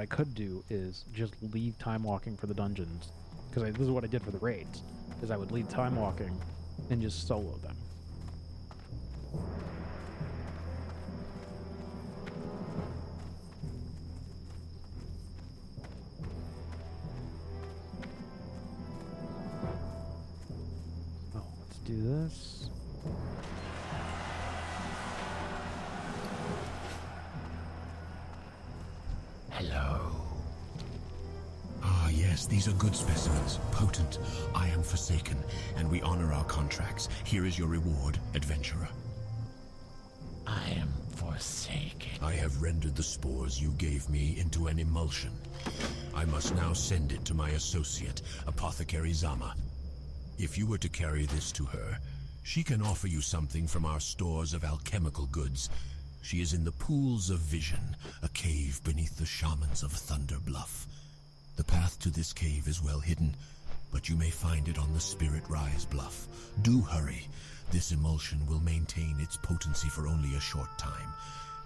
could do is just leave time walking for the dungeons, because this is what I did for the raids, is I would leave time walking and just solo them. do this. Hello. Ah, yes, these are good specimens. Potent. I am forsaken, and we honor our contracts. Here is your reward, adventurer. I am forsaken. I have rendered the spores you gave me into an emulsion. I must now send it to my associate, Apothecary Zama. If you were to carry this to her, she can offer you something from our stores of alchemical goods. She is in the Pools of Vision, a cave beneath the shamans of Thunder Bluff. The path to this cave is well hidden, but you may find it on the Spirit Rise Bluff. Do hurry. This emulsion will maintain its potency for only a short time,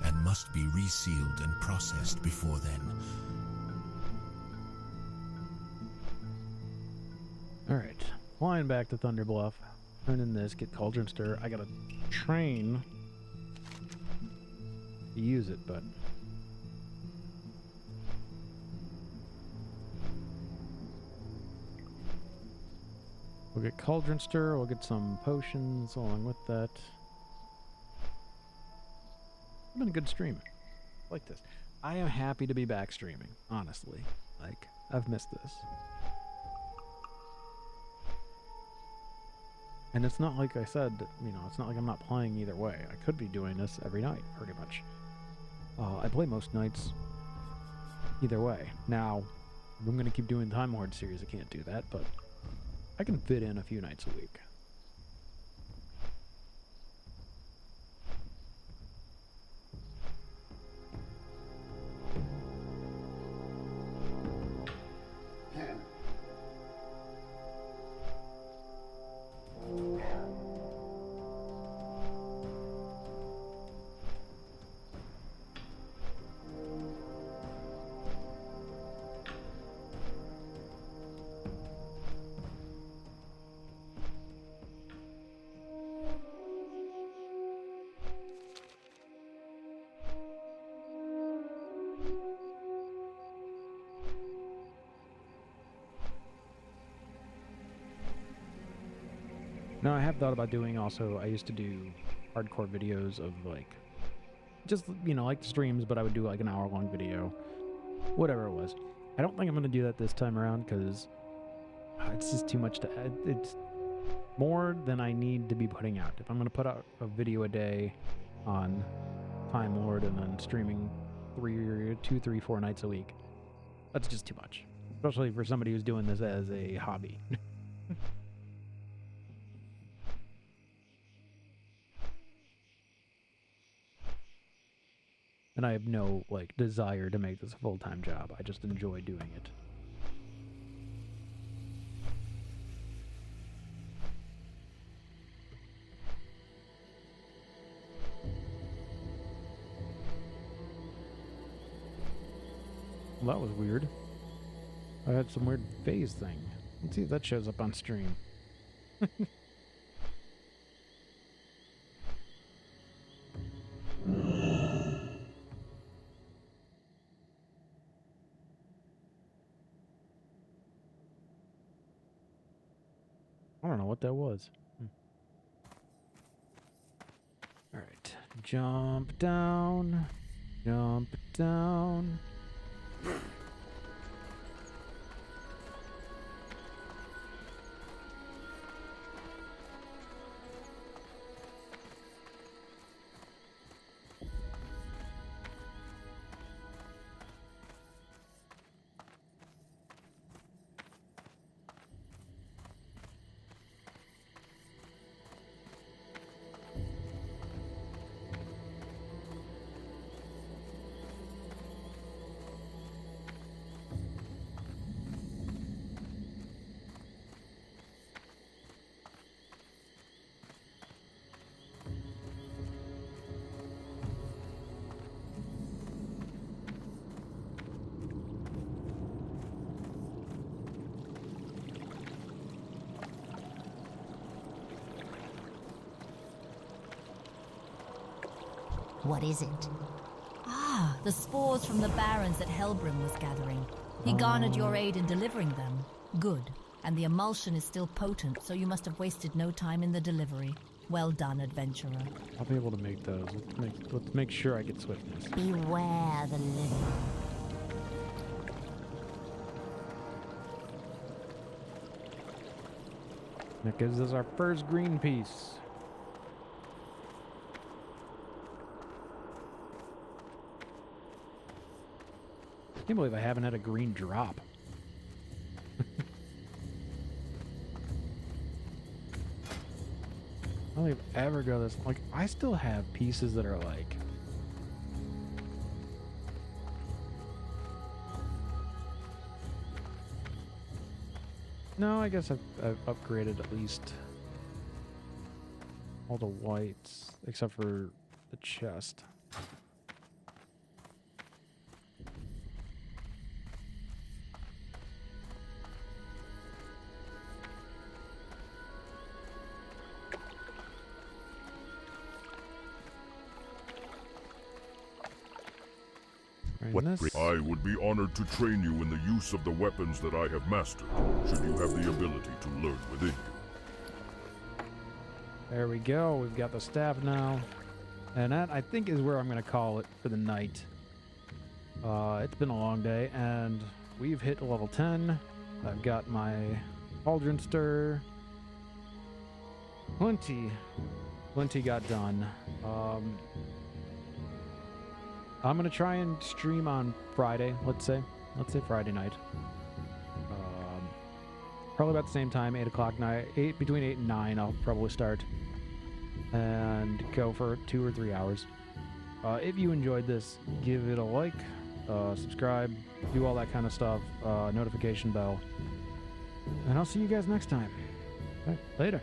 and must be resealed and processed before then. Alright, flying back to Thunder Bluff. Turn in this, get Cauldron Stir. I gotta train to use it, but... we'll get Cauldron Stir, we'll get some potions along with that. It's been a good stream. I like this. I am happy to be back streaming, honestly. Like, I've missed this. And it's not like I said, you know, it's not like I'm not playing either way. I could be doing this every night, pretty much. I play most nights either way. Now, if I'm going to keep doing the Time Lord series, I can't do that, but I can fit in a few nights a week. No, I have thought about doing also, I used to do hardcore videos of like, just, you know, like streams, but I would do like an hour-long video, whatever it was. I don't think I'm going to do that this time around because it's just too much to add. It's more than I need to be putting out. If I'm going to put out a video a day on Time Lord and then streaming 2, 3, 4 nights a week, that's just too much. Especially for somebody who's doing this as a hobby. And I have no, like, desire to make this a full-time job. I just enjoy doing it. Well, that was weird. I had some weird phase thing. Let's see if that shows up on stream. I don't know what that was. Alright. Jump down. Jump down. What is it? Ah, the spores from the barons that Helbrim was gathering. He garnered your aid in delivering them. Good. And the emulsion is still potent, so you must have wasted no time in the delivery. Well done, adventurer. I'll be able to make those. Let's make sure I get swiftness. Beware the living. That gives us our first green piece. I can't believe I haven't had a green drop. I don't think I've ever go this. Like, I still have pieces that are like. No, I guess I've upgraded at least all the whites, except for the chest. I would be honored to train you in the use of the weapons that I have mastered, should you have the ability to learn within you. There we go. We've got the staff now. And that, I think, is where I'm going to call it for the night. It's been a long day, and we've hit level 10. I've got my cauldron stir. Plenty got done. I'm gonna try and stream on Friday. Let's say Friday night. Probably about the same time, 8 o'clock night. Between 8 and 9, I'll probably start and go for 2 or 3 hours. If you enjoyed this, give it a like, subscribe, do all that kind of stuff. Notification bell, and I'll see you guys next time. All right, later.